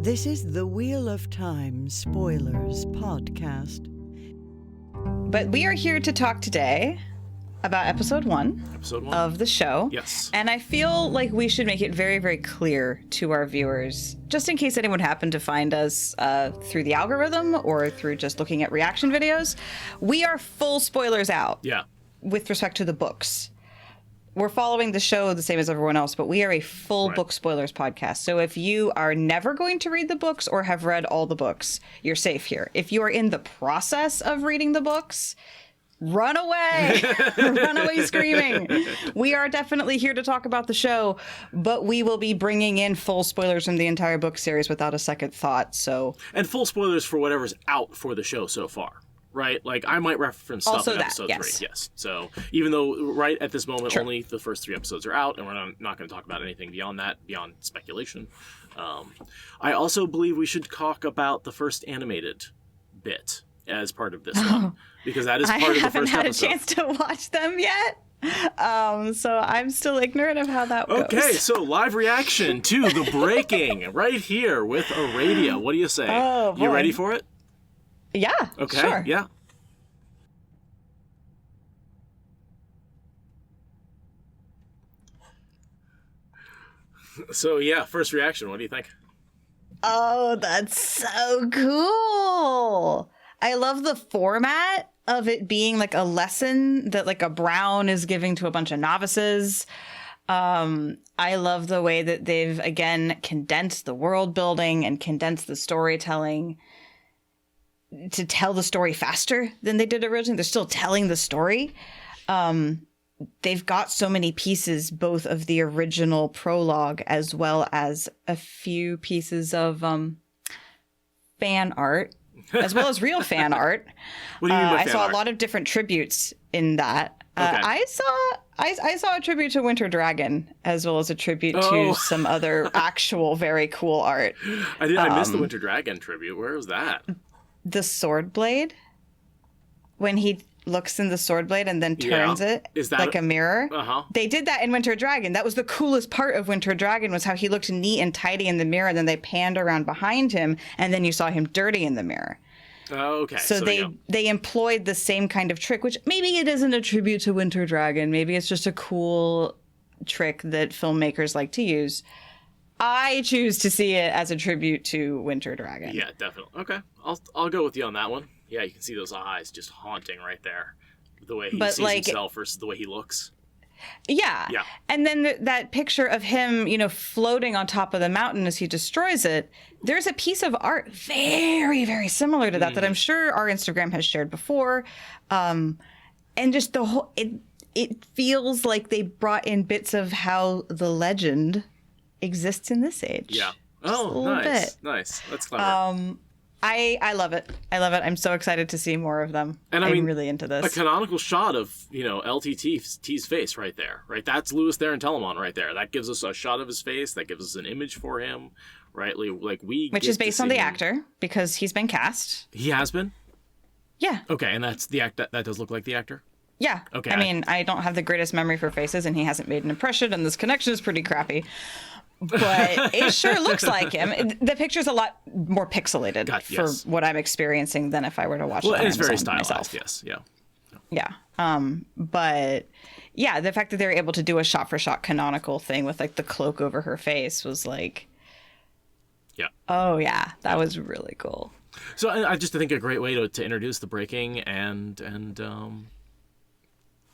This is the Wheel of Time Spoilers podcast. But we are here to talk today about episode one of the show. Yes. And I feel like we should make it very, very clear to our viewers, just in case anyone happened to find us through the algorithm or through just looking at reaction videos. We are full spoilers out. Yeah. With respect to the books. We're following the show the same as everyone else, but we are a full book spoilers podcast. So if you are never going to read the books or have read all the books, you're safe here. If you are in the process of reading the books, run away. Run away screaming. We are definitely here to talk about the show, but we will be bringing in full spoilers from the entire book series without a second thought. And full spoilers for whatever's out for the show so far. Right? Like, I might reference stuff also in episode 3. Yes. So, even though right at this moment only the first 3 episodes are out, and we're not going to talk about anything beyond that, beyond speculation. I also believe we should talk about the first animated bit as part of this one. Because that is part of the first episode. I haven't had a chance to watch them yet. So I'm still ignorant of how that goes. Okay, so live reaction to the breaking right here with Aradia. What do you say? Oh, boy. You ready for it? Yeah. Okay. Sure. Yeah. So yeah, first reaction. What do you think? Oh, that's so cool. I love the format of it being like a lesson that like a Brown is giving to a bunch of novices. I love the way that they've again condensed the world building and condensed the storytelling to tell the story faster than they did originally. They're still telling the story. They've got so many pieces, both of the original prologue as well as a few pieces of fan art, as well as real fan art. What do you mean by I fan saw art? a lot of different tributes in that. Okay. I saw a tribute to Winter Dragon, as well as a tribute to some other actual very cool art. I missed the Winter Dragon tribute. Where was that? The sword blade, when he looks in the sword blade and then turns it like a mirror. Uh-huh. They did that in Winter Dragon. That was the coolest part of Winter Dragon, was how he looked neat and tidy in the mirror, and then they panned around behind him and then you saw him dirty in the mirror. Oh, okay. So they employed the same kind of trick, which maybe it isn't a tribute to Winter Dragon. Maybe it's just a cool trick that filmmakers like to use. I choose to see it as a tribute to Winter Dragon. Yeah, definitely. Okay, I'll go with you on that one. Yeah, you can see those eyes just haunting right there. The way he sees himself versus the way he looks. Yeah. And then that picture of him, floating on top of the mountain as he destroys it, there's a piece of art very, very similar to that that I'm sure our Instagram has shared before. And just the whole, it feels like they brought in bits of how the legend exists in this age. Yeah. Oh, nice. Nice. That's clever. I love it. I'm so excited to see more of them. And I'm really into this. A canonical shot of, LTT's face right there, right? That's Louis Theron Telamon right there. That gives us a shot of his face. That gives us an image for him, right? Which is based on the actor, because he's been cast. He has been? Yeah. Okay, and that's the act that does look like the actor? Yeah. Okay. I mean, I don't have the greatest memory for faces, and he hasn't made an impression, and this connection is pretty crappy. But it sure looks like him. The picture's a lot more pixelated for what I'm experiencing than if I were to watch it on it's Amazon very stylized, myself. yes. Yeah. Yeah. But yeah, the fact that they were able to do a shot-for-shot canonical thing with like the cloak over her face was like, oh yeah, that was really cool. So I just think a great way to introduce the breaking and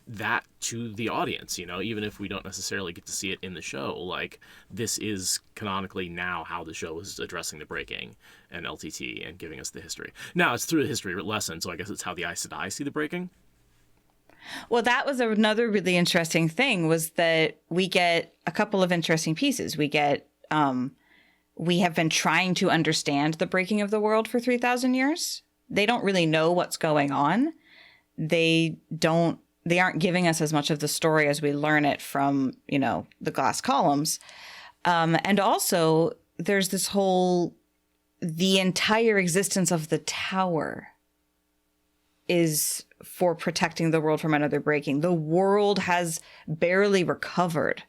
that to the audience, even if we don't necessarily get to see it in the show, like this is canonically now how the show is addressing the breaking and LTT and giving us the history. Now it's through a history lesson, so I guess it's how the Aes Sedai see the breaking. Well, that was another really interesting thing, was that we get a couple of interesting pieces. We get, we have been trying to understand the breaking of the world for 3,000 years. They don't really know what's going on. They aren't giving us as much of the story as we learn it from, the glass columns. And also there's this the entire existence of the tower is for protecting the world from another breaking. The world has barely recovered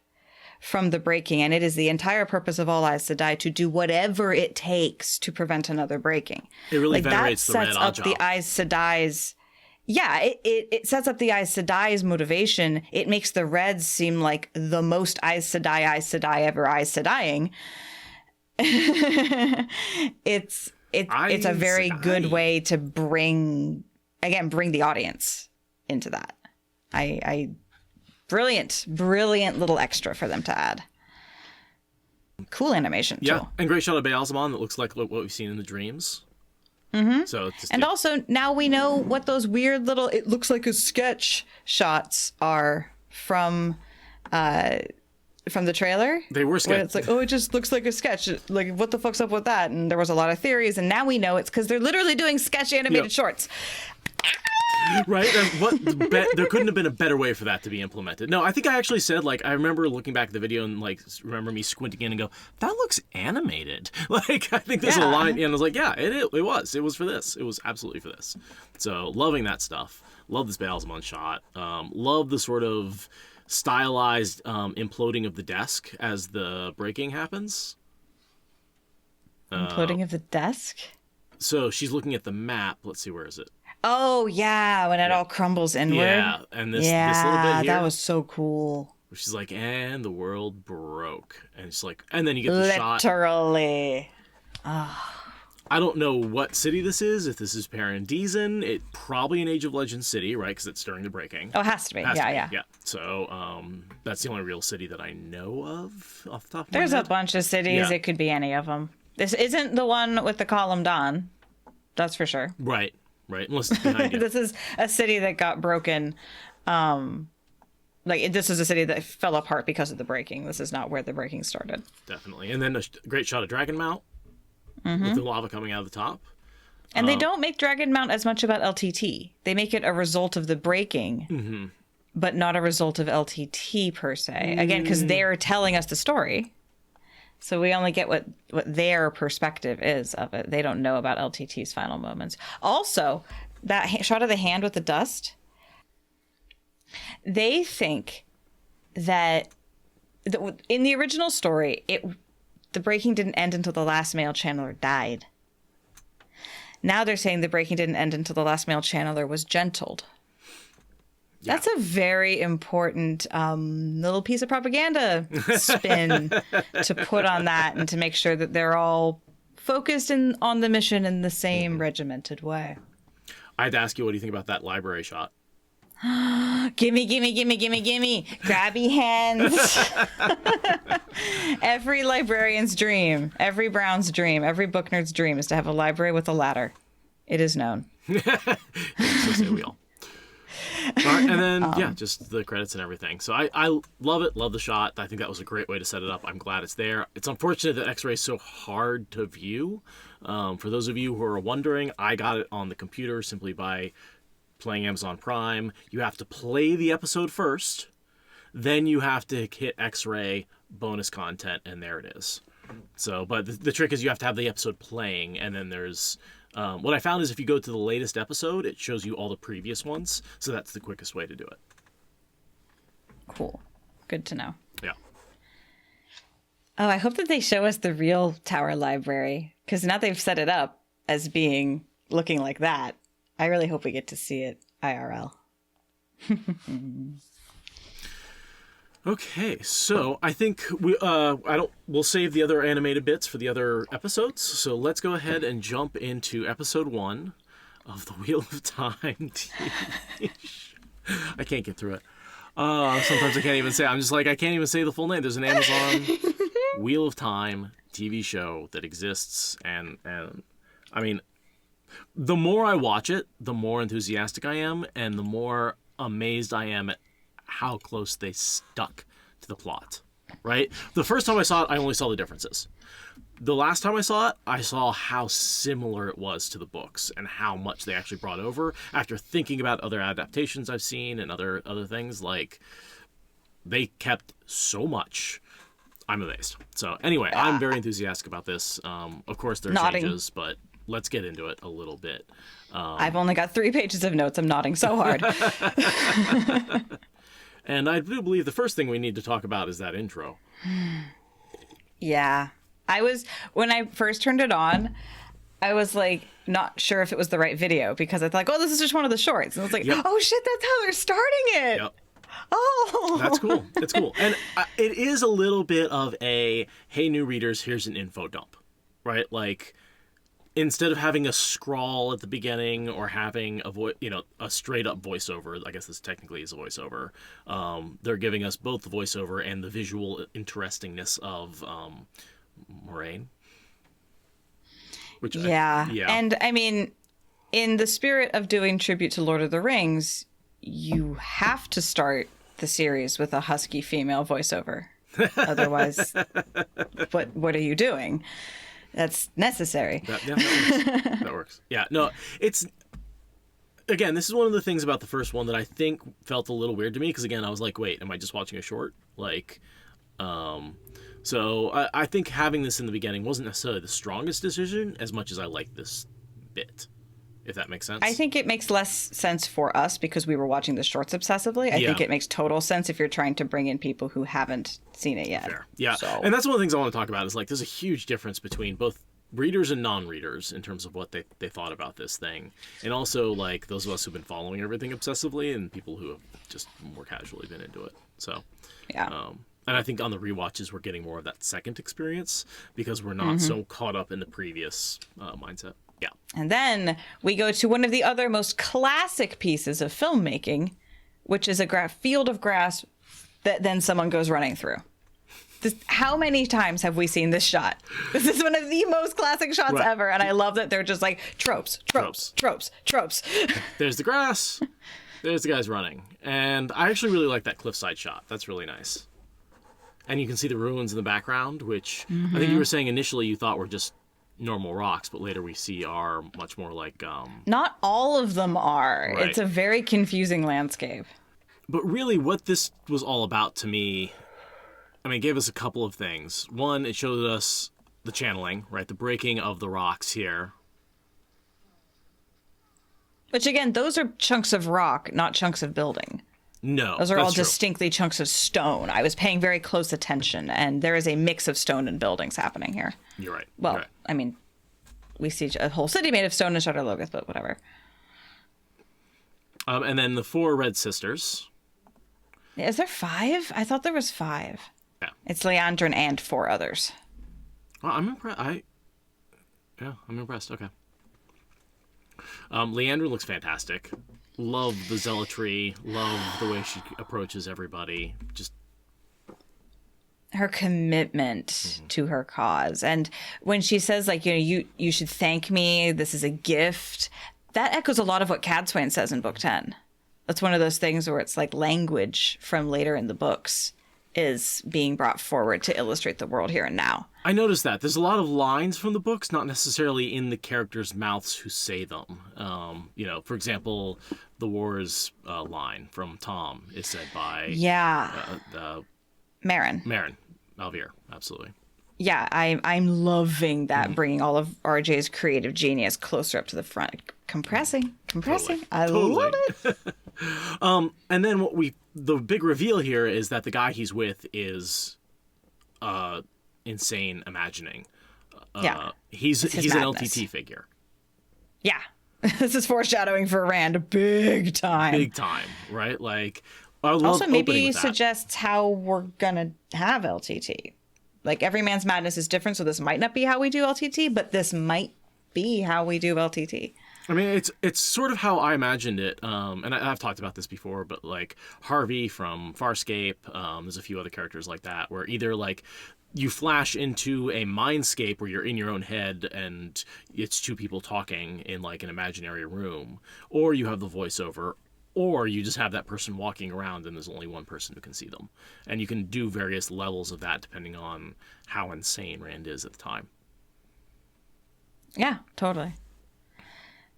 from the breaking, and it is the entire purpose of All Eyes to Die to do whatever it takes to prevent another breaking. It really Like, venerates that the Red sets up Oddjob. the Eyes to Die's. Yeah, it sets up the Eyes to Die's motivation. It makes the Reds seem like the most Eyes to Die ever Eyes to Dying. It's a very good way to bring the audience into that. Brilliant little extra for them to add. Cool animation too. Yeah, and great shot of Beelzebub that looks like what we've seen in the dreams. Mm-hmm. So it's just, and also now we know what those weird little it looks like a sketch shots are from the trailer. They were sketch. It's like, oh, it just looks like a sketch. Like, what the fuck's up with that? And there was a lot of theories, and now we know it's because they're literally doing sketch animated shorts. Right? There couldn't have been a better way for that to be implemented. No, I think I actually said, like, I remember looking back at the video and, like, remember me squinting in and go, that looks animated. Like, I think there's a line, and I was like, yeah, it was. It was for this. It was absolutely for this. So, loving that stuff. Love this Beelzebub shot. Love the sort of stylized imploding of the desk as the breaking happens. Imploding of the desk? So, she's looking at the map. Let's see, where is it? Oh, yeah, when it all crumbles inward. Yeah, and this little bit here. That was so cool. She's like, and the world broke. And it's like, and then you get the shot. Literally. I don't know what city this is, if this is Paradisen. It probably an Age of Legends city, right? Because it's during the breaking. Oh, it has to be. Yeah. So that's the only real city that I know of off the top of There's my head. a bunch of cities. Yeah. It could be any of them. This isn't the one with the column Dawn. That's for sure. Right. Unless it's behind you. This is a city that got broken. This is a city that fell apart because of the breaking. This is not where the breaking started. Definitely. And then a great shot of Dragon Mount with the lava coming out of the top. And they don't make Dragon Mount as much about LTT. They make it a result of the breaking, but not a result of LTT per se. Again, because they're telling us the story. So we only get what their perspective is of it. They don't know about LTT's final moments. Also, that shot of the hand with the dust, they think that in the original story, the breaking didn't end until the last male channeler died. Now they're saying the breaking didn't end until the last male channeler was gentled. Yeah. That's a very important little piece of propaganda spin to put on that and to make sure that they're all focused on the mission in the same regimented way. I had to ask you, what do you think about that library shot? Gimme. Grabby hands. Every librarian's dream, every Brown's dream, every book nerd's dream is to have a library with a ladder. It is known. So say we all. All right, and then, just the credits and everything. So I love it, love the shot. I think that was a great way to set it up. I'm glad it's there. It's unfortunate that X-Ray is so hard to view. For those of you who are wondering, I got it on the computer simply by playing Amazon Prime. You have to play the episode first, then you have to hit X-Ray bonus content, and there it is. So, but the trick is you have to have the episode playing, and then there's... what I found is if you go to the latest episode, it shows you all the previous ones. So that's the quickest way to do it. Cool. Good to know. Yeah. Oh, I hope that they show us the real Tower Library, because now they've set it up as looking like that. I really hope we get to see it IRL. Okay, so I think we'll save the other animated bits for the other episodes. So let's go ahead and jump into episode 1 of the Wheel of Time TV show. I can't get through it. Sometimes I can't even say. I'm just like, I can't even say the full name. There's an Amazon Wheel of Time TV show that exists, and I mean, the more I watch it, the more enthusiastic I am, and the more amazed I am at how close they stuck to the plot, right? The first time I saw it, I only saw the differences. The last time I saw it, I saw how similar it was to the books and how much they actually brought over after thinking about other adaptations I've seen and other things. Like, they kept so much. I'm amazed. So anyway, I'm very enthusiastic about this. Of course, there are changes, but let's get into it a little bit. I've only got 3 pages of notes. I'm nodding so hard. And I do believe the first thing we need to talk about is that intro. Yeah. When I first turned it on, I was like not sure if it was the right video because I thought, oh, this is just one of the shorts. And I was like, oh shit, that's how they're starting it. Yep. Oh, That's cool. It's cool. And it is a little bit of a, hey, new readers, here's an info dump, right? Like, instead of having a scrawl at the beginning or having a straight up voiceover, I guess this technically is a voiceover. They're giving us both the voiceover and the visual interestingness of Moraine. Yeah. And I mean, in the spirit of doing tribute to Lord of the Rings, you have to start the series with a husky female voiceover. Otherwise, what are you doing? That's necessary. That works. Yeah, no, it's... Again, this is one of the things about the first one that I think felt a little weird to me, because again, I was like, wait, am I just watching a short? Like, so I think having this in the beginning wasn't necessarily the strongest decision, as much as I like this bit, if that makes sense. I think it makes less sense for us because we were watching the shorts obsessively. I think it makes total sense if you're trying to bring in people who haven't seen it yet. Fair. Yeah, so. And that's one of the things I want to talk about is, like, there's a huge difference between both readers and non-readers in terms of what they thought about this thing. And also, like, those of us who've been following everything obsessively and people who have just more casually been into it. So, yeah. And I think on the rewatches, we're getting more of that second experience because we're not so caught up in the previous mindset. Yeah. And then we go to one of the other most classic pieces of filmmaking, which is a field of grass that then someone goes running through. How many times have we seen this shot? This is one of the most classic shots ever, and I love that they're just like tropes. There's the grass. There's the guys running. And I actually really like that cliffside shot. That's really nice. And you can see the ruins in the background, which I think you were saying initially you thought were just normal rocks, but later we see are much more like... Not all of them are. Right. It's a very confusing landscape. But really what this was all about to me, I mean, it gave us a couple of things. One, it showed us the channeling, right? The breaking of the rocks here. Which, again, those are chunks of rock, not chunks of building. No, those are all true. distinctly chunks of stone. I was paying very close attention, and there is a mix of stone and buildings happening here. You're right. Well, You're right. I mean, we see a whole city made of stone in Shudder Logoth, but whatever. And then the 4 red sisters. Is there 5? I thought there was 5. Yeah. It's Leandrin and 4 others. Well, I'm impressed. I'm impressed. Okay. Leandrin looks fantastic. Love the zealotry. Love the way she approaches everybody. Just her commitment to her cause. And when she says, like, you should thank me, this is a gift, that echoes a lot of what Cadsuane says in book 10. That's one of those things where it's like language from later in the books is being brought forward to illustrate the world here and now. I noticed that. There's a lot of lines from the books, not necessarily in the characters' mouths who say them. For example, the Wars line from Tom is said by... Marin. Alvier, absolutely. Yeah, I'm loving that, bringing all of RJ's creative genius closer up to the front. Compressing. Totally. I love it. And then the big reveal here is that the guy he's with is insane imagining. He's an LTT figure. Yeah. This is foreshadowing for Rand big time, right? Like, also maybe suggests how we're gonna have LTT. Like, every man's madness is different, so this might not be how we do LTT, but this might be how we do LTT. I mean, it's sort of how I imagined it, and I've talked about this before, but like Harvey from Farscape, there's a few other characters like that, where either like you flash into a mindscape where you're in your own head and it's 2 people talking in like an imaginary room, or you have the voiceover, or you just have that person walking around and there's only one person who can see them. And you can do various levels of that depending on how insane Rand is at the time. Yeah, totally.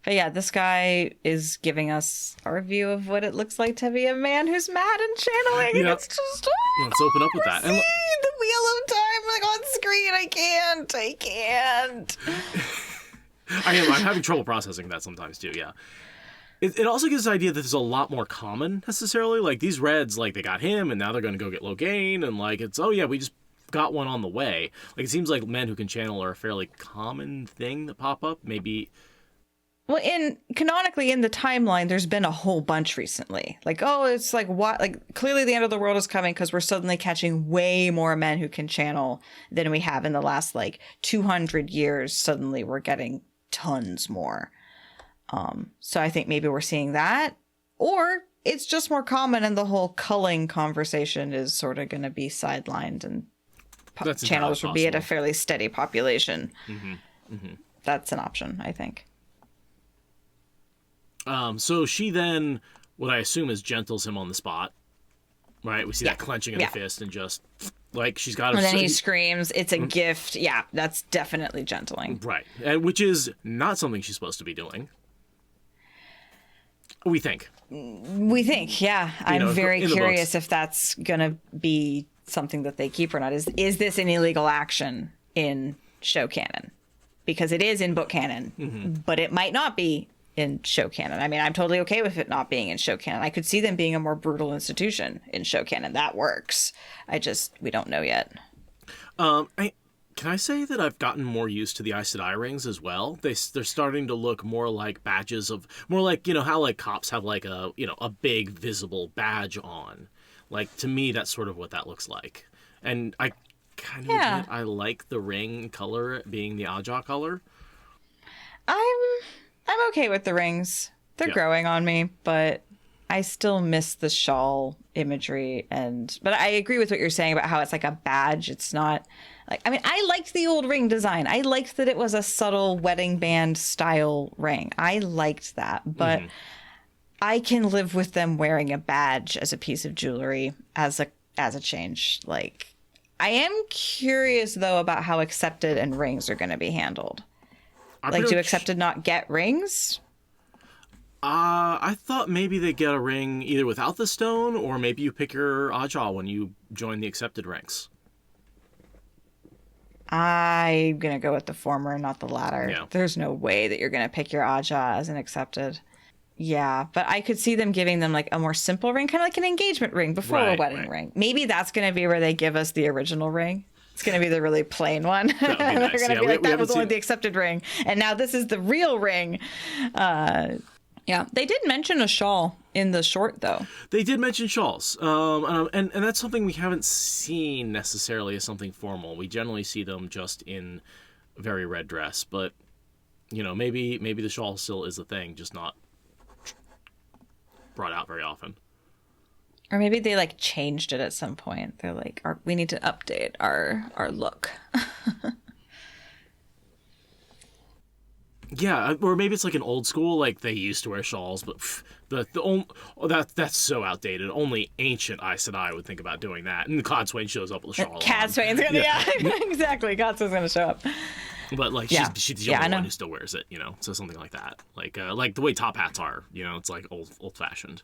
But yeah, this guy is giving us our view of what it looks like to be a man who's mad and channeling. Yeah. It's just... Let's open up with that. And the Wheel of Time, like, on screen. I can't. I'm having trouble processing that sometimes too, yeah. It also gives the idea that there's a lot more common necessarily. Like these reds, like they got him, and now they're going to go get Logain, and like it's oh yeah, we just got one on the way. Like it seems like men who can channel are a fairly common thing that pop up. Maybe. Well, canonically in the timeline, there's been a whole bunch recently. Like, oh, it's like what? Like clearly the end of the world is coming because we're suddenly catching way more men who can channel than we have in the last like 200 years. Suddenly we're getting tons more. So I think maybe we're seeing that, or it's just more common and the whole culling conversation is sort of going to be sidelined and channels will be at a fairly steady population. That's an option, I think. So she then, what I assume is gentles him on the spot, right? We see that clenching of the fist and just like she's got him. And then he screams, it's a gift. Yeah, that's definitely gentling. Right. Which is not something she's supposed to be doing. We think, yeah. I'm very curious if that's going to be something that they keep or not. Is this an illegal action in show canon? Because it is in book canon, but it might not be in show canon. I mean, I'm totally okay with it not being in show canon. I could see them being a more brutal institution in show canon. That works. We don't know yet. Can I say that I've gotten more used to the Aes Sedai rings as well? They're starting to look more like badges of, more like, how like cops have like a big visible badge on. Like to me, that's sort of what that looks like. And I kind of admit I like the ring color being the Aja color. I'm okay with the rings. They're growing on me, but I still miss the shawl imagery. But I agree with what you're saying about how it's like a badge. It's not like, I mean, I liked the old ring design. I liked that it was a subtle wedding band style ring. I liked that, but I can live with them wearing a badge as a piece of jewelry as a change. Like, I am curious though about how accepted and rings are going to be handled. Like, do accepted not get rings? I thought maybe they get a ring either without the stone, or maybe you pick your Aja when you join the accepted ranks. I'm going to go with the former, not the latter. Yeah. There's no way that you're going to pick your Aja as an accepted. Yeah, but I could see them giving them like a more simple ring, kind of like an engagement ring before a wedding ring. Maybe that's going to be where they give us the original ring. It's going to be the really plain one. That would be nice. They're going to be like, that was only the accepted ring. And now this is the real ring. Yeah, they did mention a shawl in the short, though. They did mention shawls. And that's something we haven't seen necessarily as something formal. We generally see them just in a very red dress. But, maybe the shawl still is a thing, just not brought out very often. Or maybe they like changed it at some point. They're like, we need to update our look. Yeah, or maybe it's like an old school, like they used to wear shawls, but that's so outdated. Only ancient Aes Sedai would think about doing that. And Codswain shows up with a shawl. Codswain's gonna, exactly. Codswain's gonna show up. But like she's the only one who still wears it, So something like that, like the way top hats are, it's like old fashioned.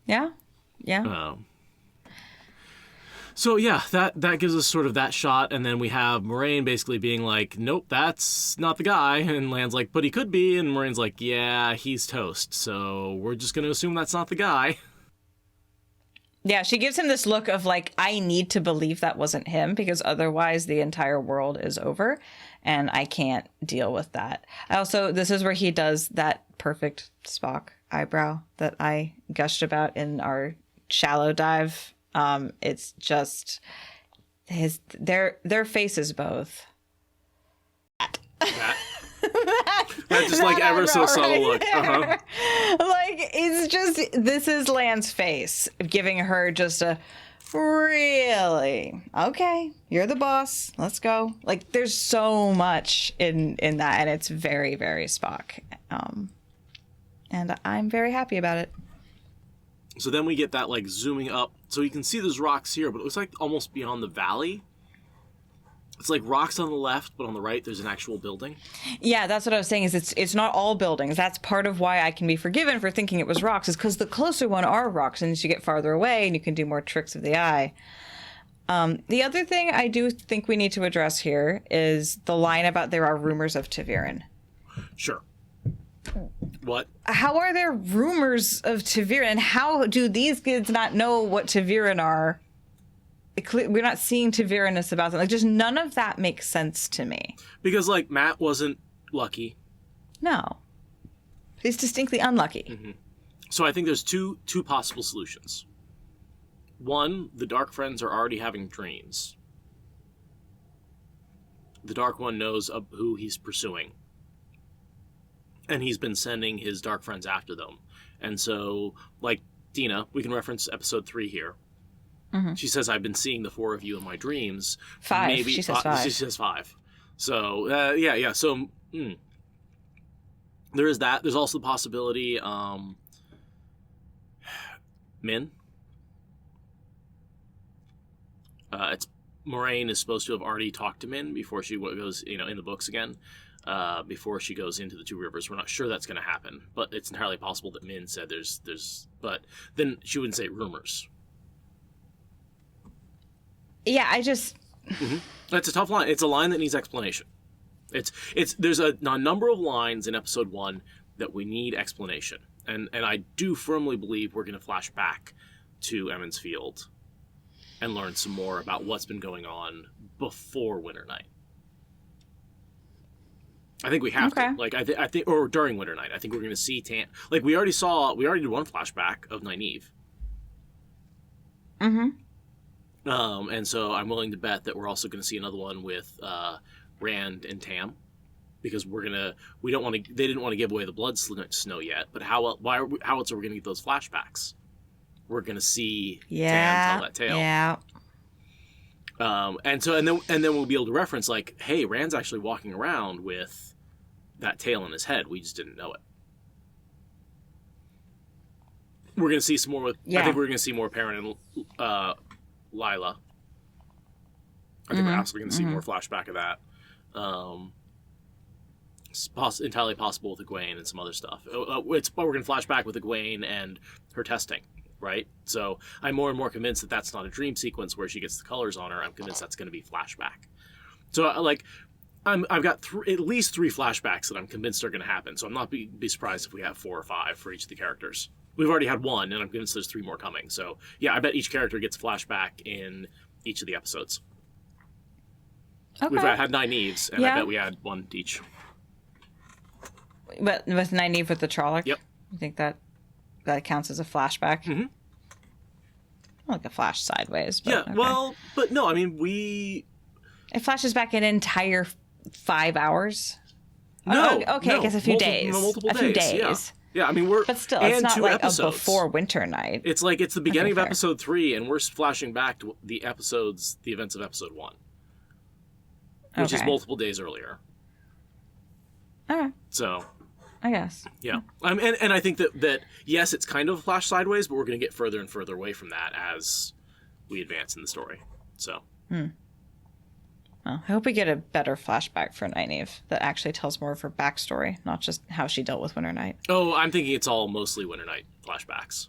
Yeah. So yeah, that gives us sort of that shot, and then we have Moraine basically being like, "Nope, that's not the guy," and Lan's like, "But he could be," and Moraine's like, "Yeah, he's toast, so we're just gonna assume that's not the guy." Yeah, she gives him this look of like, I need to believe that wasn't him because otherwise the entire world is over, and I can't deal with that. This is where he does that perfect Spock eyebrow that I gushed about in our shallow dive. It's just their faces both. That's just like ever so subtle look. Like it's just, this is Lan's face giving her just a really, okay, you're the boss, let's go. Like there's so much in that, and it's very, very Spock. And I'm very happy about it. So then we get that like zooming up, so you can see there's rocks here, but it looks like almost beyond the valley. It's like rocks on the left, but on the right there's an actual building. Yeah, that's what I was saying. Is it's not all buildings. That's part of why I can be forgiven for thinking it was rocks, is because the closer one are rocks, and as you get farther away, and you can do more tricks of the eye. The other thing I do think we need to address here is the line about there are rumors of Ta'Viren. Sure. What? How are there rumors of Taviran? And how do these kids not know what Taviran are? We're not seeing Taviran-ness about them. Like, just none of that makes sense to me. Because, like, Matt wasn't lucky. No. He's distinctly unlucky. Mm-hmm. So I think there's two possible solutions. One, the Dark Friends are already having dreams. The Dark One knows of who he's pursuing. And he's been sending his Dark Friends after them. And so, like, Dina, we can reference episode 3 here. Mm-hmm. She says, I've been seeing the 4 of you in my dreams. 5. Maybe, she says 5. She says 5. So, yeah. So, there is that. There's also the possibility, Min. Moraine is supposed to have already talked to Min before she goes, in the books again. Before she goes into the Two Rivers. We're not sure that's going to happen, but it's entirely possible that Min said but then she wouldn't say rumors. Yeah, I just... Mm-hmm. That's a tough line. It's a line that needs explanation. There's a number of lines in episode 1 that we need explanation. And I do firmly believe we're going to flash back to Emmons Field and learn some more about what's been going on before Winter Night. I think we have to. Like, I think, or during Winter Night, I think we're going to see Like, we already did one flashback of Nynaeve. Mm-hmm. And so I'm willing to bet that we're also going to see another one with Rand and Tam, because they didn't want to give away the blood snow yet. But how else are we going to get those flashbacks? We're going to see Tam tell that tale. Yeah. And then we'll be able to reference, like, hey, Rand's actually walking around with that tail in his head. We just didn't know it. We're going to see some more I think we're going to see more Perrin and Lila. I think we're absolutely going to see more flashback of that. It's entirely possible with Egwene and some other stuff. We're going to flash back with Egwene and her testing, right? So I'm more and more convinced that that's not a dream sequence where she gets the colors on her. I'm convinced that's going to be flashback. So, I've got at least 3 flashbacks that I'm convinced are going to happen. So I'm not be surprised if we have 4 or 5 for each of the characters. We've already had 1, and I'm convinced there's 3 more coming. So, yeah, I bet each character gets a flashback in each of the episodes. Okay. We've had Nynaeve's, and I bet we had 1 each. But with Nynaeve with the Trolloc? Yep. You think that counts as a flashback? Mm-hmm. Like a flash sideways. But, yeah, okay. Well, but no, I mean, It flashes back an entire 5 hours? No. Okay, I guess a few days. Multiple days. A few days. Yeah, I mean, but still, it's not like episodes. A before Winter Night. It's like it's the beginning of episode 3, and we're flashing back to the events of episode 1, which is multiple days earlier. Okay. So, I guess. Yeah, and I think that yes, it's kind of a flash sideways, but we're going to get further and further away from that as we advance in the story. So. Well, I hope we get a better flashback for Nynaeve that actually tells more of her backstory, not just how she dealt with Winter Night. Oh, I'm thinking it's all mostly Winter Night flashbacks.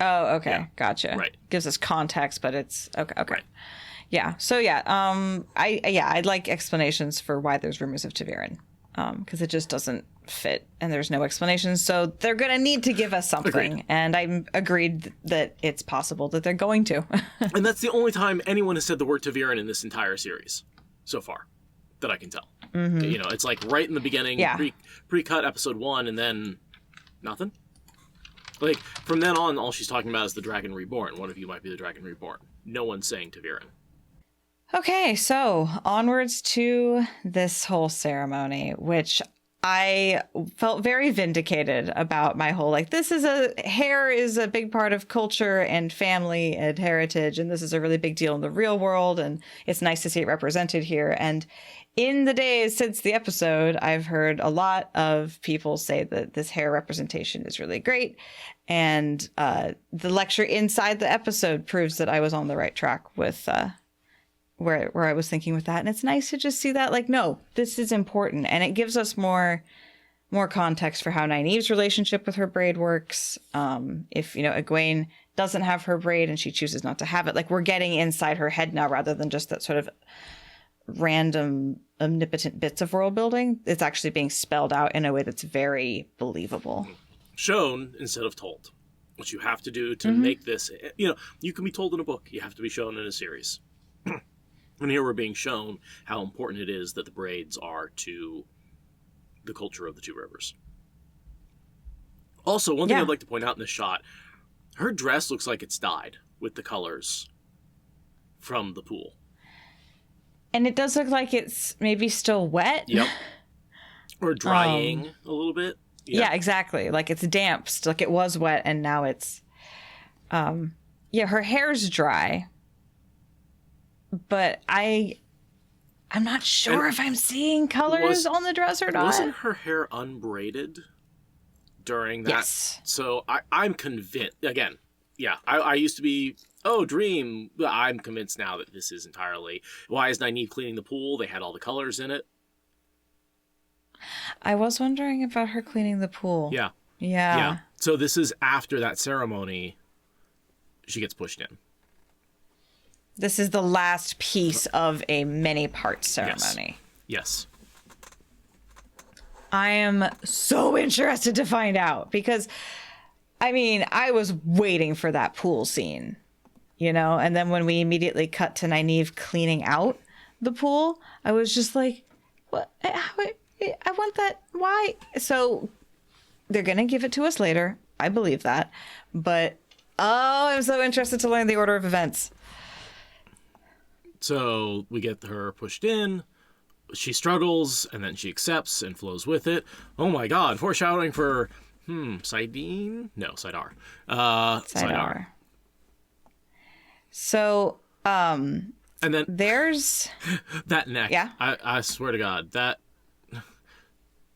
Oh, okay. Yeah. Gotcha. Right. Gives us context, but it's okay. Right. Yeah. So I'd like explanations for why there's rumors of Taviran. Because it just doesn't fit, and there's no explanation. So they're going to need to give us something. Agreed. And I'm agreed that it's possible that they're going to. And that's the only time anyone has said the word Taviran in this entire series so far that I can tell. Mm-hmm. It's like right in the beginning, pre-cut episode 1, and then nothing. Like, from then on, all she's talking about is the Dragon Reborn. One of you might be the Dragon Reborn. No one's saying Taviran. Okay, so onwards to this whole ceremony, which I felt very vindicated about my whole, hair is a big part of culture and family and heritage, and this is a really big deal in the real world, and it's nice to see it represented here. And in the days since the episode, I've heard a lot of people say that this hair representation is really great, and the lecture inside the episode proves that I was on the right track with where I was thinking with that. And it's nice to just see that, no, this is important. And it gives us more context for how Nynaeve's relationship with her braid works. If, Egwene doesn't have her braid and she chooses not to have it, we're getting inside her head now rather than just that sort of random omnipotent bits of world building. It's actually being spelled out in a way that's very believable. Shown instead of told. What you have to do to make this, you can be told in a book. You have to be shown in a series. And here we're being shown how important it is that the braids are to the culture of the Two Rivers. Also, one thing I'd like to point out in this shot, her dress looks like it's dyed with the colors from the pool. And it does look like it's maybe still wet. Yep. Or drying a little bit. Yeah, exactly. Like it's damp. Like it was wet and now it's... her hair's dry. But I'm not sure if I'm seeing colors on the dress or not. Wasn't her hair unbraided during that? Yes. So I'm convinced, again, I used to be, Dream. I'm convinced now that this is entirely, why is Nynaeve cleaning the pool? They had all the colors in it. I was wondering about her cleaning the pool. Yeah. Yeah. So this is after that ceremony, she gets pushed in. This is the last piece of a many-part ceremony. Yes. I am so interested to find out because, I was waiting for that pool scene, and then when we immediately cut to Nynaeve cleaning out the pool, I was just like, what? I want that. Why? So they're going to give it to us later. I believe that. But, I'm so interested to learn the order of events. So we get her pushed in. She struggles, and then she accepts and flows with it. Oh my god, foreshadowing for, Sidene? No, Sidar. Sidar. So, and then there's... that neck. Yeah? I swear to god, that...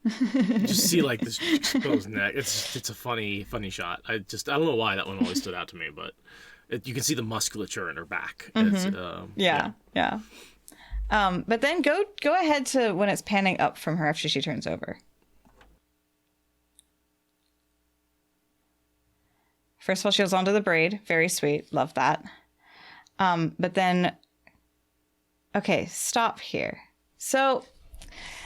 just see like this exposed neck. It's a funny shot. I don't know why that one always stood out to me, but you can see the musculature in her back. Yeah. But then go ahead to when it's panning up from her after she turns over. First of all, she goes onto the braid. Very sweet. Love that. But then, okay, stop here. So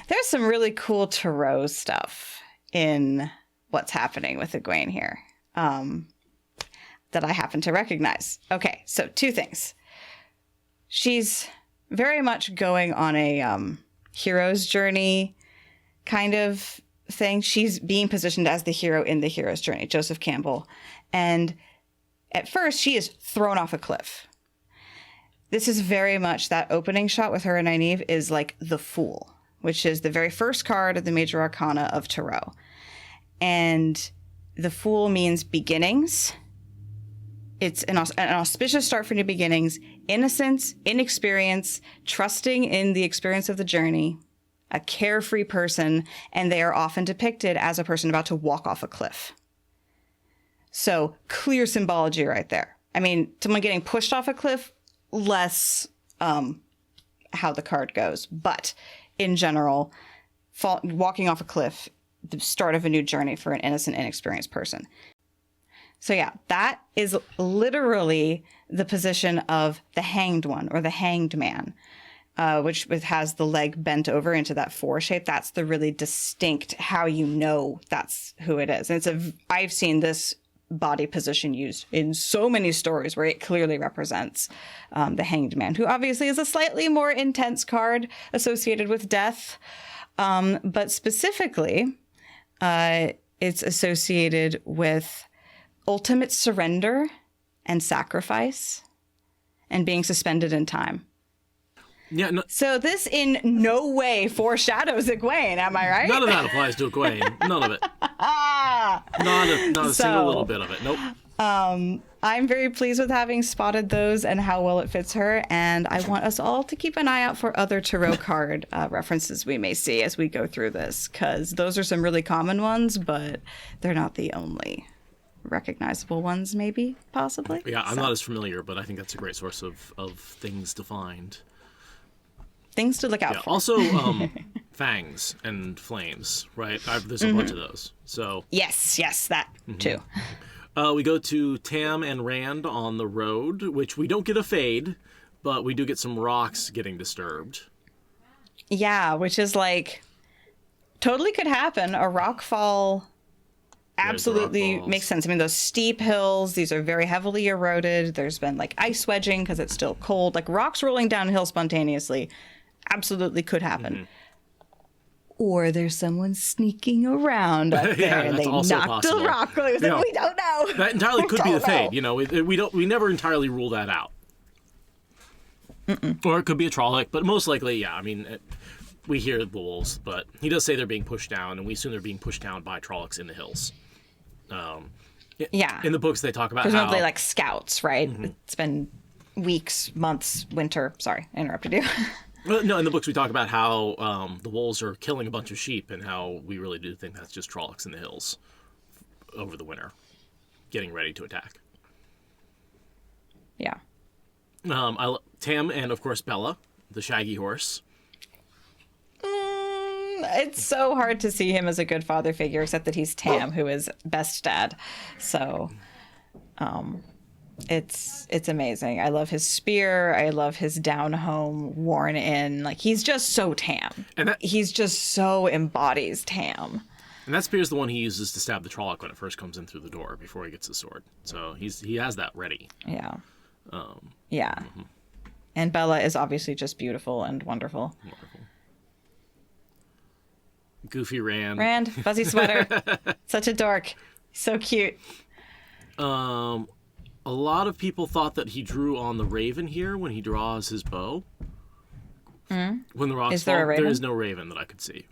there's some really cool tarot stuff in what's happening with Egwene here that I happen to recognize. Okay, so two things. She's very much going on a hero's journey kind of thing. She's being positioned as the hero in the hero's journey, Joseph Campbell. And at first, she is thrown off a cliff. This is very much that opening shot with her and Nynaeve is like the Fool, which is the very first card of the Major Arcana of Tarot. And the Fool means beginnings. It's an auspicious start for new beginnings, innocence, inexperience, trusting in the experience of the journey, a carefree person, and they are often depicted as a person about to walk off a cliff. So clear symbology right there. Someone getting pushed off a cliff, less how the card goes. But in general, walking off a cliff, the start of a new journey for an innocent, inexperienced person. So yeah, that is literally the position of the hanged one or the hanged man, which has the leg bent over into that 4 shape. That's the really distinct how you know that's who it is. And I've seen this body position used in so many stories where it clearly represents the hanged man, who obviously is a slightly more intense card associated with death. But specifically, it's associated with ultimate surrender and sacrifice and being suspended in time. Yeah. No, so this in no way foreshadows Egwene, am I right? None of that applies to Egwene. None of it. Not a single little bit of it. Nope. I'm very pleased with having spotted those and how well it fits her. And I want us all to keep an eye out for other tarot card references we may see as we go through this, because those are some really common ones, but they're not the only recognizable ones, maybe, possibly. Yeah, I'm not as familiar, but I think that's a great source of things to find. Things to look out for. Also, fangs and flames, right? There's a bunch of those. So yes, that too. We go to Tam and Rand on the road, which we don't get a fade, but we do get some rocks getting disturbed. Yeah, which is like totally could happen. A rock fall absolutely falls. makes sense. I mean, those steep hills, these are very heavily eroded. There's been like ice wedging because it's still cold. Like rocks rolling downhill spontaneously absolutely could happen. Or there's someone sneaking around up there and that's they also knocked possible. the rock loose. Yeah. We don't know. That entirely could be the Don't know. Fade. You know, we never entirely rule that out. Or it could be a Trolloc, but most likely, yeah. I mean, we hear the wolves, but he does say they're being pushed down, and we assume they're being pushed down by Trollocs in the hills. Yeah. In the books, they talk about Presumably how like scouts, right? It's been weeks, months, winter. Sorry, I interrupted you. Well, no, in the books we talk about how the wolves are killing a bunch of sheep, and how we really do think that's just Trollocs in the hills over the winter, getting ready to attack. Yeah. Tam and of course Bella, the shaggy horse. It's so hard to see him as a good father figure, except that he's Tam, who is best dad. So, it's amazing. I love his spear. I love his down home, worn in. Like he's just so Tam. And He's just so embodies Tam. And that spear is the one he uses to stab the Trolloc when it first comes in through the door before he gets the sword. So he has that ready. Yeah. Yeah. And Bella is obviously just beautiful and wonderful. Wonderful. Goofy Rand, fuzzy sweater, such a dork, so cute. A lot of people thought that he drew on the raven here when he draws his bow. When the rocks Is there fall, a raven? there is no raven that I could see.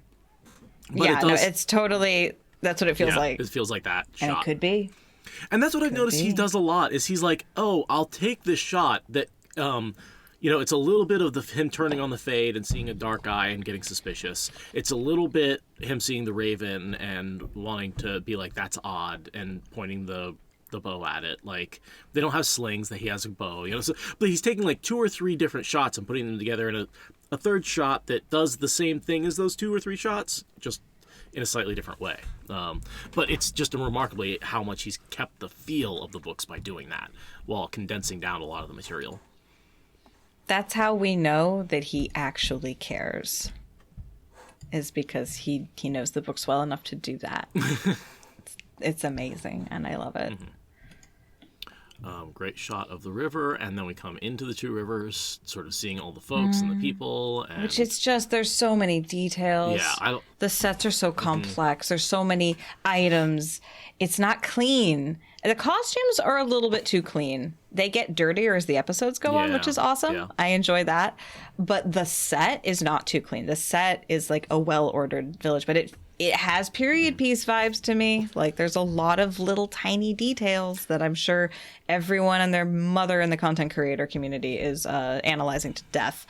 But Yeah, it does, no, it's totally. That's what it feels like, it feels like that and shot. it could be. And that's what I've noticed he be. does a lot, is he's like, oh, I'll take this shot that, it's a little bit of him turning on the Fade and seeing a dark eye and getting suspicious. It's a little bit him seeing the raven and wanting to be like, that's odd, and pointing the bow at it. Like, they don't have slings, that he has a bow, so, but he's taking like 2 or 3 different shots and putting them together in a third shot that does the same thing as those 2 or 3 shots, just in a slightly different way. But it's just remarkably how much he's kept the feel of the books by doing that, while condensing down a lot of the material. That's how we know that he actually cares. Is because he knows the books well enough to do that. It's amazing, and I love it. Great shot of the river, and then we come into the 2 rivers, sort of seeing all the folks and the people. And Which it's just, there's so many details. Yeah, the sets are so complex. There's so many items. It's not clean. The costumes are a little bit too clean. They get dirtier as the episodes go on, which is awesome. Yeah. I enjoy that. But the set is not too clean. The set is like a well-ordered village, but it has period piece vibes to me. Like there's a lot of little tiny details that I'm sure everyone and their mother in the content creator community is analyzing to death.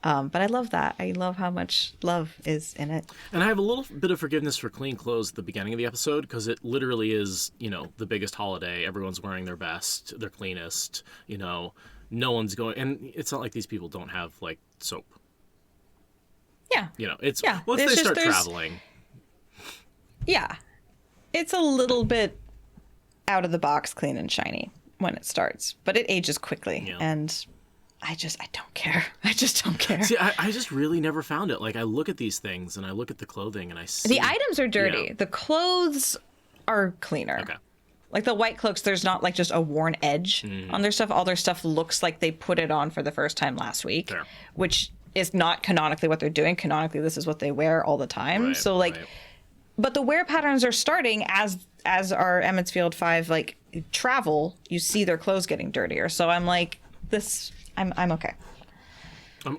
But I love that. I love how much love is in it. And I have a little bit of forgiveness for clean clothes at the beginning of the episode, because it literally is, the biggest holiday. Everyone's wearing their best, their cleanest, no one's going, and it's not like these people don't have like soap. Yeah. It's Yeah, once it's they just- start there's- traveling. Yeah. It's a little bit out of the box, clean and shiny when it starts, but it ages quickly. Yeah. And I don't care. I just don't care. See, I just really never found it. Like, I look at these things and I look at the clothing and I see The items are dirty. Yeah. The clothes are cleaner. Okay. Like the white cloaks, there's not like just a worn edge on their stuff. All their stuff looks like they put it on for the first time last week, Fair. which is not canonically what they're doing. Canonically, this is what they wear all the time. Right, so like, right. but the wear patterns are starting as our Emmets Field 5 like travel. You see their clothes getting dirtier. So I'm like, this. I'm okay.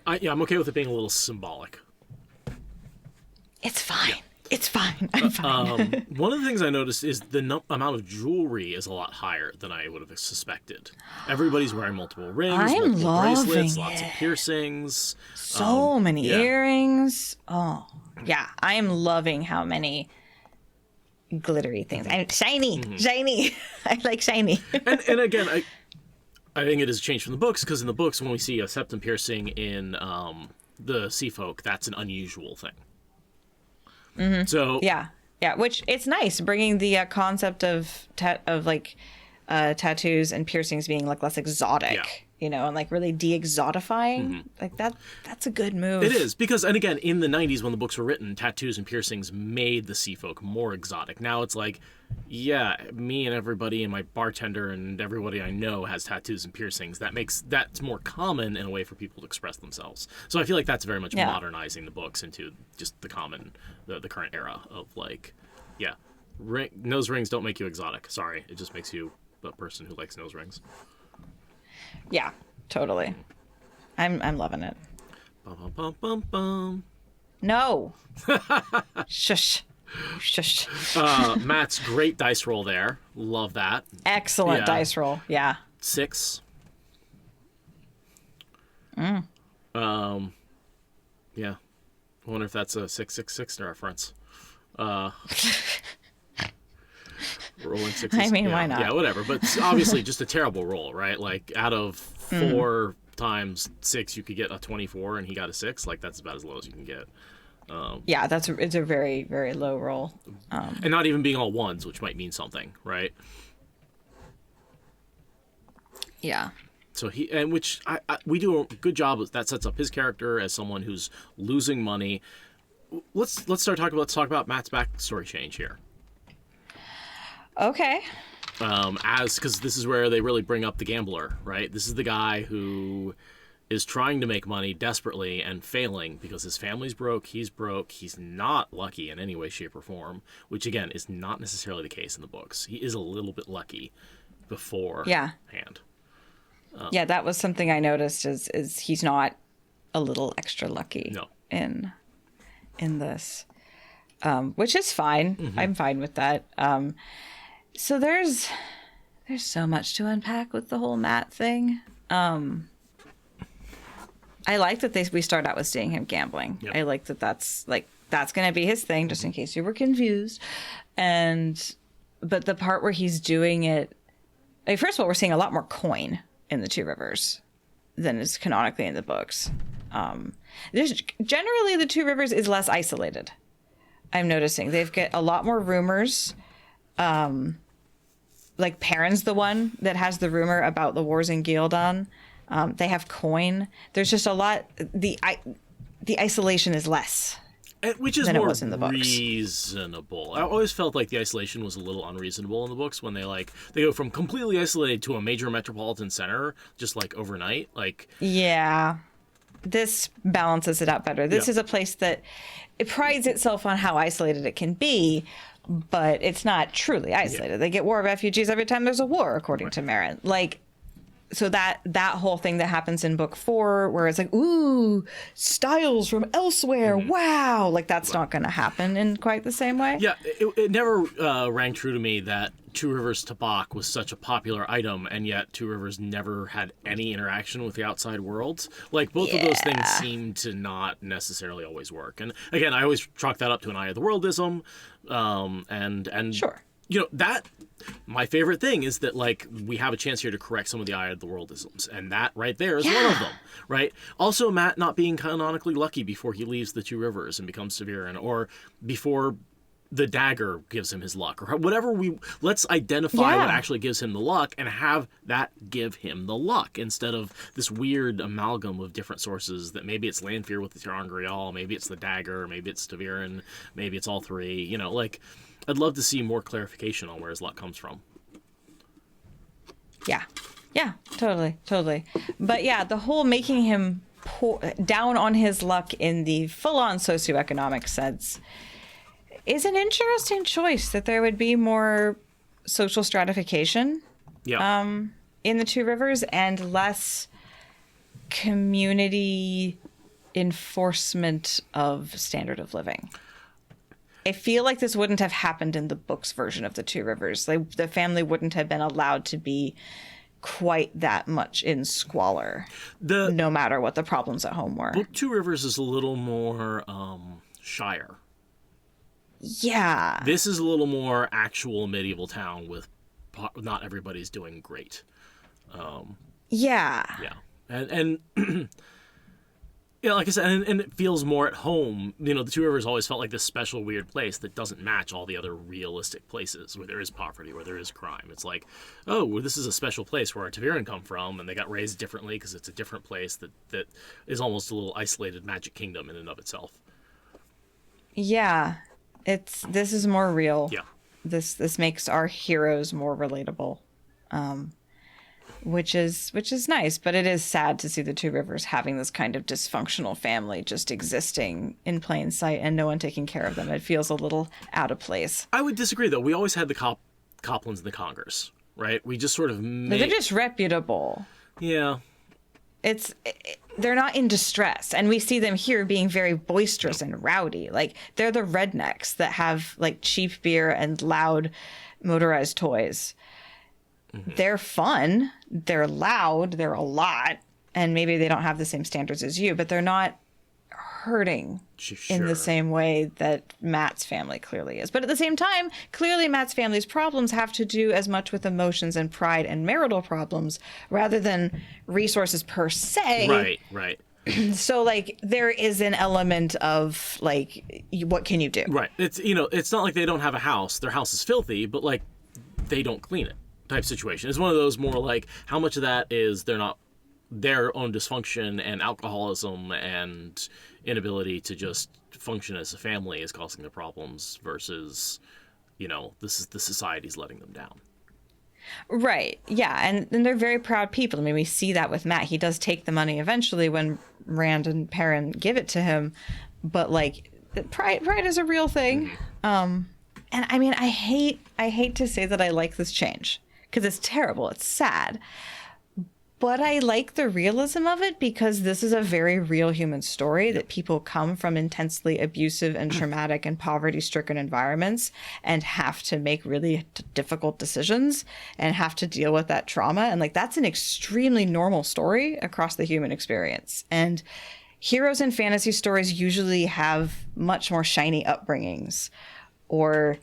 I'm okay with it being a little symbolic. It's fine. It's fine. I'm fine. One of the things I noticed is the amount of jewelry is a lot higher than I would have suspected. Everybody's wearing multiple rings, I'm multiple loving bracelets, lots of it. piercings. So many yeah. earrings. Oh, yeah. I am loving how many glittery things. I'm shiny. I like shiny. And again, I think it has changed from the books, because in the books, when we see a septum piercing in the Sea Folk, that's an unusual thing. So Yeah. Which it's nice bringing the concept of tattoos and piercings being like less exotic and like really de-exotifying. Like that's a good move. It is, because, and again, in the 90s when the books were written, tattoos and piercings made the sea folk more exotic. Now it's like, yeah, me and everybody and my bartender and everybody I know has tattoos and piercings. That's more common in a way for people to express themselves. So I feel like that's very much modernizing the books into just the current era of like, yeah, nose rings don't make you exotic. Sorry, it just makes you a person who likes nose rings. Yeah, totally. I'm loving it. Bum, bum, bum, bum, bum. No. Shush. Shush. Matt's great dice roll there. Love that. Excellent dice roll. Yeah. 6. Yeah. I wonder if that's a 666 reference. Rolling 6. I mean, why not? Yeah, whatever. But it's obviously just a terrible roll, right? Like, out of 4 times 6, you could get a 24, and he got a 6. Like, that's about as low as you can get. Yeah, it's a very, very low roll. And not even being all ones, which might mean something, right? Yeah. So we do a good job. That sets up his character as someone who's losing money. Let's talk about Matt's backstory change here. Okay. Because this is where they really bring up the gambler, right? This is the guy who is trying to make money desperately and failing because his family's broke, he's not lucky in any way, shape, or form, which again is not necessarily the case in the books. He is a little bit lucky beforehand. Yeah, that was something I noticed is he's not a little extra lucky in this, which is fine. I'm fine with that. So there's so much to unpack with the whole Matt thing. I like that we start out with seeing him gambling. Yep. I like that's going to be his thing, just in case you were confused. But the part where he's doing it, first of all, we're seeing a lot more coin in the Two Rivers than is canonically in the books. Generally, the Two Rivers is less isolated. I'm noticing they've got a lot more rumors. Like Perrin's the one that has the rumor about the wars in Gildan. They have coin. There's just a lot. The isolation is less, which is than more it was in the books. Reasonable. I always felt like the isolation was a little unreasonable in the books when they go from completely isolated to a major metropolitan center just like overnight. Like, yeah, this balances it out better. This is a place that it prides itself on how isolated it can be, but it's not truly isolated. They get war refugees every time there's a war, according to Marin. So that whole thing that happens in book 4, where it's like, ooh, styles from elsewhere, wow, like that's not going to happen in quite the same way. Yeah, it never rang true to me that Two Rivers Tabak was such a popular item, and yet Two Rivers never had any interaction with the outside world. Like, both of those things seem to not necessarily always work. And again, I always chalk that up to an eye of the worldism, and sure. That my favorite thing is that we have a chance here to correct some of the eye of the worldisms, and that right there is one of them, right? Also, Matt not being canonically lucky before he leaves the Two Rivers and becomes Severin, or before the dagger gives him his luck, or whatever. Let's identify what actually gives him the luck and have that give him the luck, instead of this weird amalgam of different sources that maybe it's Lanfear with the Terangrial, maybe it's the dagger, maybe it's Severin, maybe it's all three. I'd love to see more clarification on where his luck comes from. Yeah, totally. But yeah, the whole making him down on his luck in the full-on socioeconomic sense is an interesting choice, that there would be more social stratification in the Two Rivers and less community enforcement of standard of living. I feel like this wouldn't have happened in the book's version of the Two Rivers. The family wouldn't have been allowed to be quite that much in squalor, no matter what the problems at home were. Book Two Rivers is a little more shire. Yeah. This is a little more actual medieval town with not everybody's doing great. Yeah. And Yeah, like I said, and it feels more at home. You know, the Two Rivers always felt like this special, weird place that doesn't match all the other realistic places where there is poverty, where there is crime. It's like, oh, well, this is a special place where our Taviran come from, and they got raised differently because it's a different place that is almost a little isolated magic kingdom in and of itself. Yeah, this is more real. Yeah. This makes our heroes more relatable. Which is nice, but it is sad to see the Two Rivers having this kind of dysfunctional family just existing in plain sight and no one taking care of them. It feels a little out of place. I would disagree, though. We always had the Coplans and the Congers, right? We just sort of They're just reputable. Yeah. They're not in distress, and we see them here being very boisterous and rowdy. Like, they're the rednecks that have like cheap beer and loud motorized toys. Mm-hmm. They're fun, they're loud, they're a lot, and maybe they don't have the same standards as you, but they're not hurting in the same way that Matt's family clearly is. But at the same time, clearly Matt's family's problems have to do as much with emotions and pride and marital problems rather than resources per se. Right. So, like, there is an element of, like, what can you do? Right. It's, you know, it's not like they don't have a house. Their house is filthy, but, like, they don't clean it type situation. It's one of those more like, how much of that is their own dysfunction and alcoholism and inability to just function as a family is causing the problems versus, you know, this is the society's letting them down. Right. Yeah. And they're very proud people. I mean, we see that with Matt. He does take the money eventually when Rand and Perrin give it to him. But, like, pride is a real thing. And I mean, I hate to say that I like this change because it's terrible. It's sad. But I like the realism of it because this is a very real human story that people come from intensely abusive and traumatic and poverty-stricken environments and have to make really difficult decisions and have to deal with that trauma. And, like, that's an extremely normal story across the human experience. And heroes in fantasy stories usually have much more shiny upbringings. Or,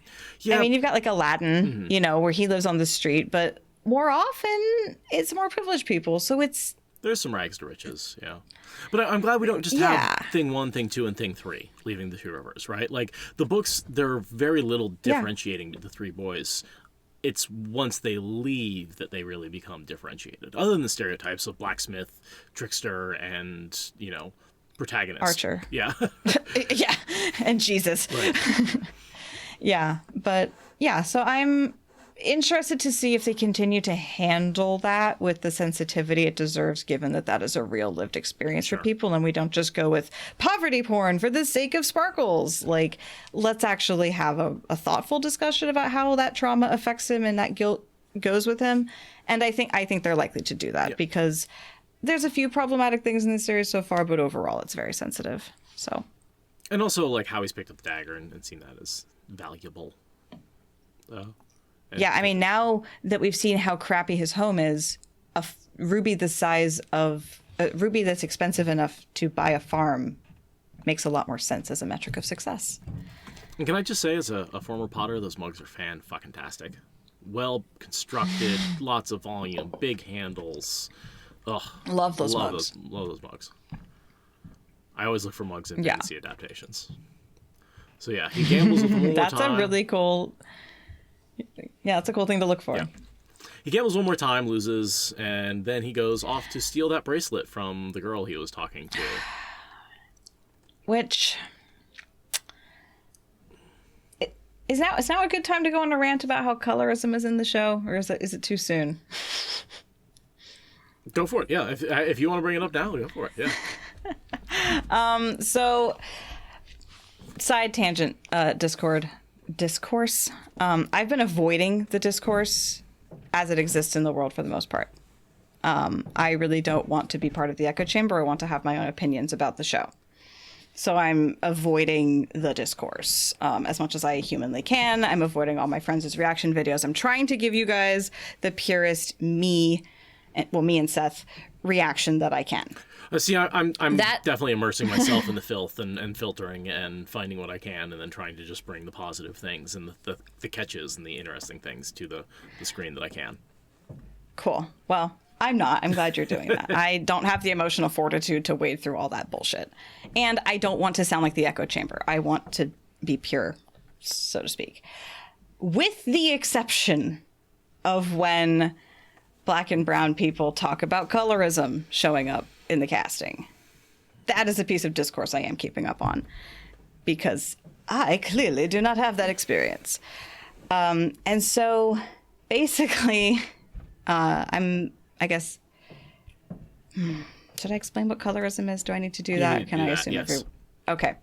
I mean, you've got like Aladdin, you know, where he lives on the street, but more often it's more privileged people. So there's some rags to riches, yeah. But I'm glad we don't just have thing 1, thing 2, and thing 3 leaving the Two Rivers, right? Like, the books, there are very little differentiating the three boys. It's once they leave that they really become differentiated, other than the stereotypes of blacksmith, trickster, and, you know, protagonist. Archer. Yeah. Yeah. And Jesus. Right. Yeah, but yeah, so I'm interested to see if they continue to handle that with the sensitivity it deserves, given that that is a real lived experience for people, and we don't just go with poverty porn for the sake of sparkles. Like, let's actually have a thoughtful discussion about how that trauma affects him and that guilt goes with him. And I think they're likely to do that because there's a few problematic things in this series so far, but overall it's very sensitive. So, and also like how he's picked up the dagger and seen that as valuable. Yeah, I mean, now that we've seen how crappy his home is, a ruby the size of a ruby that's expensive enough to buy a farm makes a lot more sense as a metric of success. And can I just say, as a former potter, those mugs are fan-fucking-tastic. Well constructed, lots of volume, big handles. Ugh, love those mugs. Love those mugs. I always look for mugs in fantasy adaptations. So yeah, he gambles with them one more time. That's a really cool... Yeah, that's a cool thing to look for. Yeah. He gambles one more time, loses, and then he goes off to steal that bracelet from the girl he was talking to. Which... Is now a good time to go on a rant about how colorism is in the show, or is it too soon? Go for it, yeah. If you want to bring it up now, go for it, yeah. So... Side tangent, discourse. I've been avoiding the discourse as it exists in the world for the most part. I really don't want to be part of the echo chamber. I want to have my own opinions about the show. So I'm avoiding the discourse as much as I humanly can. I'm avoiding all my friends' reaction videos. I'm trying to give you guys the purest me and Seth reaction that I can. See, I'm definitely immersing myself in the filth and filtering and finding what I can, and then trying to just bring the positive things and the catches and the interesting things to the screen that I can. Cool. Well, I'm not. I'm glad you're doing that. I don't have the emotional fortitude to wade through all that bullshit. And I don't want to sound like the echo chamber. I want to be pure, so to speak. With the exception of when Black and brown people talk about colorism showing up in the casting. That is a piece of discourse I am keeping up on, because I clearly do not have that experience. And so basically, I guess, should I explain what colorism is? Do I need to do that? Can I assume yes. Okay.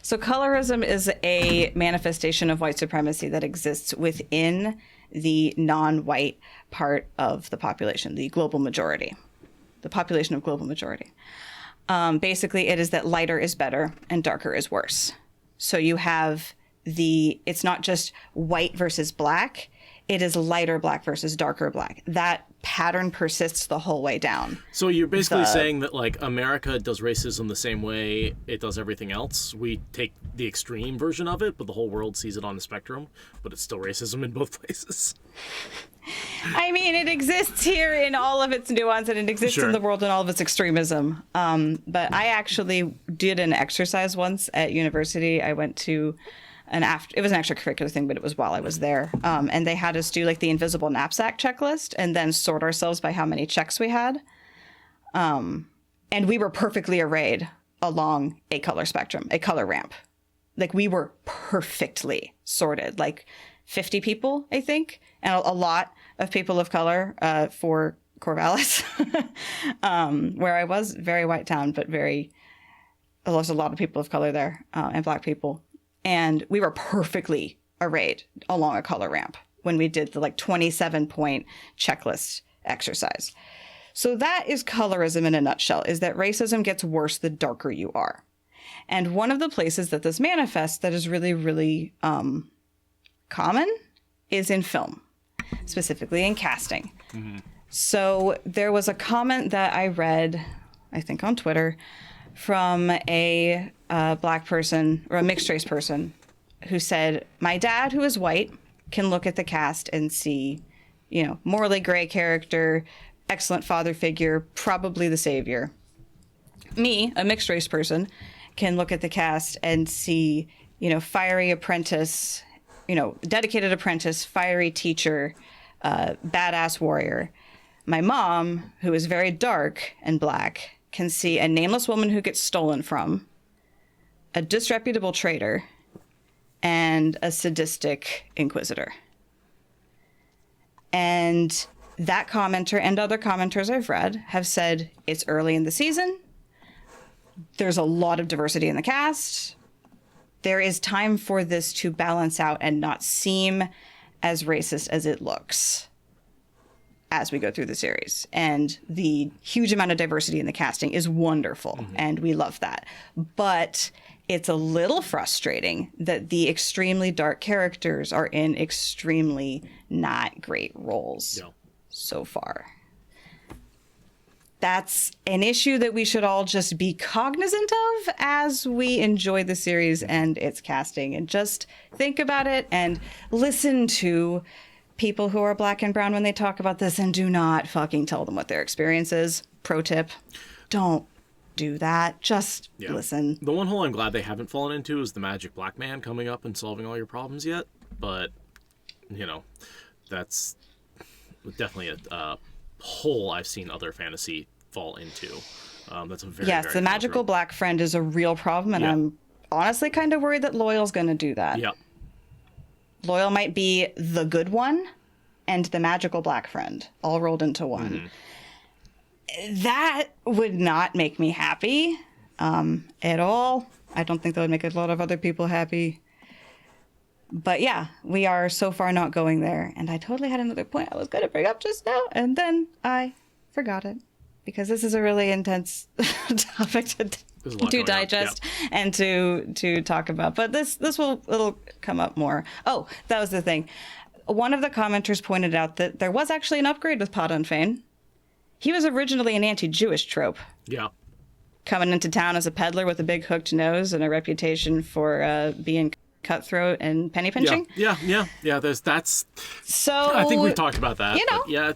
So colorism is a manifestation of white supremacy that exists within the non-white part of the population, the global majority, the population of global majority. Basically, it is that lighter is better and darker is worse. So you have it's not just white versus black, it is lighter black versus darker black. That pattern persists the whole way down. So you're basically saying that, like, America does racism the same way it does everything else. We take the extreme version of it, but the whole world sees it on the spectrum, but it's still racism in both places. I mean, it exists here in all of its nuance, and it exists in the world in all of its extremism. But I actually did an exercise once at university. I went to it was an extracurricular thing, but it was while I was there. And they had us do like the invisible knapsack checklist and then sort ourselves by how many checks we had. And we were perfectly arrayed along a color spectrum, a color ramp. Like, we were perfectly sorted, like 50 people, I think, and a lot of people of color for Corvallis, where I was. Very white town, but there was a lot of people of color there, and Black people. And we were perfectly arrayed along a color ramp when we did the 27-point checklist exercise. So that is colorism in a nutshell, is that racism gets worse the darker you are. And one of the places that this manifests that is really, really common is in film, specifically in casting. Mm-hmm. So there was a comment that I read, I think on Twitter, from a Black person or a mixed race person who said, my dad, who is white, can look at the cast and see, morally gray character, excellent father figure, probably the savior. Me, a mixed race person, can look at the cast and see, fiery apprentice, dedicated apprentice, fiery teacher, badass warrior. My mom, who is very dark and Black, can see a nameless woman who gets stolen from, a disreputable traitor, and a sadistic inquisitor. And that commenter and other commenters I've read have said it's early in the season. There's a lot of diversity in the cast. There is time for this to balance out and not seem as racist as it looks as we go through the series. And the huge amount of diversity in the casting is wonderful, and we love that. But it's a little frustrating that the extremely dark characters are in extremely not great roles so far. That's an issue that we should all just be cognizant of as we enjoy the series and its casting, and just think about it and listen to people who are Black and brown when they talk about this, and do not fucking tell them what their experience is. Pro tip, don't do that. Just listen. The one hole I'm glad they haven't fallen into is the magic black man coming up and solving all your problems yet. But, that's definitely a hole I've seen other fantasy fall into. That's a very, yes, very the magical black friend is a real problem, and I'm honestly kind of worried that Loyal's going to do that. Yep. Loyal might be the good one and the magical black friend all rolled into one. That would not make me happy at all. I don't think that would make a lot of other people happy. But yeah, we are so far not going there. And I totally had another point I was going to bring up just now, and then I forgot it, because this is a really intense topic to digest and to talk about. But it'll come up more. Oh, that was the thing. One of the commenters pointed out that there was actually an upgrade with Pod Unfane. He was originally an anti-Jewish trope. Yeah. Coming into town as a peddler with a big hooked nose and a reputation for being cutthroat and penny pinching. Yeah. That's. So I think we've talked about that. Yeah,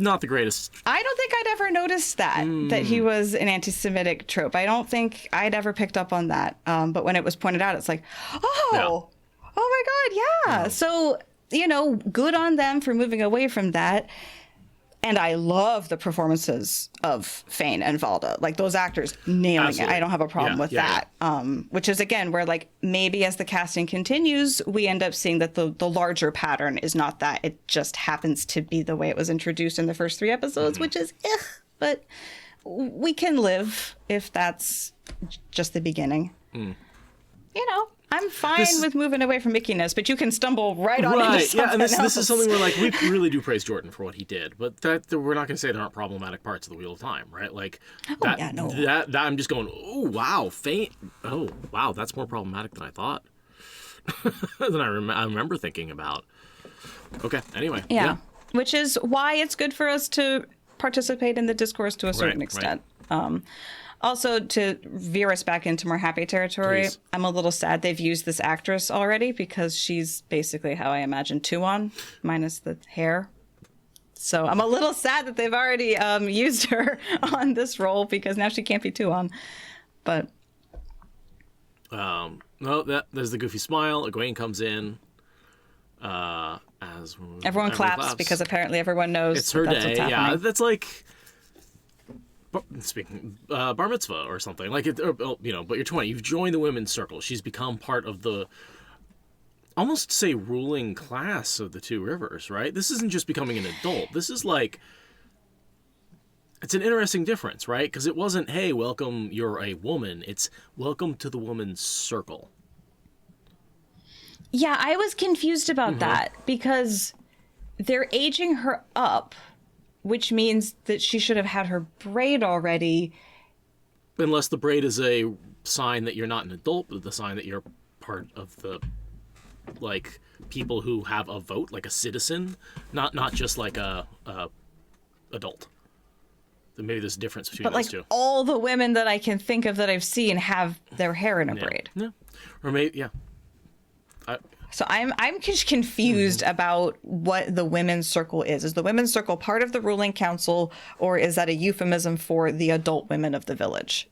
not the greatest. I don't think I'd ever noticed that he was an anti-Semitic trope. I don't think I'd ever picked up on that. But when it was pointed out, it's like, oh my God, yeah. So, good on them for moving away from that. And I love the performances of Fane and Valda. Like, those actors nailing Absolutely. it. I don't have a problem with that. Which is, again, where, like, maybe as the casting continues, we end up seeing that the larger pattern is not that. It just happens to be the way it was introduced in the first 3 episodes, which is, but we can live if that's just the beginning. I'm fine with moving away from ickiness, but you can stumble right on into something and this else. is something where, like, we really do praise Jordan for what he did, but that we're not going to say there aren't problematic parts of the Wheel of Time, right? Like, that I'm just going, oh wow, faint. Oh wow, that's more problematic than I thought. than I remember thinking about. Okay, anyway. Yeah, which is why it's good for us to participate in the discourse to a certain extent. Also, to veer us back into more happy territory, Please. I'm a little sad they've used this actress already because she's basically how I imagine Tuon, minus the hair. So I'm a little sad that they've already used her on this role because now she can't be Tuon. But there's the goofy smile. Egwene comes in. As everyone claps because apparently everyone knows it's her that's day. what's happening. Yeah, that's like. Speaking bar mitzvah or something like it, but you're 20. You've joined the women's circle. She's become part of the almost say ruling class of the Two Rivers, right? This isn't just becoming an adult. This is like it's an interesting difference, right? Because it wasn't, hey, welcome, you're a woman. It's welcome to the woman's circle. Yeah, I was confused about that because they're aging her up, which means that she should have had her braid already. Unless the braid is a sign that you're not an adult, but the sign that you're part of the, like, people who have a vote, like a citizen, not just like a adult. So maybe there's a difference between those two. But, like, all the women that I can think of that I've seen have their hair in a braid. Yeah. Or maybe, So I'm just confused about what the women's circle is. Is the women's circle part of the ruling council, or is that a euphemism for the adult women of the village?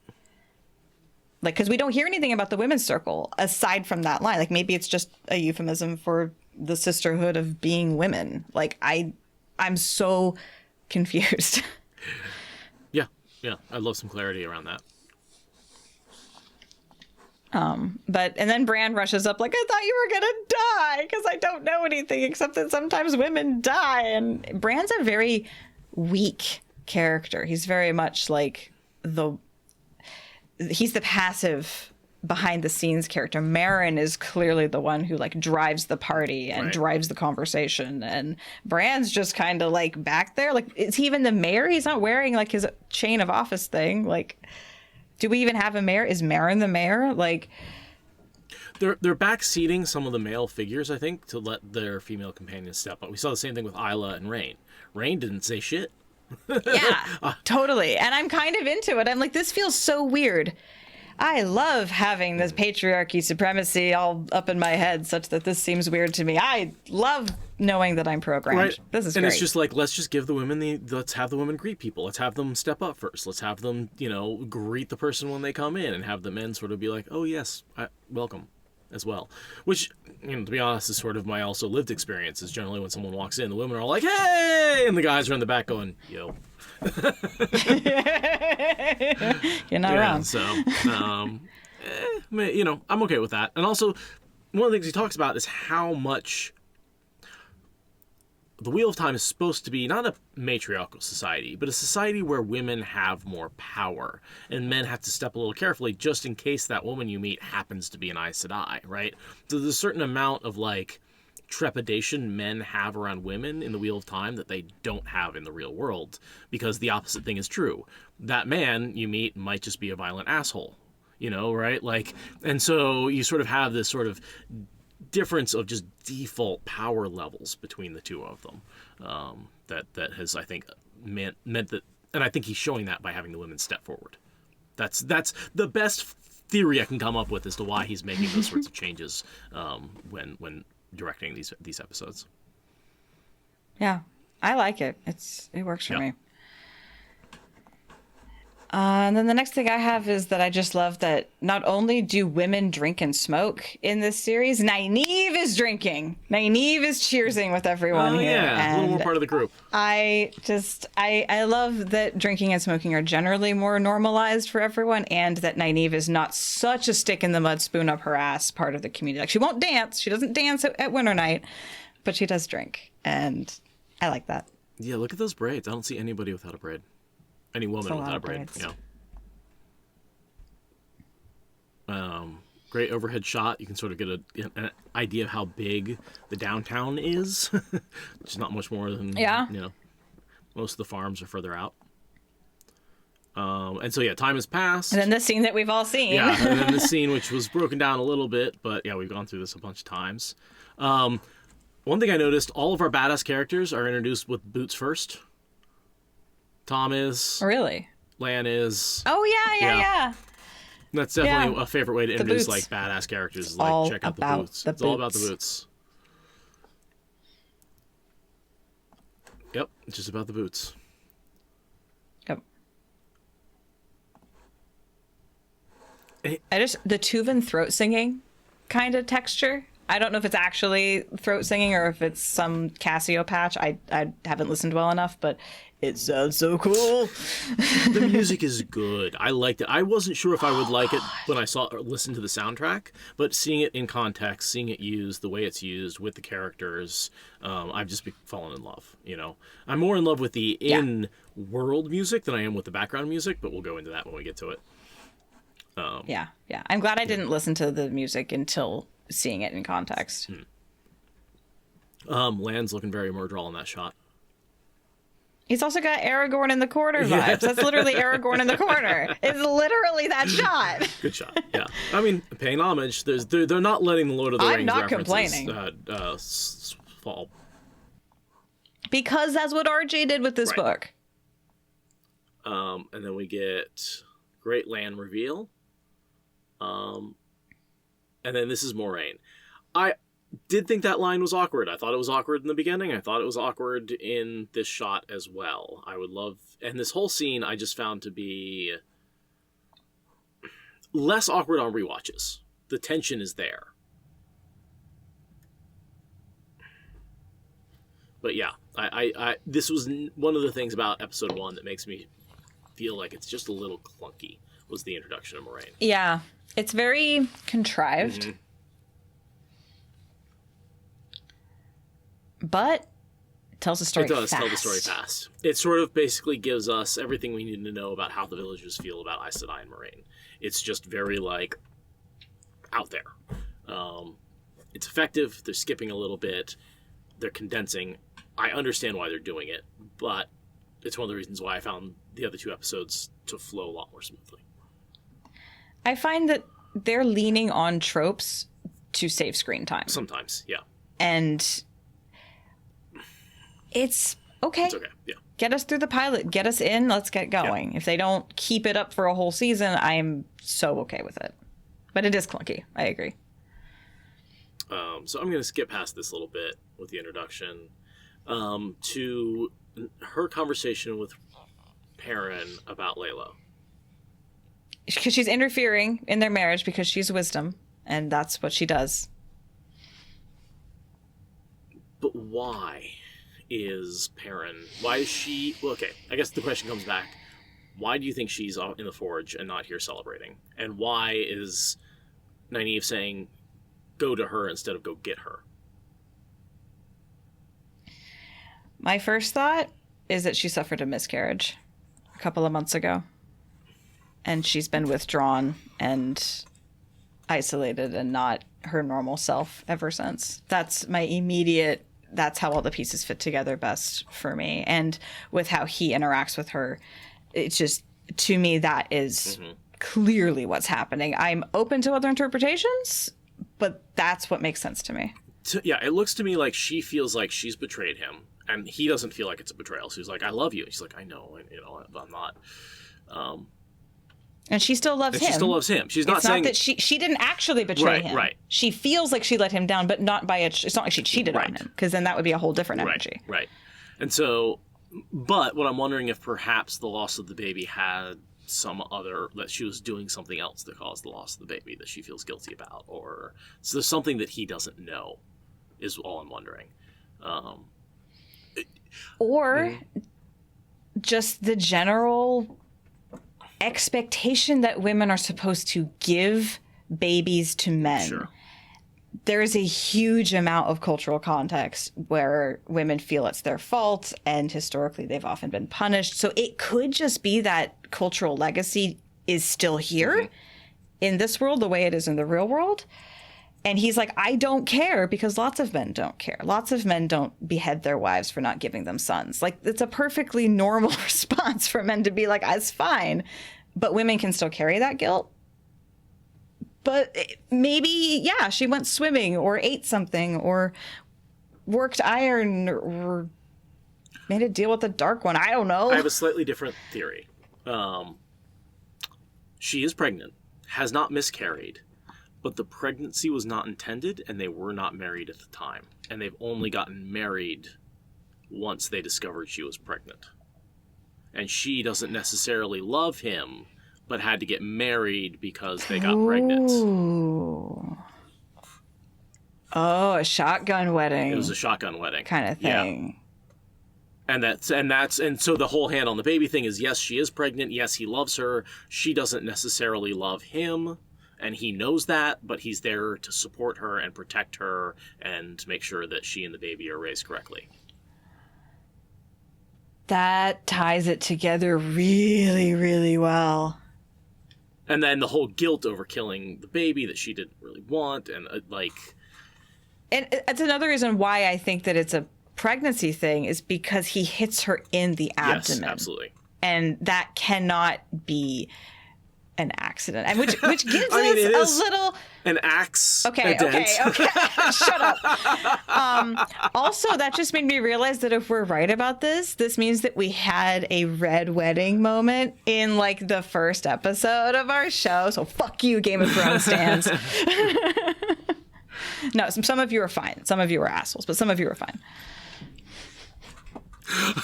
Like, because we don't hear anything about the women's circle aside from that line. Like, maybe it's just a euphemism for the sisterhood of being women. Like, I'm so confused. Yeah, I'd love some clarity around that. And then Bran rushes up like, I thought you were gonna die because I don't know anything except that sometimes women die. And Bran's a very weak character. He's very much like he's the passive behind the scenes character. Meryn is clearly the one who like drives the party and drives the conversation, and Bran's just kind of like back there. Like, is he even the mayor? He's not wearing like his chain of office thing. Like, do we even have a mayor? Is Meryn the mayor? Like, they're backseating some of the male figures, I think, to let their female companions step up. We saw the same thing with Isla and Rain. Rain didn't say shit. yeah, totally. And I'm kind of into it. I'm like, this feels so weird. I love having this patriarchy supremacy all up in my head such that this seems weird to me. I love knowing that I'm programmed. Right. This is and great. It's just like, let's just give the women let's have the women greet people. Let's have them step up first. Let's have them, greet the person when they come in, and have the men sort of be like, oh yes, welcome as well. Which, to be honest, is sort of my also lived experience. Is generally when someone walks in, the women are all like, hey, and the guys are in the back going, yo. You're not wrong. So, I'm okay with that. And also, one of the things he talks about is how much the Wheel of Time is supposed to be not a matriarchal society, but a society where women have more power, and men have to step a little carefully just in case that woman you meet happens to be an Aes Sedai, right? So there's a certain amount of, like, trepidation men have around women in the Wheel of Time that they don't have in the real world, because the opposite thing is true. That man you meet might just be a violent asshole, right? Like, and so you sort of have this sort of difference of just default power levels between the two of them, that has, I think, meant that, and I think he's showing that by having the women step forward. That's the best theory I can come up with as to why he's making those sorts of changes when directing these episodes. Yeah. I like it. It works for Yeah. me. And then the next thing I have is that I just love that not only do women drink and smoke in this series, Nynaeve is drinking. Nynaeve is cheersing with everyone Oh here. yeah, a little more And part of the group. I love that drinking and smoking are generally more normalized for everyone, and that Nynaeve is not such a stick in the mud, spoon up her ass part of the community. Like, she won't dance. She doesn't dance at winter night, but she does drink. And I like that. Yeah, look at those braids. I don't see anybody without a braid. Any woman a lot without a of braid. braids. Yeah. Great overhead shot. You can sort of get an idea of how big the downtown is. Which is not much more than, most of the farms are further out. And so, time has passed. And then the scene that we've all seen. Yeah, and then the scene, which was broken down a little bit, but yeah, we've gone through this a bunch of times. One thing I noticed, all of our badass characters are introduced with boots first. Tom is. Really? Lan is. Oh, yeah. That's definitely a favorite way to introduce boots. badass characters. It's Is all check out the about boots. the It's all about the boots. boots. Yep, it's just about the boots. Yep. The Tuvan throat singing kind of texture. I don't know if it's actually throat singing or if it's some Casio patch. I haven't listened well enough, but it sounds so cool. The music is good. I liked it. I wasn't sure if I would like it when I listened to the soundtrack, but seeing it in context, seeing it used the way it's used with the characters, I've just fallen in love. I'm more in love with the in-world music than I am with the background music, but we'll go into that when we get to it. Yeah. I'm glad I didn't listen to the music until seeing it in context. Lan's looking very Murdral in that shot. He's also got Aragorn in the corner vibes. That's literally Aragorn in the corner. It's literally that shot. Good shot. Yeah, I mean, paying homage. They're not letting the Lord of the I'm Rings not references complaining. fall. Because that's what RJ did with this book. And then we get great land reveal. And then this is Moraine. I did think that line was awkward. I thought it was awkward in the beginning. I thought it was awkward in this shot as well. And this whole scene I just found to be less awkward on rewatches. The tension is there. But yeah, I this was one of the things about episode 1 that makes me feel like it's just a little clunky, was the introduction of Moraine. Yeah, it's very contrived. Mm-hmm. But it tells the story It does fast. tell the story fast. It sort of basically gives us everything we need to know about how the villagers feel about Aes Sedai and Moraine. It's just very, out there. It's effective. They're skipping a little bit. They're condensing. I understand why they're doing it, but it's one of the reasons why I found the other 2 episodes to flow a lot more smoothly. I find that they're leaning on tropes to save screen time. Sometimes, yeah. And it's okay. It's okay, yeah. Get us through the pilot. Get us in. Let's get going. Yeah. If they don't keep it up for a whole season, I'm so okay with it. But it is clunky. I agree. So I'm going to skip past this a little bit with the introduction to her conversation with Perrin about Layla. Because she's interfering in their marriage because she's wisdom, and that's what she does. But why is Perrin... Why is she... Well, okay, I guess the question comes back. Why do you think she's in the Forge and not here celebrating? And why is Nynaeve saying, go to her instead of go get her? My first thought is that she suffered a miscarriage a couple of months ago. And she's been withdrawn and isolated and not her normal self ever since. That's my immediate... That's how all the pieces fit together best for me. And with how he interacts with her, it's just, to me, that is clearly what's happening. I'm open to other interpretations, but that's what makes sense to me. Yeah, it looks to me like she feels like she's betrayed him, and he doesn't feel like it's a betrayal. So he's like, I love you. She's like, I know, I'm not. And she still loves him. She still loves him. She's not saying that she didn't actually betray him. Right. She feels like she let him down, but not by it's not like she cheated on him, because then that would be a whole different energy. Right. And so, but what I'm wondering if perhaps the loss of the baby had some other, that she was doing something else that caused the loss of the baby that she feels guilty about, or so there's something that he doesn't know, is all I'm wondering. Or just the general expectation that women are supposed to give babies to men. Sure. There is a huge amount of cultural context where women feel it's their fault, and historically they've often been punished. So it could just be that cultural legacy is still here in this world the way it is in the real world. And he's like, I don't care, because lots of men don't care. Lots of men don't behead their wives for not giving them sons. Like, it's a perfectly normal response for men to be like, it's fine. But women can still carry that guilt. But maybe, yeah, she went swimming or ate something or worked iron or made a deal with the Dark One. I don't know. I have a slightly different theory. She is pregnant, has not miscarried, but the pregnancy was not intended, and they were not married at the time. And they've only gotten married once they discovered she was pregnant. And she doesn't necessarily love him, but had to get married because they got pregnant. Oh, a shotgun wedding. It was a shotgun wedding. Kind of thing. Yeah. And so the whole hand on the baby thing is, yes, she is pregnant. Yes, he loves her. She doesn't necessarily love him. And he knows that, but he's there to support her and protect her and make sure that she and the baby are raised correctly. That ties it together really, really well. And then the whole guilt over killing the baby that she didn't really want, and And it's another reason why I think that it's a pregnancy thing, is because he hits her in the abdomen. Yes, absolutely. And that cannot be an accident, and which gives I mean, us a little an axe. Okay. Shut up. Also, that just made me realize that if we're right about this means that we had a red wedding moment in like the first episode of our show. So fuck you, Game of Thrones stands. No, some of you are fine. Some of you are assholes, but some of you are fine.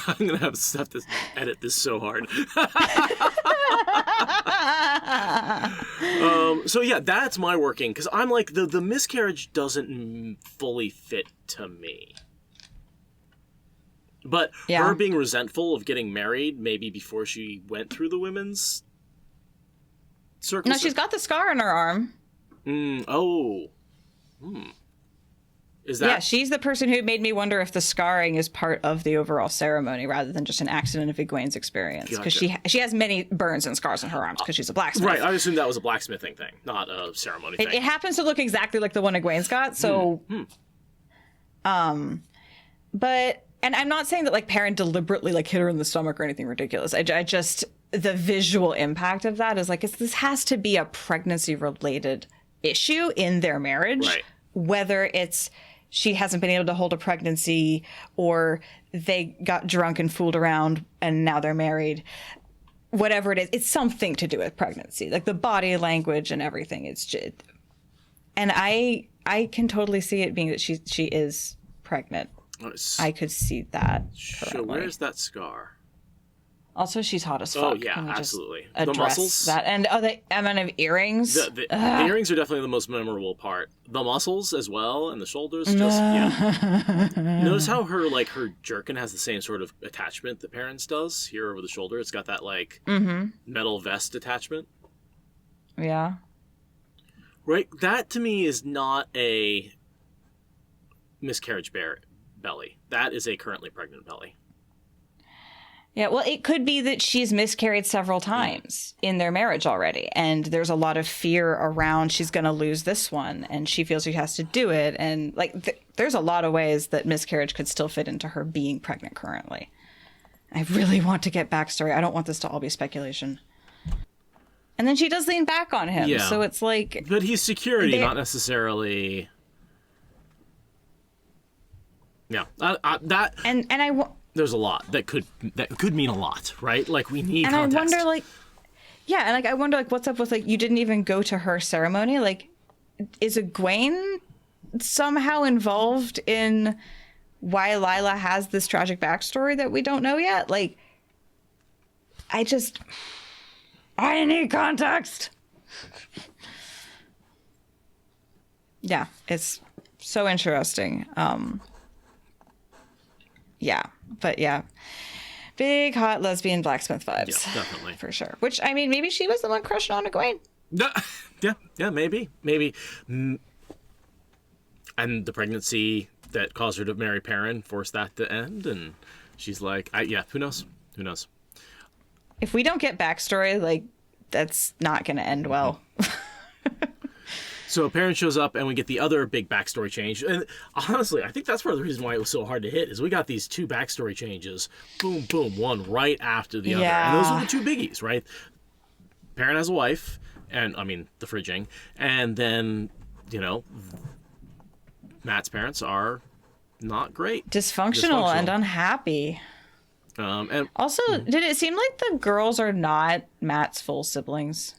I'm gonna have to edit this so hard. So yeah, that's my working, because I'm like, the miscarriage doesn't fully fit to me. But her being resentful of getting married, maybe before she went through the women's circle. No, she's got the scar on her arm. Is that... Yeah, she's the person who made me wonder if the scarring is part of the overall ceremony rather than just an accident of Egwene's experience. Because she has many burns and scars on her arms because she's a blacksmith. Right, I assumed that was a blacksmithing thing, not a ceremony thing. It happens to look exactly like the one Egwene's got, so... But... And I'm not saying that, like, Perrin deliberately, like, hit her in the stomach or anything ridiculous. I just... The visual impact of that is, like, this has to be a pregnancy-related issue in their marriage. Right. Whether it's... she hasn't been able to hold a pregnancy, or they got drunk and fooled around and now they're married. Whatever it is, it's something to do with pregnancy, like the body language and everything. It's just, and I can totally see it being that she is pregnant. I could see that. So where's that scar? Also, she's hot as fuck. Oh, yeah, absolutely. The muscles. That. And the amount of earrings. The earrings are definitely the most memorable part. The muscles as well, and the shoulders. Just, yeah. Notice how her jerkin has the same sort of attachment that Perrin's does here over the shoulder. It's got that, like, metal vest attachment. Yeah. Right? That, to me, is not a miscarriage belly. That is a currently pregnant belly. Yeah, well, it could be that she's miscarried several times in their marriage already, and there's a lot of fear around she's going to lose this one, and she feels she has to do it, and like there's a lot of ways that miscarriage could still fit into her being pregnant currently. I really want to get backstory. I don't want this to all be speculation. And then she does lean back on him, so it's like... But he's security, not necessarily... Yeah, that... And I... There's a lot that could mean a lot, right? Like, we need context. And I wonder, like, yeah, and like I wonder, like, what's up with, like, you didn't even go to her ceremony? Like, is Egwene somehow involved in why Lila has this tragic backstory that we don't know yet. Like, I need context. Yeah, it's so interesting. Yeah, but yeah. Big hot lesbian blacksmith vibes. Yeah, definitely. For sure. Which, I mean, maybe she was the one crushing on Egwene. Yeah, maybe. And the pregnancy that caused her to marry Perrin forced that to end, and she's like, who knows? If we don't get backstory, like, that's not going to end well. So Perrin shows up, and we get the other big backstory change. And honestly, I think that's part of the reason why it was so hard to hit, is we got these 2 backstory changes, boom, boom, one right after the other. And those are the 2 biggies, right? Perrin has a wife, and, I mean, the fridging, and then, Matt's parents are not great. Dysfunctional and unhappy. And also, did it seem like the girls are not Matt's full siblings?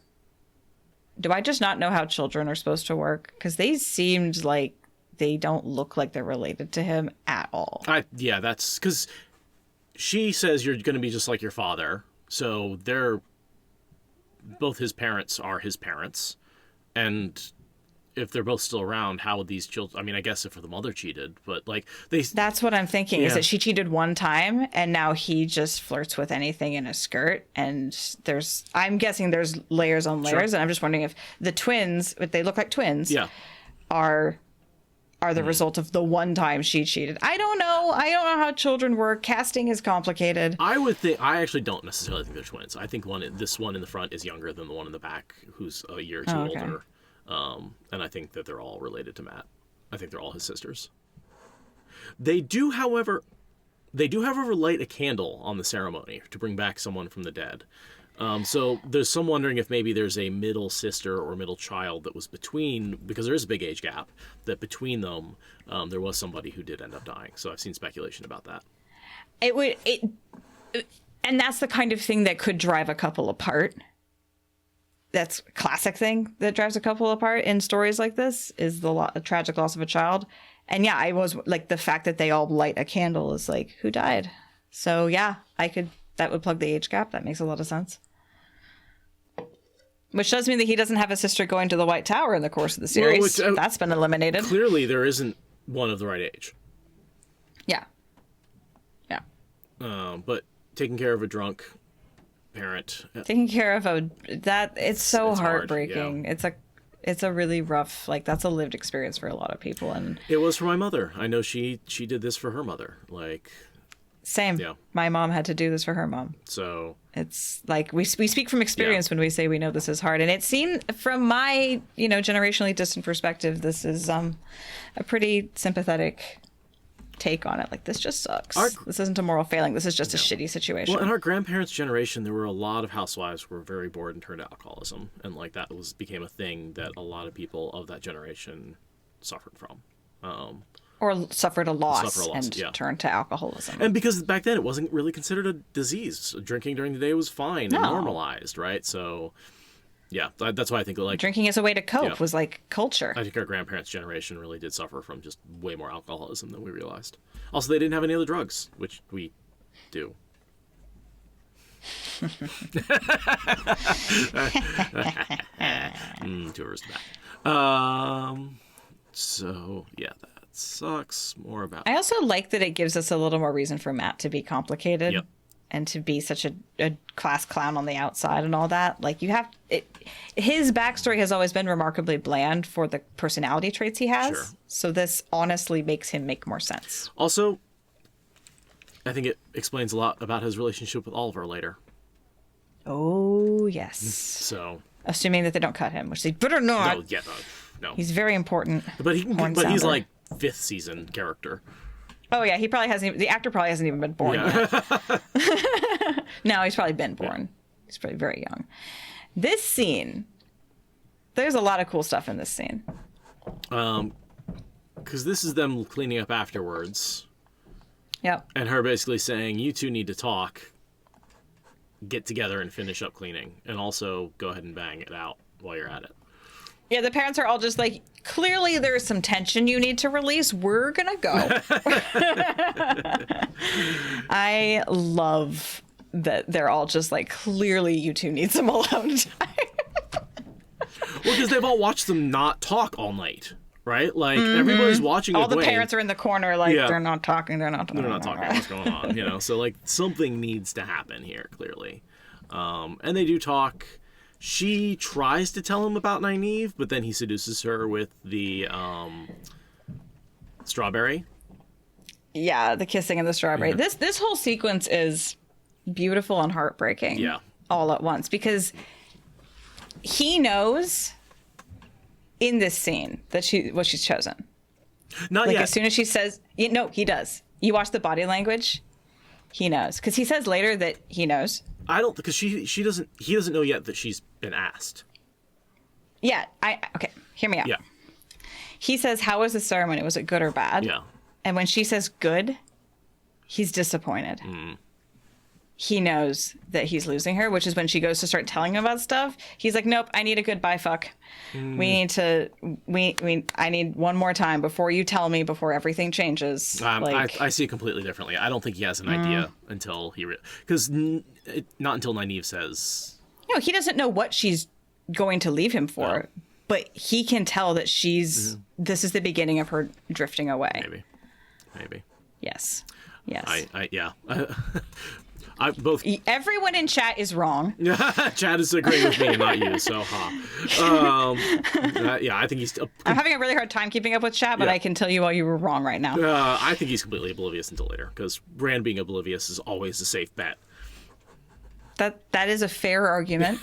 Do I just not know how children are supposed to work? Because they seemed like they don't look like they're related to him at all. That's because she says you're going to be just like your father. So both his parents are his parents. And if they're both still around, how would these children... I mean, I guess if the mother cheated, but like they... That's what I'm thinking, is that she cheated one time and now he just flirts with anything in a skirt. And I'm guessing there's layers on layers. And I'm just wondering if the twins, if they look like twins, are the result of the one time she cheated. I don't know how children work. Casting is complicated. I actually don't necessarily think they're twins. I think this one in the front is younger than the one in the back, who's a year or two older. And I think that they're all related to Matt. I think they're all his sisters. They do, however, light a candle on the ceremony to bring back someone from the dead. So there's some wondering if maybe there's a middle sister or middle child that was between, because there is a big age gap, that between them there was somebody who did end up dying. So I've seen speculation about that. And that's the kind of thing that could drive a couple apart. That's a classic thing that drives a couple apart in stories like this, is the tragic loss of a child. And yeah, I was like, the fact that they all light a candle is like, who died? So yeah, that would plug the age gap. That makes a lot of sense. Which does mean that he doesn't have a sister going to the White Tower in the course of the series. That's been eliminated. Clearly there isn't one of the right age. Yeah. But taking care of a drunk parent. Taking care of it's so heartbreaking. Hard, yeah. It's a really rough, like, that's a lived experience for a lot of people. And it was for my mother. I know she did this for her mother. Like, same. Yeah. My mom had to do this for her mom. So it's like we speak from experience when we say we know this is hard. And it seemed, from my generationally distant perspective, this is a pretty sympathetic take on it. Like, this just sucks. This isn't a moral failing. This is just a shitty situation. Well, in our grandparents' generation, there were a lot of housewives who were very bored and turned to alcoholism, and like that became a thing that a lot of people of that generation suffered from. Or suffered a loss and turned to alcoholism. And because back then it wasn't really considered a disease. Drinking during the day was fine and normalized, right? So, yeah, that's why I think like drinking as a way to cope was like culture. I think our grandparents' generation really did suffer from just way more alcoholism than we realized. Also, they didn't have any other drugs, which we do. Tourist back. So yeah, that sucks. More about. I also like that it gives us a little more reason for Matt to be complicated. Yep. And to be such a class clown on the outside and all that. Like, his backstory has always been remarkably bland for the personality traits he has. Sure. So this honestly makes him make more sense. Also, I think it explains a lot about his relationship with Oliver later. Oh, yes. So, assuming that they don't cut him, which they better not. No. He's very important. But he's like 5th season character. Oh yeah, the actor probably hasn't even been born yet. No, he's probably been born. Yeah. He's probably very young. This scene, there's a lot of cool stuff in this scene. Because this is them cleaning up afterwards. Yep. And her basically saying, you two need to talk, get together and finish up cleaning, and also go ahead and bang it out while you're at it. Yeah, the parents are all just like, clearly there's some tension you need to release. We're gonna go. I love that they're all just like, clearly you two need some alone time. Well, because they've all watched them not talk all night, right? Like, everybody's watching All the Egwene. parents are in the corner like, Yeah. they're not talking. They're not talking. What's going on? So like something needs to happen here, clearly. And they do talk. She tries to tell him about Nynaeve, but then he seduces her with the strawberry. Yeah, the kissing and the strawberry. Yeah. This whole sequence is beautiful and heartbreaking. Yeah. All at once, because he knows in this scene that she's chosen. Not Like yet. as soon as she says, no, he does. You watch the body language, he knows, because he says later that he knows. I don't, because he doesn't know yet that she's been asked. Yeah, okay, hear me out. Yeah. He says, how was the ceremony? Was it good or bad? Yeah. And when she says good, he's disappointed. He knows that he's losing her, which is when she goes to start telling him about stuff. He's like, nope, I need a goodbye fuck. I need one more time before you tell me, before everything changes. I see it completely differently. I don't think he has an idea until because not until Nynaeve says. No, he doesn't know what she's going to leave him for, but he can tell that this is the beginning of her drifting away. Maybe. Yes. Yes. Yeah. Everyone in chat is wrong. Chad is agreeing with me, not you. So, yeah, I think he's. I'm having a really hard time keeping up with chat, but I can tell you all you were wrong right now. I think he's completely oblivious until later, because Rand being oblivious is always a safe bet. That is a fair argument.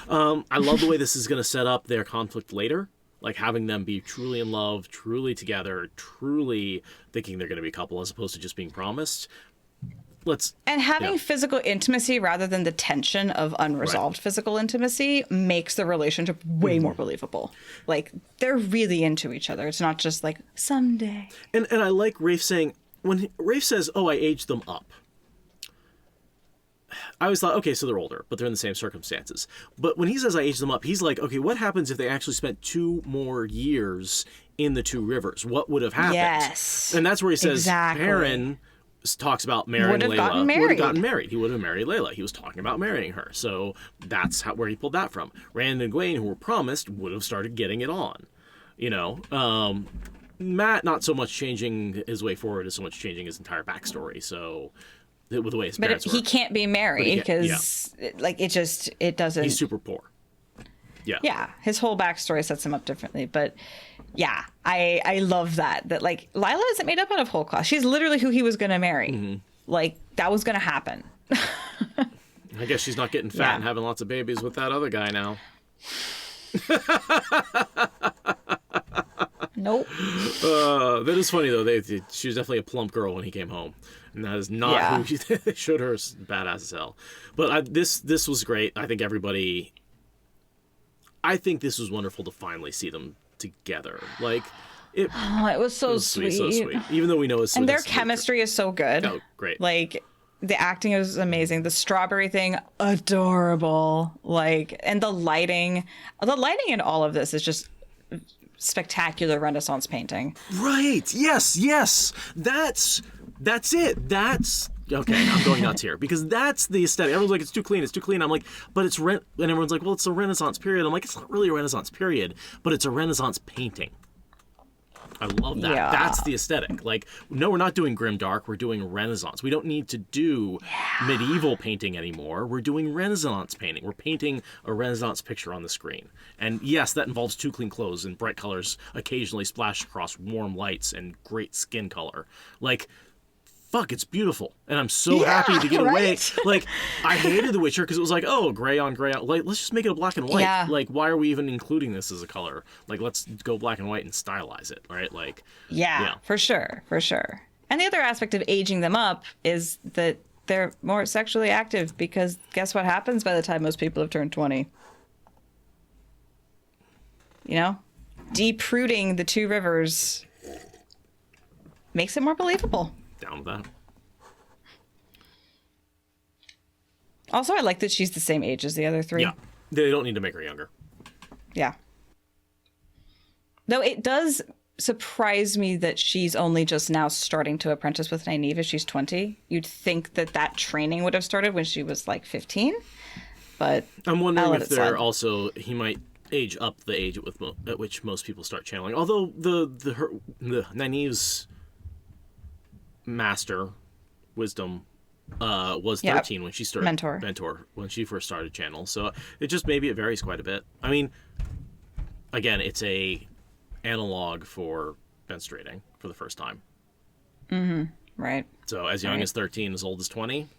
I love the way this is going to set up their conflict later. Like having them be truly in love, truly together, truly thinking they're going to be a couple, as opposed to just being promised. And having physical intimacy rather than the tension of unresolved physical intimacy makes the relationship way more believable. Like, they're really into each other. It's not just like, someday. And I like Rafe saying, when Rafe says, oh, I aged them up. I always thought, okay, so they're older, but they're in the same circumstances. But when he says I aged them up, he's like, okay, what happens if they actually spent 2 more years in the 2 rivers? What would have happened? Yes. And that's where he says, Perrin talks about marrying Layla. Would have gotten married. He would have married Layla. He was talking about marrying her. So that's where he pulled that from. Rand and Egwene, who were promised, would have started getting it on. Matt, not so much changing his way forward as so much changing his entire backstory. So, with the way his parents were. But he can't be married because, it doesn't. He's super poor. Yeah. Yeah. His whole backstory sets him up differently. But yeah, I love that like Lila isn't made up out of whole cloth. She's literally who he was going to marry. Like, that was going to happen. I guess she's not getting fat and having lots of babies with that other guy now. Nope. That is funny, though. She was definitely a plump girl when he came home. And that is not who they showed her badass as hell. But this was great. I think this was wonderful to finally see them together. Like, it was so sweet. So sweet. Even though we know it's and their chemistry is so good. Oh, great. Like, the acting is amazing. The strawberry thing, adorable. Like, and the lighting in all of this is just spectacular Renaissance painting. Right. Yes. That's it. That's okay. I'm going nuts here because that's the aesthetic. Everyone's like, it's too clean. I'm like, but it's and everyone's like, well, it's a Renaissance period. I'm like, it's not really a Renaissance period, but it's a Renaissance painting. I love that. Yeah. That's the aesthetic. Like, no, we're not doing grimdark. We're doing Renaissance. We don't need to do medieval painting anymore. We're doing Renaissance painting. We're painting a Renaissance picture on the screen. And yes, that involves too clean clothes and bright colors occasionally splashed across warm lights and great skin color. Like, fuck, it's beautiful. And I'm so happy to get away. Like, I hated The Witcher because it was like, oh, gray on gray. Like, let's just make it a black and white. Yeah. Like, why are we even including this as a color? Like, let's go black and white and stylize it, right? Like, yeah. For sure. And the other aspect of aging them up is that they're more sexually active because guess what happens by the time most people have turned 20? Depruding the 2 rivers makes it more believable. Down with that. Also, I like that she's the same age as the other 3. Yeah. They don't need to make her younger. Yeah. Though it does surprise me that she's only just now starting to apprentice with Nynaeve if she's 20. You'd think that training would have started when she was like 15. But I'm wondering if they're also, he might age up the age at which most people start channeling. Although the Nynaeve's master wisdom was 13 when she started mentor when she first started channel. So it varies quite a bit. I mean, again, it's a analog for menstruating for the first time. Right. So as young as 13, as old as 20.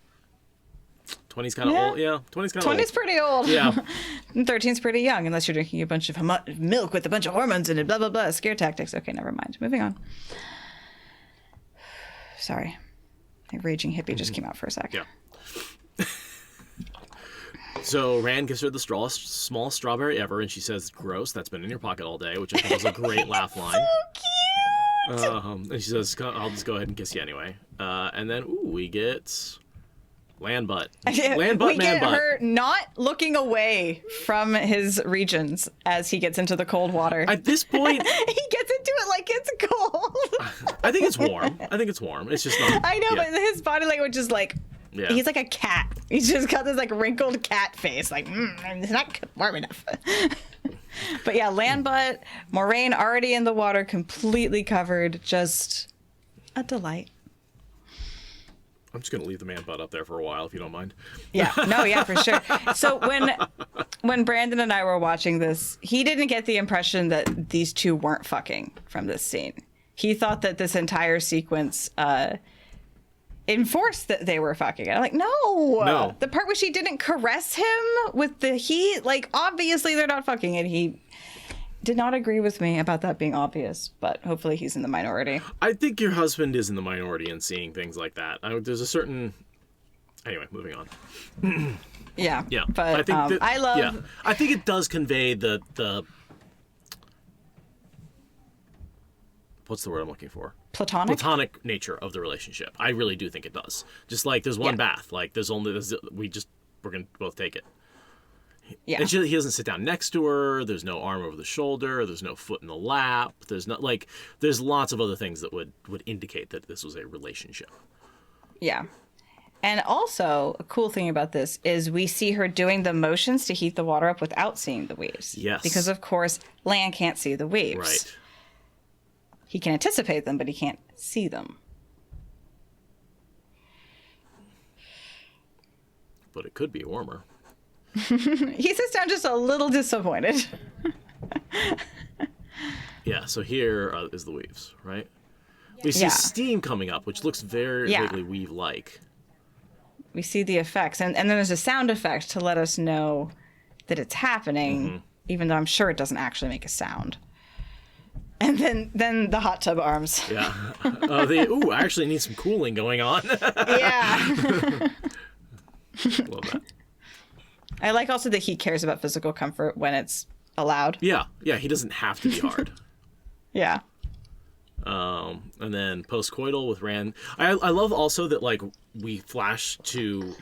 20's kind of old. Yeah, 20's kind of old. 20's pretty old. Yeah. 13's pretty young, unless you're drinking a bunch of milk with a bunch of hormones in it, blah, blah, blah. Scare tactics. Okay, never mind. Moving on. Sorry. My raging hippie just came out for a sec. Yeah. So Rand gives her the smallest strawberry ever, and she says, "Gross, that's been in your pocket all day," which I think was a great laugh line. So cute! And she says, "I'll just go ahead and kiss you anyway." And then, we get land butt. Land butt, we man get butt. her not looking away from his regions as he gets into the cold water. At this point... he gets into it like it's cold. I think it's warm. It's just not... I know, but his body language is like... Yeah. He's like a cat. He's just got this like wrinkled cat face. Like, it's not warm enough. But yeah, land butt, Moraine already in the water, completely covered. Just a delight. I'm just going to leave the man butt up there for a while, if you don't mind. Yeah, no, yeah, for sure. So when Brandon and I were watching this, he didn't get the impression that these two weren't fucking from this scene. He thought that this entire sequence enforced that they were fucking. And I'm like, no. The part where she didn't caress him with the heat, like, obviously they're not fucking. And he did not agree with me about that being obvious, but hopefully he's in the minority. I think your husband is in the minority in seeing things like that. There's a certain... Anyway, moving on. Yeah. But I think I love... Yeah. I think it does convey the... What's the word I'm looking for? Platonic nature of the relationship. I really do think it does. Just like there's one bath. Like we're going to both take it. Yeah. And he doesn't sit down next to her. There's no arm over the shoulder. There's no foot in the lap. There's lots of other things that would indicate that this was a relationship. Yeah. And also, a cool thing about this is we see her doing the motions to heat the water up without seeing the waves. Yes. Because, of course, Lan can't see the waves. Right. He can anticipate them, but he can't see them. But it could be warmer. He sits down just a little disappointed. Yeah, so here is the weaves, right? We see steam coming up, which looks very vaguely weave-like. We see the effects. And then there's a sound effect to let us know that it's happening, even though I'm sure it doesn't actually make a sound. And then the hot tub arms. Yeah. I actually need some cooling going on. Yeah. Love that. I like also that he cares about physical comfort when it's allowed. Yeah, he doesn't have to be hard. Yeah. And then post-coital with Rand. I love also that, like, we flash to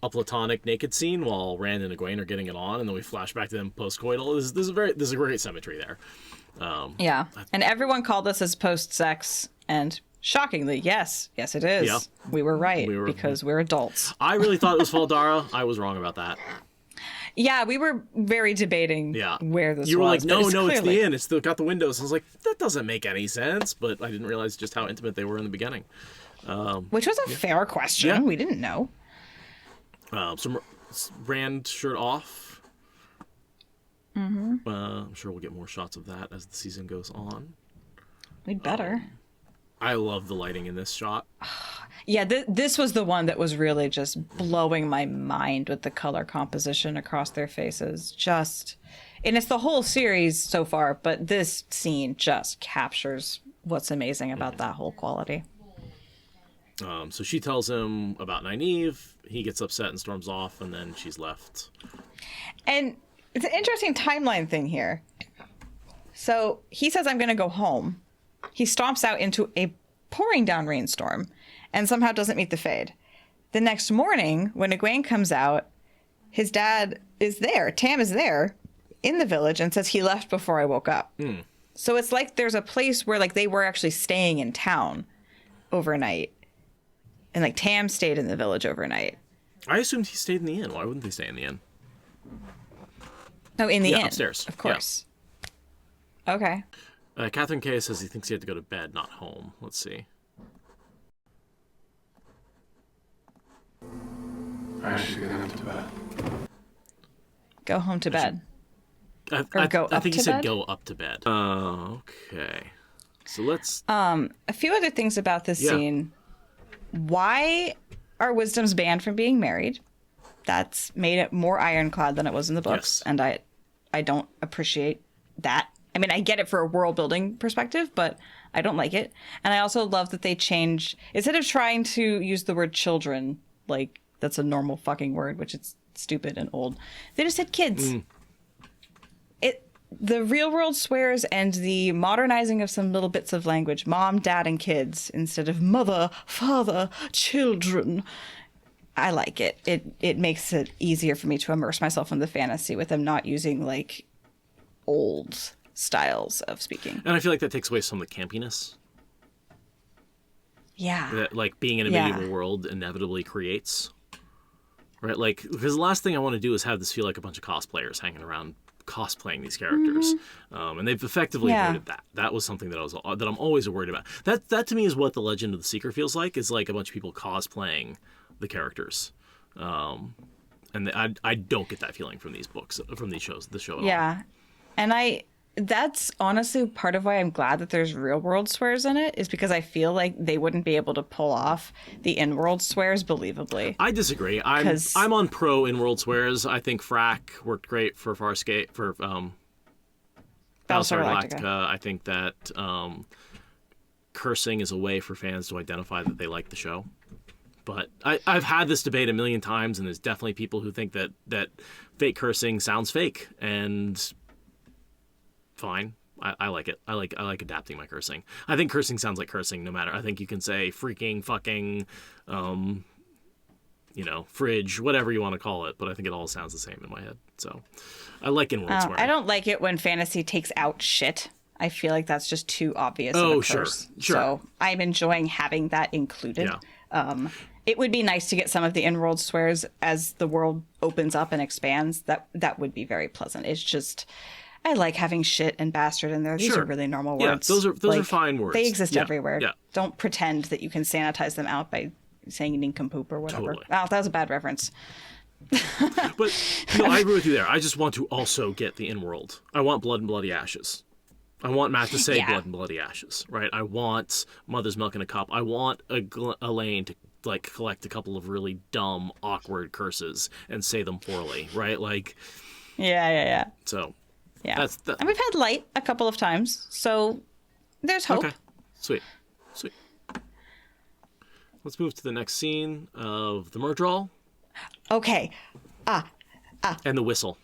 a platonic naked scene while Rand and Egwene are getting it on, and then we flash back to them post-coital. There's a great symmetry there. Yeah. And everyone called this as post-sex, and shockingly, yes, it is. Yeah. We were right, because we're adults. I really thought it was Faldara. I was wrong about that. Yeah, we were very debating where this was. You were like, no, it's the end. It's still got the windows. I was like, that doesn't make any sense. But I didn't realize just how intimate they were in the beginning. Which was a fair question. Yeah. We didn't know. Some Rand shirt off. I'm sure we'll get more shots of that as the season goes on. We'd better. I love the lighting in this shot. Yeah, this was the one that was really just blowing my mind with the color composition across their faces. And it's the whole series so far, but this scene just captures what's amazing about that whole quality. So she tells him about Nynaeve. He gets upset and storms off, and then she's left. And it's an interesting timeline thing here. So he says, I'm going to go home. He stomps out into a pouring down rainstorm and somehow doesn't meet the fade. The next morning, when Egwene comes out, his dad is there. Tam is there in the village and says he left before I woke up. So it's like there's a place where like they were actually staying in town overnight. And like Tam stayed in the village overnight. I assumed he stayed in the inn. Why wouldn't they stay in the inn? Oh, in the inn. Upstairs. Of course. Yeah. Okay. Catherine K says he thinks he had to go to bed, not home. Let's see. I should go home to bed. Go home to bed. I go up think he to said bed? go up to bed. Okay. So let's... A few other things about this scene. Why are Wisdoms banned from being married? That's made it more ironclad than it was in the books. Yes. And I don't appreciate that. I mean, I get it for a world building perspective, but I don't like it. And I also love that they changed, instead of trying to use the word children, like that's a normal fucking word, which is stupid and old, they just said kids. The real world swears and the modernizing of some little bits of language, mom, dad, and kids, instead of mother, father, children. I like it. It makes it easier for me to immerse myself in the fantasy with them not using like old styles of speaking. And I feel like that takes away some of the campiness Yeah. that like being in a medieval world inevitably creates. Right? Like, because the last thing I want to do is have this feel like a bunch of cosplayers hanging around cosplaying these characters, and they've effectively avoided that. That was something that I'm always worried about. That to me is what the Legend of the Seeker feels like. Is like a bunch of people cosplaying the characters, and I don't get that feeling from these books, from these shows, the show at all. Yeah, and that's honestly part of why I'm glad that there's real world swears in it, is because I feel like they wouldn't be able to pull off the in-world swears believably. I disagree. I'm on pro in-world swears. I think Frack worked great for Farscape, for Battlestar Galactica. I think that cursing is a way for fans to identify that they like the show. But I've had this debate a million times, and there's definitely people who think that fake cursing sounds fake, and fine. I like it. I like adapting my cursing. I think cursing sounds like cursing no matter. I think you can say freaking, fucking, fridge, whatever you want to call it, but I think it all sounds the same in my head. So I like in-world swearing. I don't like it when fantasy takes out shit. I feel like that's just too obvious Oh, of a sure. curse. Sure. So I'm enjoying having that included. Yeah. It would be nice to get some of the in-world swears as the world opens up and expands. That would be very pleasant. It's just, I like having shit and bastard in there. These Sure. are really normal Yeah, words. those are fine words. They exist Yeah, everywhere. yeah. Don't pretend that you can sanitize them out by saying nincompoop or whatever. Totally. Oh, that was a bad reference. But no, I agree with you there. I just want to also get the in-world. I want blood and bloody ashes. I want Matt to say blood and bloody ashes, right? I want Mother's Milk in a Cup. I want Elaine to like collect a couple of really dumb, awkward curses and say them poorly, right? Like, Yeah. so Yeah. And we've had light a couple of times, so there's hope. Okay, sweet. Let's move to the next scene of the Murdral. Okay. And the whistle.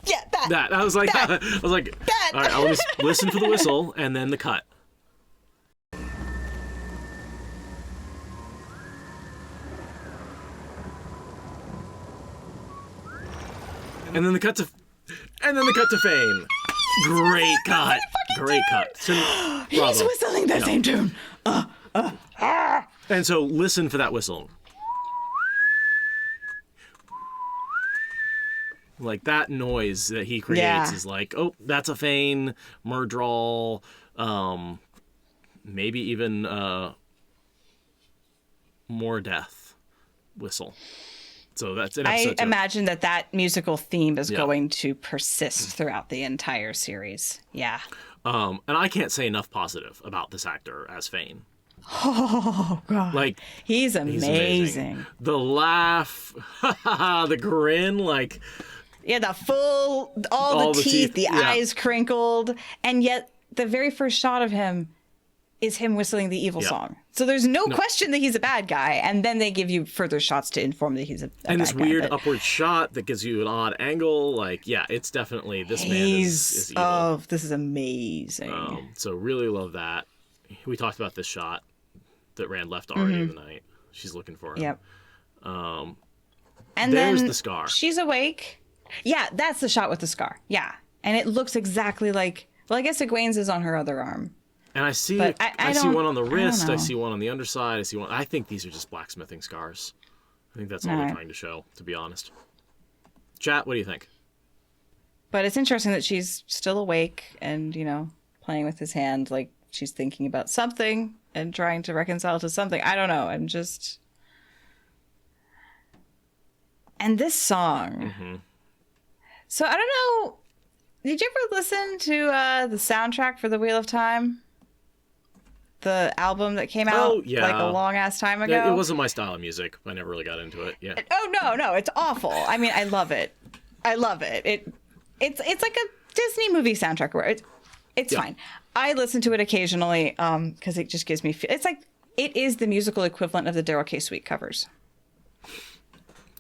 Yeah, That I was like, all right, I'll just listen for the whistle and then the cut. And then the cut to Fane. Great cut. Great cut. So, He's whistling the same tune. And so listen for that whistle. Like that noise that he creates is like, oh, that's a Fane, Murdral, maybe even more death whistle. So that's an episode I imagine that musical theme is going to persist throughout the entire series. Yeah. And I can't say enough positive about this actor as Fane. Oh God! Like he's amazing. The laugh, the grin, like all the teeth, the eyes crinkled, and yet the very first shot of him is him whistling the evil song. So there's no question that he's a bad guy, and then they give you further shots to inform that he's a bad guy. And this weird upward shot that gives you an odd angle. Like, it's definitely this man is evil. Oh, this is amazing. So really love that. We talked about this shot that Rand left already in the night. She's looking for him. Yep. And there's the scar. She's awake. Yeah, that's the shot with the scar. Yeah. And it looks exactly like Well, I guess Egwene's is on her other arm. And I see But I see one on the wrist. know. I see one on the underside. I see one. I think these are just blacksmithing scars. I think that's all they're Alright. trying to show, to be honest. Chat, what do you think? But it's interesting that she's still awake and, playing with his hand, like she's thinking about something and trying to reconcile to something. I don't know. I'm just... And this song. Mm-hmm. So I don't know. Did you ever listen to the soundtrack for The Wheel of Time? The album that came out like a long ass time ago? It wasn't my style of music. I never really got into it. Yeah. Oh no, it's awful. I mean, I love it. It's like a Disney movie soundtrack where it's fine. I listen to it occasionally because it just gives me it's like it is the musical equivalent of the Daryl K. Sweet covers.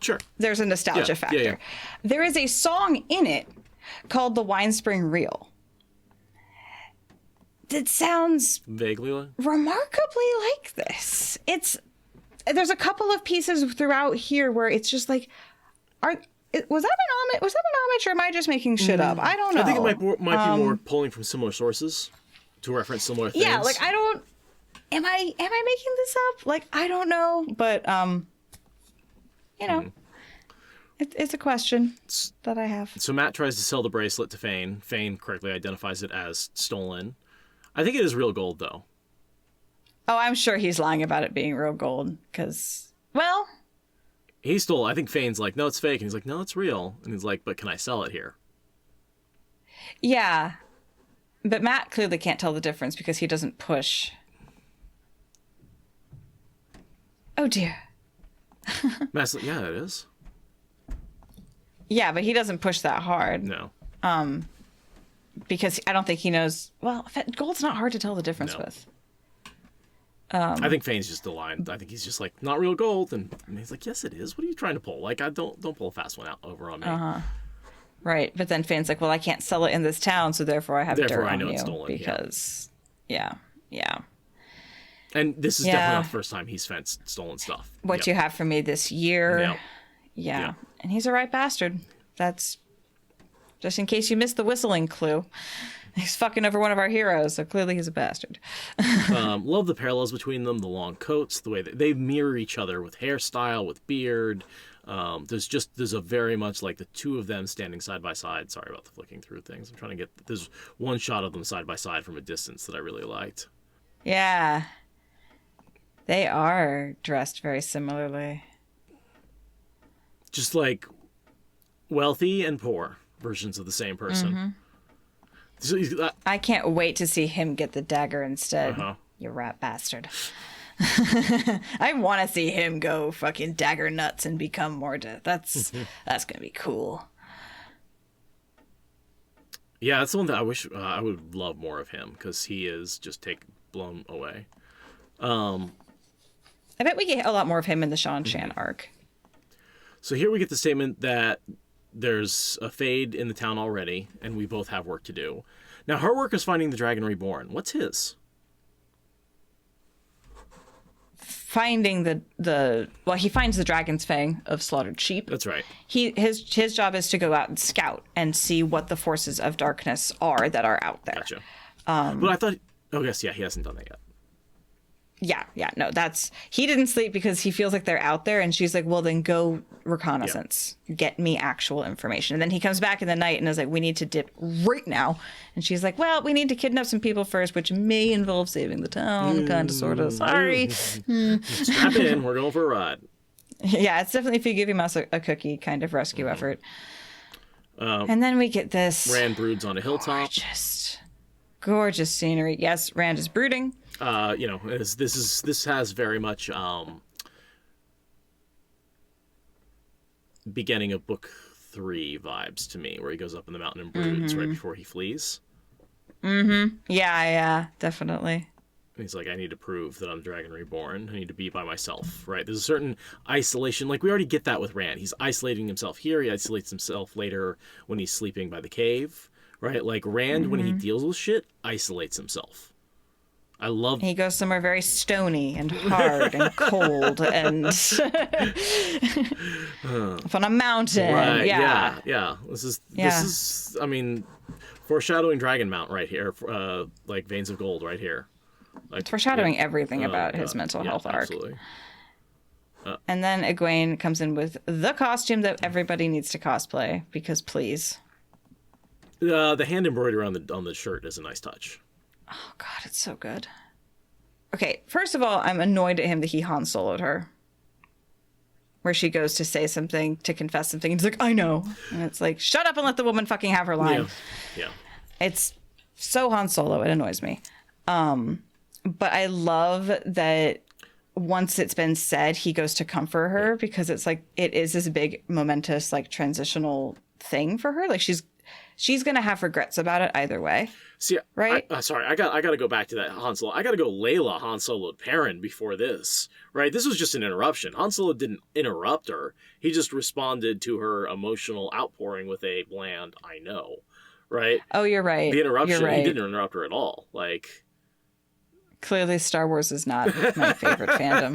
Sure. There's a nostalgia factor. Yeah. There is a song in it called The Wine Spring Reel. That sounds Vaguely like? remarkably like this. There's a couple of pieces throughout here where it's just like, was that an homage or am I just making shit up? I don't know. I think it might be more pulling from similar sources to reference similar things. Yeah, like am I making this up? Like I don't know, but it's a question that I have. So Matt tries to sell the bracelet to Fane. Fane correctly identifies it as stolen. I think it is real gold, though. Oh, I'm sure he's lying about it being real gold, because, well... He stole. I think Fane's like, no, it's fake. And he's like, no, it's real. And he's like, but can I sell it here? Yeah. But Matt clearly can't tell the difference because he doesn't push. Oh, dear. Matt's like, yeah, it is. Yeah, but he doesn't push that hard. No. Because I don't think he knows... Well, gold's not hard to tell the difference with. I think Fane's just the line. I think he's just like, not real gold. And he's like, yes, it is. What are you trying to pull? Like, don't pull a fast one out over on me. Right. But then Fane's like, well, I can't sell it in this town, so therefore I have dirt I on know you. it's stolen. Because, yeah. And this is definitely not the first time he's fenced stolen stuff. What you have for me this year. Yep. Yeah. Yep. And he's a right bastard. That's just in case you missed the whistling clue. He's fucking over one of our heroes, so clearly he's a bastard. Love the parallels between them, the long coats, the way that they mirror each other with hairstyle, with beard. There's a very much like the two of them standing side by side. Sorry about the flicking through things. I'm trying to there's one shot of them side by side from a distance that I really liked. Yeah. They are dressed very similarly. Just like wealthy and poor versions of the same person. So, I can't wait to see him get the dagger instead. Uh-huh. You rat bastard. I want to see him go fucking dagger nuts and become more that's gonna be cool. Yeah, that's the one that I wish I would love more of him because he is just blown away. I bet we get a lot more of him in the Shan Shan arc. So here we get the statement that there's a Fade in the town already, and we both have work to do. Now, her work is finding the Dragon Reborn. What's his? Finding he finds the dragon's fang of slaughtered sheep. That's right. His job is to go out and scout and see what the forces of darkness are that are out there. Gotcha. But I thought, he hasn't done that yet. Yeah, no, he didn't sleep because he feels like they're out there, and she's like, well, then go reconnaissance, get me actual information. And then he comes back in the night and is like, we need to dip right now. And she's like, well, we need to kidnap some people first, which may involve saving the town, kind of, sort of, sorry. Strap in, we're going for a ride. Yeah, it's definitely if you give him us a cookie kind of rescue effort. And then we get this Rand broods on a hilltop. Gorgeous scenery. Yes, Rand is brooding. This has very much beginning of book 3 vibes to me, where he goes up in the mountain and broods right before he flees. Yeah, definitely. And he's like, I need to prove that I'm Dragon Reborn. I need to be by myself, right? There's a certain isolation. Like, we already get that with Rand. He's isolating himself here. He isolates himself later when he's sleeping by the cave, right? Like, Rand, when he deals with shit, isolates himself. I love. He goes somewhere very stony and hard and cold and up on a mountain. Right, Yeah. yeah. This is. I mean, foreshadowing Dragon Mount right here. Like Veins of Gold right here. Like, It's foreshadowing everything about his God. mental Yeah, health arc. Absolutely. And then Egwene comes in with the costume that everybody needs to cosplay, because please. The hand embroidery on the shirt is a nice touch. Oh God, it's so good. Okay, first of all, I'm annoyed at him that he Han Solo'd her. Where she goes to say something, to confess something, and he's like, I know. And it's like, shut up and let the woman fucking have her line. Yeah. It's so Han Solo, it annoys me. But I love that once it's been said, he goes to comfort her, because it's like, it is this big momentous, like, transitional thing for her. Like, she's gonna have regrets about it either way. See, right? Sorry, I got to go back to that Han Solo. I got to go Layla Han Solo'd Perrin before this, right? This was just an interruption. Han Solo didn't interrupt her. He just responded to her emotional outpouring with a bland, I know, right? Oh, you're right. The interruption, You're right. he didn't interrupt her at all. Like, clearly Star Wars is not my favorite fandom.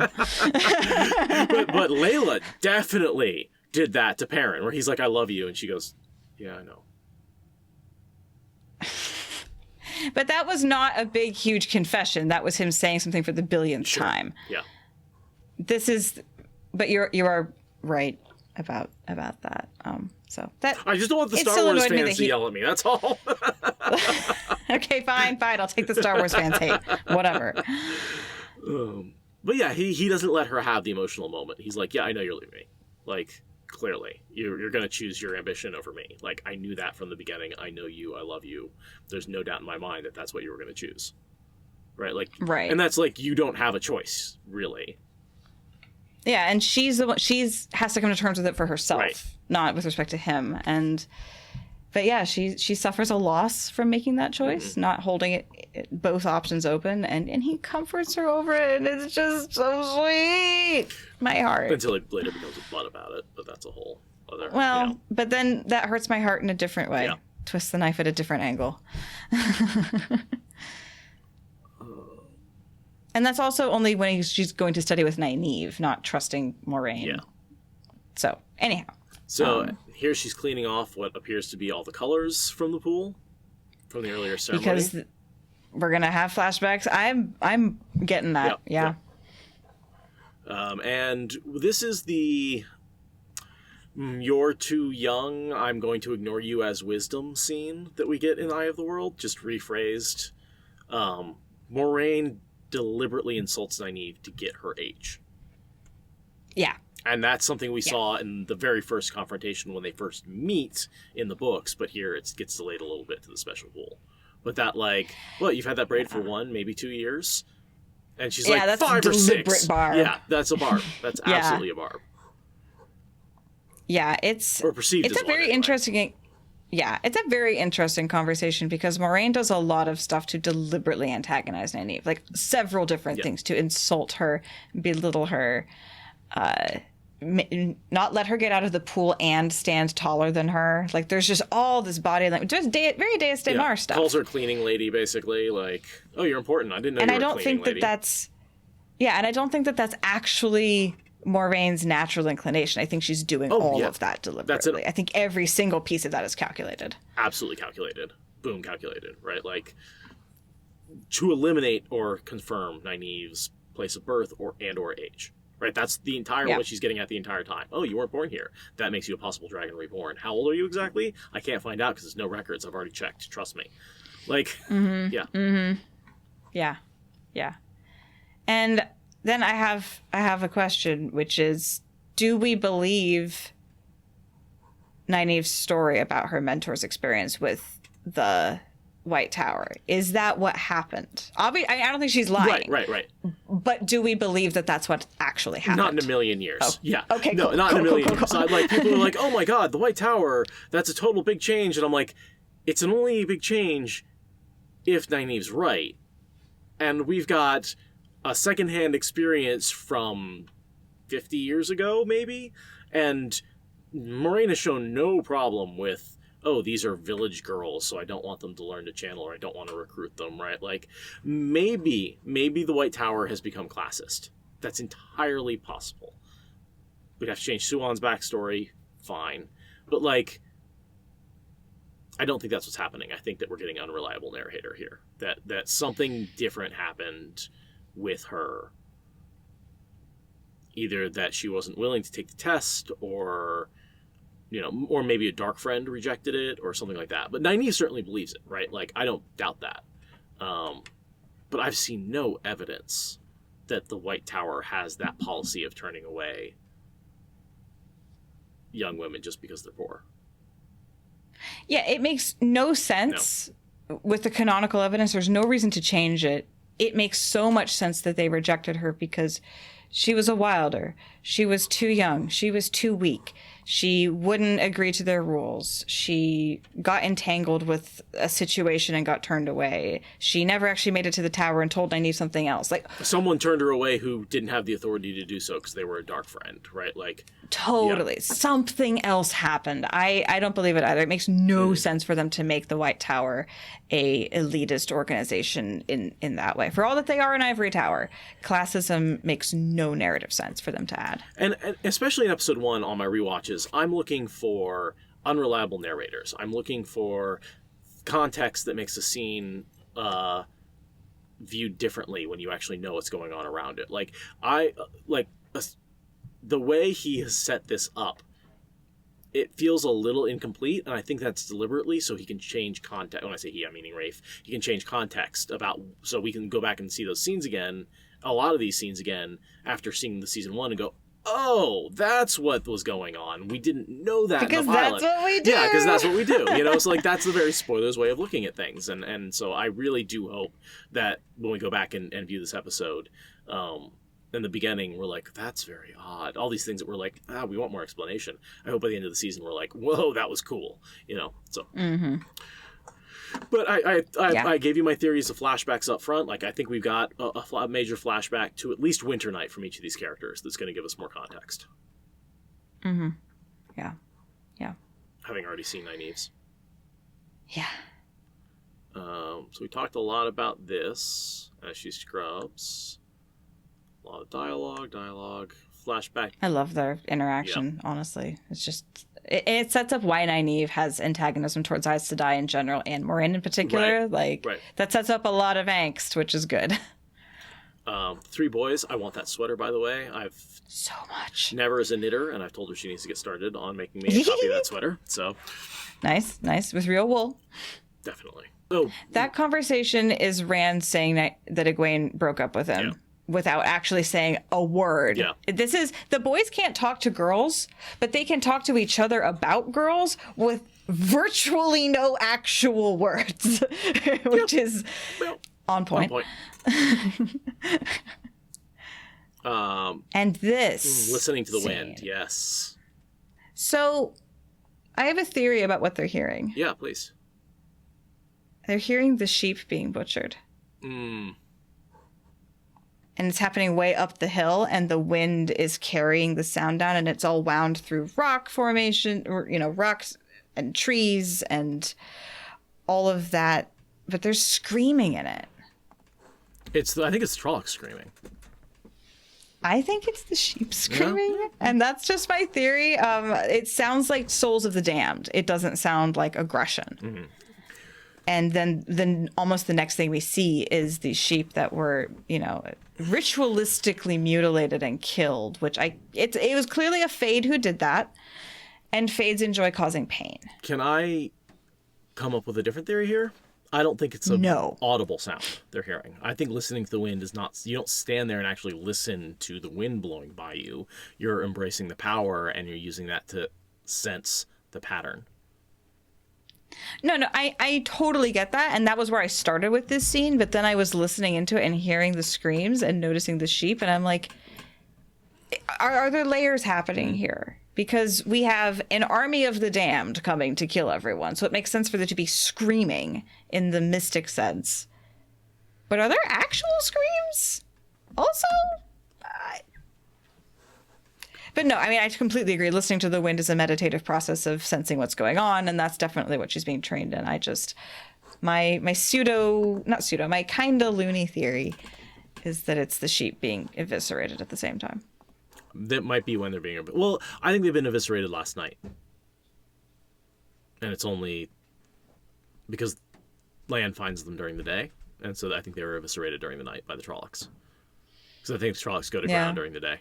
but Layla definitely did that to Perrin, where he's like, I love you, and she goes, yeah, I know. But that was not a big, huge confession. That was him saying something for the billionth time. Yeah. This is, but you are right about that. So that I just don't want the it Star still Wars annoyed me fans that to yell at me. That's all. Okay, fine. I'll take the Star Wars fans hate. Whatever. But yeah, he doesn't let her have the emotional moment. He's like, yeah, I know you're leaving me. Like, clearly, you're going to choose your ambition over me. Like, I knew that from the beginning. I know you. I love you. There's no doubt in my mind that that's what you were going to choose. Right? Like, right. And that's like, you don't have a choice, really. Yeah, and she's the one, has to come to terms with it for herself, Right. not with respect to him. But yeah, she suffers a loss from making that choice, not holding both options open, and he comforts her over it, and it's just so sweet. My heart. Until it later becomes a blood about it, but that's a whole other. Well, you know. but then that hurts my heart in a different way. Yeah. Twist the knife at a different angle. And that's also only when she's going to study with Nynaeve, not trusting Moraine. Yeah. So, anyhow. So here she's cleaning off what appears to be all the colors from the pool, from the earlier ceremony. Because we're going to have flashbacks. I'm getting that. Yep, yeah. And this is the you're too young, I'm going to ignore you as wisdom scene that we get in Eye of the World, just rephrased. Moraine deliberately insults Nynaeve to get her age. Yeah. And that's something we saw in the very first confrontation when they first meet in the books, but here it gets delayed a little bit to the special pool. But that, like, well, you've had that braid for 1, maybe 2 years? And she's like, that's 5 or 6. Barb. Yeah, that's a barb. That's absolutely a barb. Yeah, it's Or perceived it's as a very one, anyway. interesting. Yeah, it's a very interesting conversation because Moraine does a lot of stuff to deliberately antagonize Nynaeve, like several different things to insult her, belittle her, not let her get out of the pool and stand taller than her. Like there's just all this body language, just very Deus de Mar stuff. Calls her cleaning lady, basically, like, oh, you're important. I didn't know you were a cleaning lady. And I don't think that that's actually Moraine's natural inclination. I think she's doing all of that deliberately. I think every single piece of that is calculated. Absolutely calculated. Boom, calculated, right? Like, to eliminate or confirm Nynaeve's place of birth or age, right? That's the entire what she's getting at the entire time. Oh, you weren't born here. That makes you a possible dragon reborn. How old are you exactly? I can't find out because there's no records. I've already checked. Trust me. Like, Yeah. And then I have a question, which is, do we believe Nynaeve's story about her mentor's experience with the White Tower? Is that what happened? I don't think she's lying. Right. But do we believe that that's what actually happened? Not in a million years. Oh. Yeah. Okay, No, cool, not cool, in a million cool, years. cool. Like, people are like, oh my God, the White Tower, that's a total big change. And I'm like, it's an only big change if Nynaeve's right. And we've got a secondhand experience from 50 years ago, maybe. And Moraine has shown no problem with oh, these are village girls, so I don't want them to learn to channel, or I don't want to recruit them, right? Like, maybe the White Tower has become classist. That's entirely possible. We'd have to change Suwon's backstory, fine. But, like, I don't think that's what's happening. I think that we're getting an unreliable narrator here. That something different happened with her. Either that she wasn't willing to take the test, or, or maybe a dark friend rejected it, or something like that. But Nynaeve certainly believes it, right? Like, I don't doubt that. But I've seen no evidence that the White Tower has that policy of turning away young women just because they're poor. Yeah, it makes no sense with the canonical evidence. There's no reason to change it. It makes so much sense that they rejected her because she was a wilder. She was too young. She was too weak. She wouldn't agree to their rules. She got entangled with a situation and got turned away. She never actually made it to the tower and told Nynaeve something else. Like, someone turned her away who didn't have the authority to do so because they were a dark friend, right? Like, totally. Yeah. Something else happened. I don't believe it either. It makes no sense for them to make the White Tower a elitist organization in that way. For all that they are an ivory tower, classism makes no narrative sense for them to add. And especially in episode 1 on my rewatches, I'm looking for unreliable narrators. I'm looking for context that makes a scene viewed differently when you actually know what's going on around it. Like, the way he has set this up, it feels a little incomplete, and I think that's deliberately so he can change context. When I say he, I'm meaning Rafe. He can change context so we can go back and see those scenes again, a lot of these scenes again, after seeing the season 1 and go, oh, that's what was going on. We didn't know that because in the pilot. That's what we do. Yeah, because that's what we do. So like that's the very spoilers way of looking at things. And so I really do hope that when we go back and view this episode, in the beginning we're like, that's very odd. All these things that we're like, we want more explanation. I hope by the end of the season we're like, whoa, that was cool. So. Mm-hmm. But I gave you my theories of flashbacks up front. Like, I think we've got a major flashback to at least Winter Night from each of these characters that's going to give us more context. Mm-hmm. Yeah. Yeah. Having already seen Nynaeve's. Yeah. So we talked a lot about this as she scrubs. A lot of dialogue, flashback. I love their interaction, honestly. It's just... It sets up why Nynaeve has antagonism towards Aes Sedai in general and Moiraine in particular. Right. That sets up a lot of angst, which is good. 3 boys. I want that sweater, by the way. I've so much. Never as a knitter, and I've told her she needs to get started on making me a copy of that sweater. So nice with real wool. Definitely. Oh, that conversation is Rand saying that Egwene broke up with him. Yeah. Without actually saying a word. Yeah. This is, the boys can't talk to girls, but they can talk to each other about girls with virtually no actual words, which is on point. And this. Listening to the wind, yes. So, I have a theory about what they're hearing. Yeah, please. They're hearing the sheep being butchered. And it's happening way up the hill, and the wind is carrying the sound down, and it's all wound through rock formation, or, rocks and trees and all of that. But there's screaming in it. I think it's Trollocs screaming. I think it's the sheep screaming, and that's just my theory. It sounds like Souls of the Damned. It doesn't sound like aggression. Mm-hmm. And then almost the next thing we see is these sheep that were, ritualistically mutilated and killed, which it was clearly a Fade who did that. And Fades enjoy causing pain. Can I come up with a different theory here? I don't think it's audible sound they're hearing. I think listening to the wind is not, you don't stand there and actually listen to the wind blowing by you. You're embracing the power and you're using that to sense the pattern. No, I totally get that. And that was where I started with this scene. But then I was listening into it and hearing the screams and noticing the sheep. And I'm like, are there layers happening here? Because we have an army of the damned coming to kill everyone. So it makes sense for there to be screaming in the mystic sense. But are there actual screams also? But no, I mean, I completely agree. Listening to the wind is a meditative process of sensing what's going on, and that's definitely what she's being trained in. I just, my kinda loony theory is that it's the sheep being eviscerated at the same time. That might be when they're being... Well, I think they've been eviscerated last night. And it's only because Lan finds them during the day. And so I think they were eviscerated during the night by the Trollocs. Because I think the Trollocs go to ground during the day.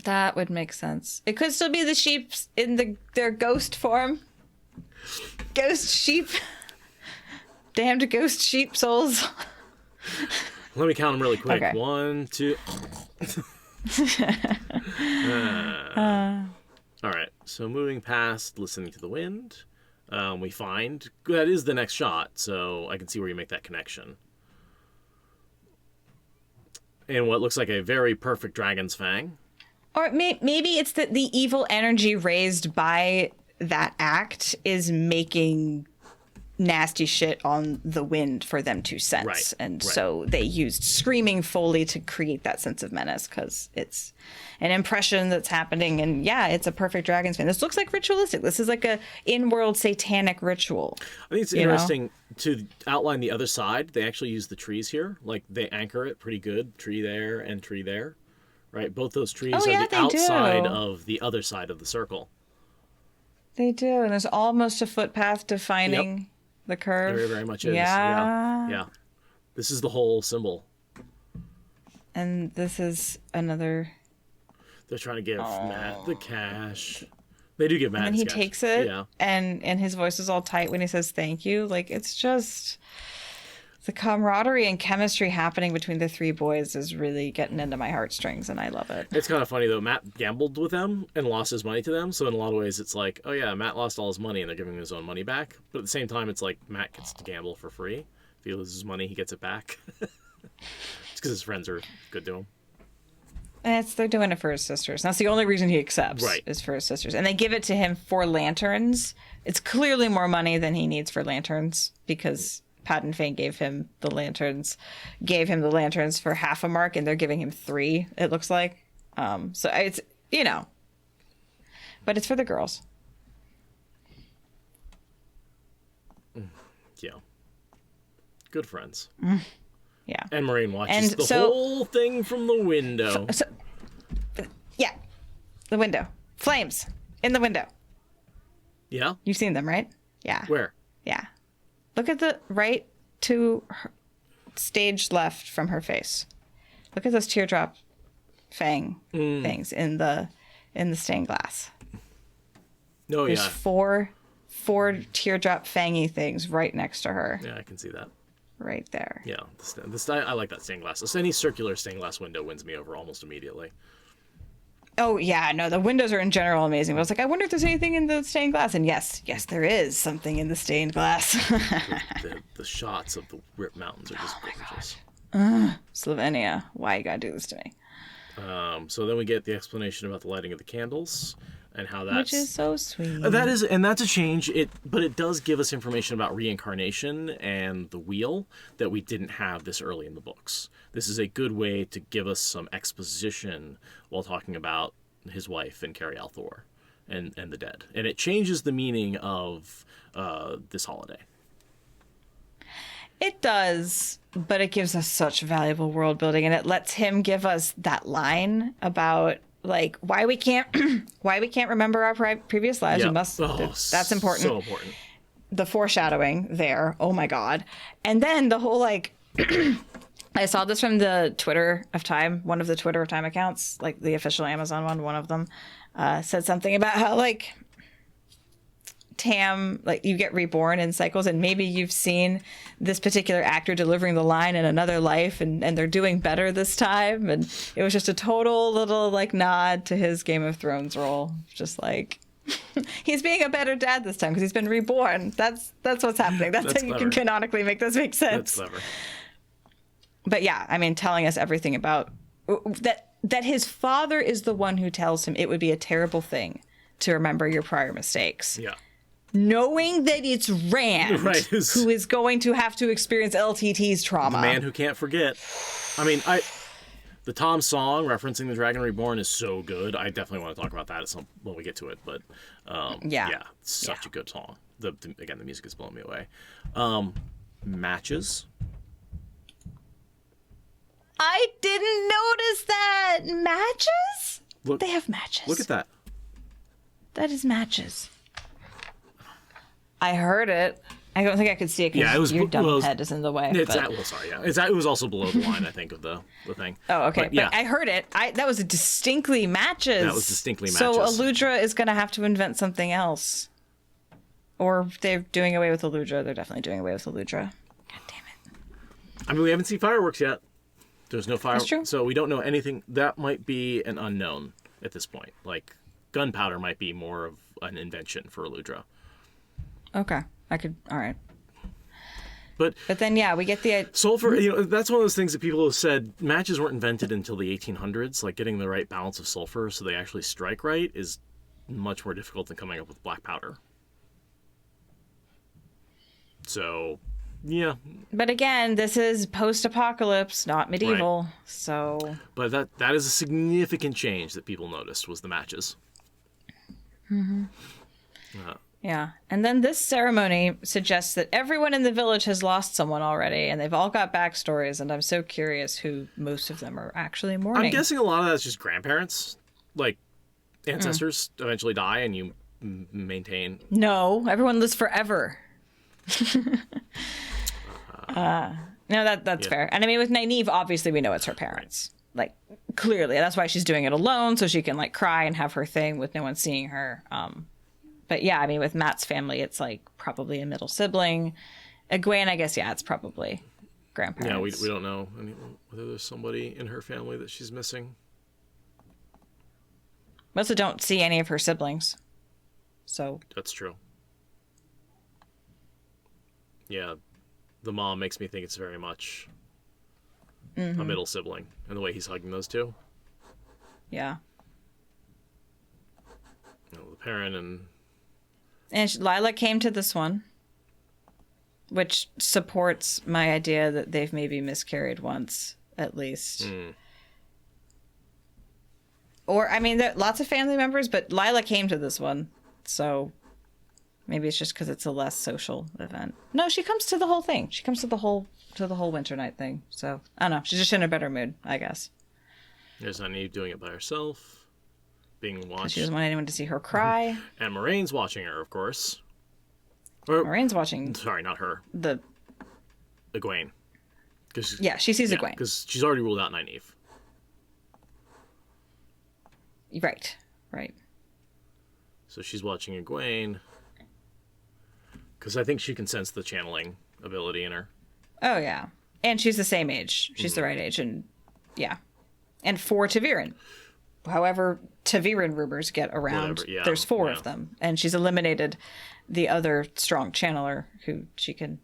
That would make sense. It could still be the sheep in their ghost form. Ghost sheep. Damned ghost sheep souls. Let me count them really quick. Okay. 1, 2... All right, so moving past listening to the wind, we find that is the next shot, so I can see where you make that connection. And what looks like a very perfect dragon's fang. Or maybe it's that the evil energy raised by that act is making nasty shit on the wind for them to sense. Right, and right. so they used screaming Foley to create that sense of menace because it's an impression that's happening. And yeah, it's a perfect dragon's fang. This looks like ritualistic. This is like a in-world satanic ritual. I think it's interesting to outline the other side. They actually use the trees here. Like they anchor it pretty good. Tree there and tree there. Right? Both those trees are the outside of the other side of the circle. They do. And there's almost a footpath defining the curve. Very, very much is. Yeah. This is the whole symbol. And this is another... They're trying to give Matt the cash. They do give Matt and his he cash. takes it, Yeah. and his voice is all tight when he says thank you. Like, it's just... The camaraderie and chemistry happening between the three boys is really getting into my heartstrings, and I love it. It's kind of funny, though. Matt gambled with them and lost his money to them. So in a lot of ways, it's like, oh, yeah, Matt lost all his money, and they're giving him his own money back. But at the same time, it's like Matt gets to gamble for free. If he loses money, he gets it back. It's because his friends are good to him. And they're doing it for his sisters. That's the only reason he accepts, is for his sisters. And they give it to him for lanterns. It's clearly more money than he needs for lanterns, because Pat and Fane gave him the lanterns for half a mark, and they're giving him 3, it looks like. So it's, but it's for the girls. Yeah. Good friends. Yeah. And Moraine watches the whole thing from the window. Yeah. The window. Flames in the window. Yeah? You've seen them, right? Yeah. Where? Yeah. Look at the right to her, stage left from her face. Look at those teardrop fang things in the stained glass. Oh, There's yeah. four teardrop fangy things right next to her. Yeah, I can see that. Right there. Yeah. I like that stained glass. Any circular stained glass window wins me over almost immediately. Oh, yeah, no, the windows are in general amazing. But I was like, I wonder if there's anything in the stained glass. And yes, there is something in the stained glass. the shots of the Rip Mountains are just gorgeous. Slovenia, why you gotta do this to me? So then we get the explanation about the lighting of the candles and how that's... Which is so sweet. That's a change, but it does give us information about reincarnation and the wheel that we didn't have this early in the books. This is a good way to give us some exposition while talking about his wife and Carrie Althor and the dead. And it changes the meaning of this holiday. It does, but it gives us such valuable world building, and it lets him give us that line about like why we can't remember our previous lives. Yep. We must. That's important. So important. The foreshadowing there. Oh my god! And then the whole like. I saw this from the Twitter of Time, one of the Twitter of Time accounts, like the official Amazon one of them, said something about how like Tam, like you get reborn in cycles, and maybe you've seen this particular actor delivering the line in another life, and they're doing better this time. And it was just a total little like nod to his Game of Thrones role. Just like he's being a better dad this time because he's been reborn. That's what's happening. That's how you can canonically make this make sense. That's clever. But yeah, I mean, telling us everything about that his father is the one who tells him it would be a terrible thing to remember your prior mistakes. Yeah. Knowing that it's Rand who is going to have to experience LTT's trauma. The man who can't forget. I mean, The Tom song referencing the Dragon Reborn is so good. I definitely want to talk about that at some when we get to it. But such a good song. Again, the music is blowing me away. Matches. I didn't notice that. Matches? Look, they have matches. Look at that. That is matches. I heard it. I don't think I could see it because your dumb head is in the way. It was also below the line, I think, of the thing. Oh, okay. But I heard it. That was distinctly matches. That was distinctly matches. So Aludra is going to have to invent something else. Or they're doing away with Aludra. They're definitely doing away with Aludra. God damn it. I mean, we haven't seen fireworks yet. There's no fireworks. That's true. So we don't know anything. That might be an unknown at this point. Like, gunpowder might be more of an invention for Aludra. Okay. All right. But then, we get the... Sulfur, that's one of those things that people have said matches weren't invented until the 1800s. Like, getting the right balance of sulfur so they actually strike right is much more difficult than coming up with black powder. So, yeah. But again, this is post-apocalypse, not medieval, right. So... But that is a significant change that people noticed, was the matches. Mm-hmm. Yeah, and then this ceremony suggests that everyone in the village has lost someone already, and they've all got backstories, and I'm so curious who most of them are actually mourning. I'm guessing a lot of that's just grandparents. Like, ancestors eventually die, and you maintain... No, everyone lives forever. No, that's fair. And I mean, with Nynaeve, obviously we know it's her parents. Like, clearly. That's why she's doing it alone, so she can, like, cry and have her thing with no one seeing her. But yeah, I mean, with Matt's family, it's like probably a middle sibling. Egwene, I guess, it's probably grandparents. Yeah, we don't know whether there's somebody in her family that she's missing. We also don't see any of her siblings. So that's true. Yeah, the mom makes me think it's very much a middle sibling, and the way he's hugging those two. Yeah. The parent and Lila came to this one, which supports my idea that they've maybe miscarried once, at least. Or, I mean, there are lots of family members, but Lila came to this one, so maybe it's just because it's a less social event. No, she comes to the whole thing. She comes to the whole winter night thing. So, I don't know. She's just in a better mood, I guess. There's Nynaeve doing it by herself. Being watched. She doesn't want anyone to see her cry. And Moraine's watching her, of course. Moraine's watching... Sorry, not her. Egwene. Yeah, she sees Egwene. Because she's already ruled out Nynaeve. Right. So she's watching Egwene. Because I think she can sense the channeling ability in her. Oh, yeah. And she's the same age. She's the right age. And, yeah. And for ta'veren. However ta'veren rumors get around, there's four of them. And she's eliminated the other strong channeler who she can...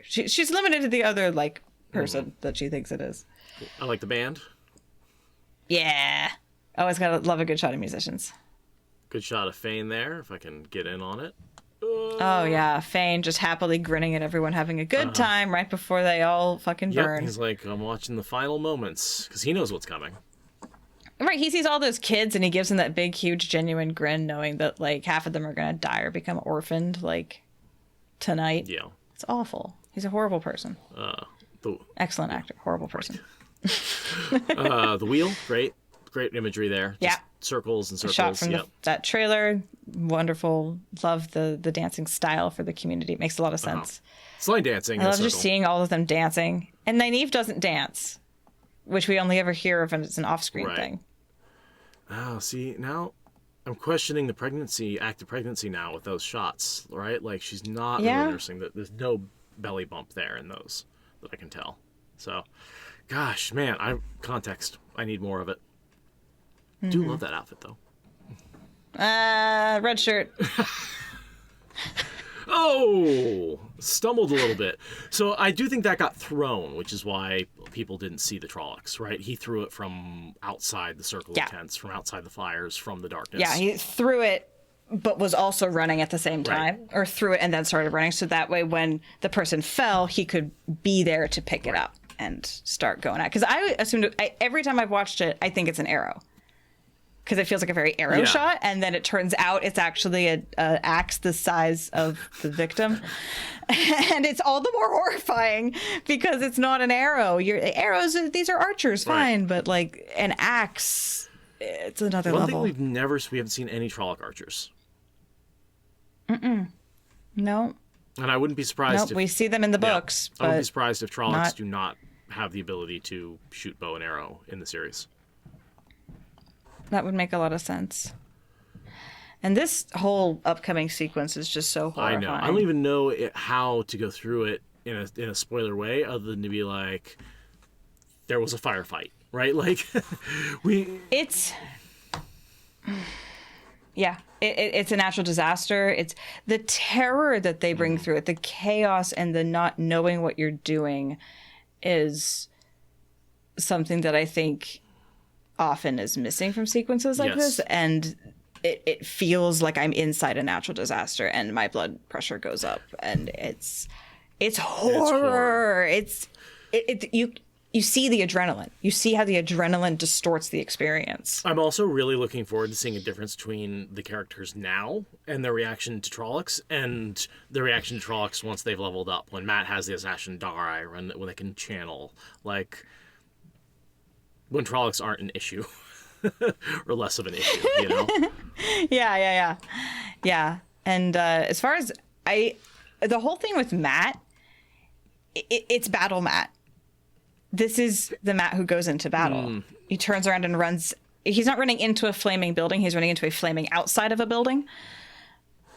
She's eliminated the other, like, person that she thinks it is. I like the band. Yeah. Always gotta love a good shot of musicians. Good shot of Fane there, if I can get in on it. Oh, yeah. Fane just happily grinning at everyone having a good time right before they all fucking burn. He's like, I'm watching the final moments, because he knows what's coming. Right, he sees all those kids and he gives them that big, huge, genuine grin, knowing that, like, half of them are going to die or become orphaned, like, tonight. Yeah. It's awful. He's a horrible person. Excellent actor. Horrible person. The wheel, great imagery there. Yeah. Just circles and circles. A shot from that trailer, wonderful. Love the dancing style for the community. It makes a lot of sense. It's line dancing. I love just seeing all of them dancing. And Nynaeve doesn't dance, which we only ever hear of, and it's an off-screen thing. Oh, see, now I'm questioning the active pregnancy now with those shots, right? Like, she's not really nursing. There's no belly bump there in those that I can tell. So, gosh, man, context. I need more of it. Do love that outfit, though. Red shirt. Oh, stumbled a little bit. So I do think that got thrown, which is why people didn't see the Trollocs, right? He threw it from outside the circle of tents, from outside the fires, from the darkness. Yeah, he threw it, but was also running at the same time, right. Or threw it and then started running. So that way, when the person fell, he could be there to pick it up and start going at. Because I assumed every time I've watched it, I think it's an arrow. Because it feels like a very arrow shot, and then it turns out it's actually a axe the size of the victim, and it's all the more horrifying because it's not an arrow. Arrows, these are archers, fine, but like an axe, it's another level. One thing we haven't seen any Trolloc archers. No. And I wouldn't be surprised if we see them in the books. I wouldn't be surprised if Trollocs not... do not have the ability to shoot bow and arrow in the series. That would make a lot of sense. And this whole upcoming sequence is just so horrifying. I know. I don't even know how to go through it in a spoiler way, other than to be like, there was a firefight, right? Like, It's... Yeah, it's a natural disaster. It's the terror that they bring through it, the chaos and the not knowing what you're doing is something that I think often is missing from sequences like this. And it feels like I'm inside a natural disaster and my blood pressure goes up and it's horror. You see the adrenaline. You see how the adrenaline distorts the experience. I'm also really looking forward to seeing a difference between the characters now and their reaction to Trollocs and the reaction to Trollocs once they've leveled up. When Matt has the Assassin Eye, when they can channel. Like, when Trollocs aren't an issue. Or less of an issue, you know? Yeah. And as far as the whole thing with Matt, it's battle Matt. This is the Matt who goes into battle. He turns around and runs. He's not running into a flaming building. He's running into a flaming outside of a building.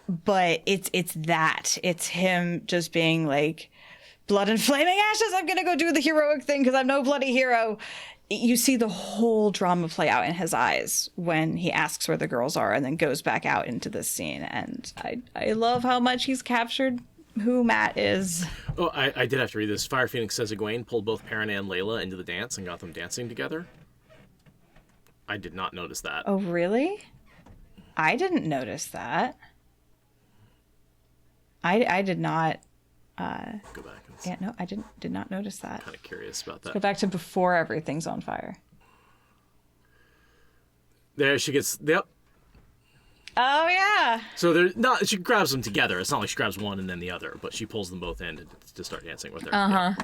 But it's that. It's him just being like, blood and flaming ashes. I'm going to go do the heroic thing because I'm no bloody hero. You see the whole drama play out in his eyes when he asks where the girls are and then goes back out into this scene. And I love how much he's captured who Matt is. Oh, I did have to read this. Fire Phoenix says Egwene pulled both Perrin and Layla into the dance and got them dancing together. I did not notice that. Oh, really? I didn't notice that. I did not. Go back. Yeah, no, I did not notice that. Kind of curious about that. Let's go back to before everything's on fire. There she gets. Yep. Oh yeah. So they're not. She grabs them together. It's not like she grabs one and then the other, but she pulls them both in to start dancing with her. Yeah.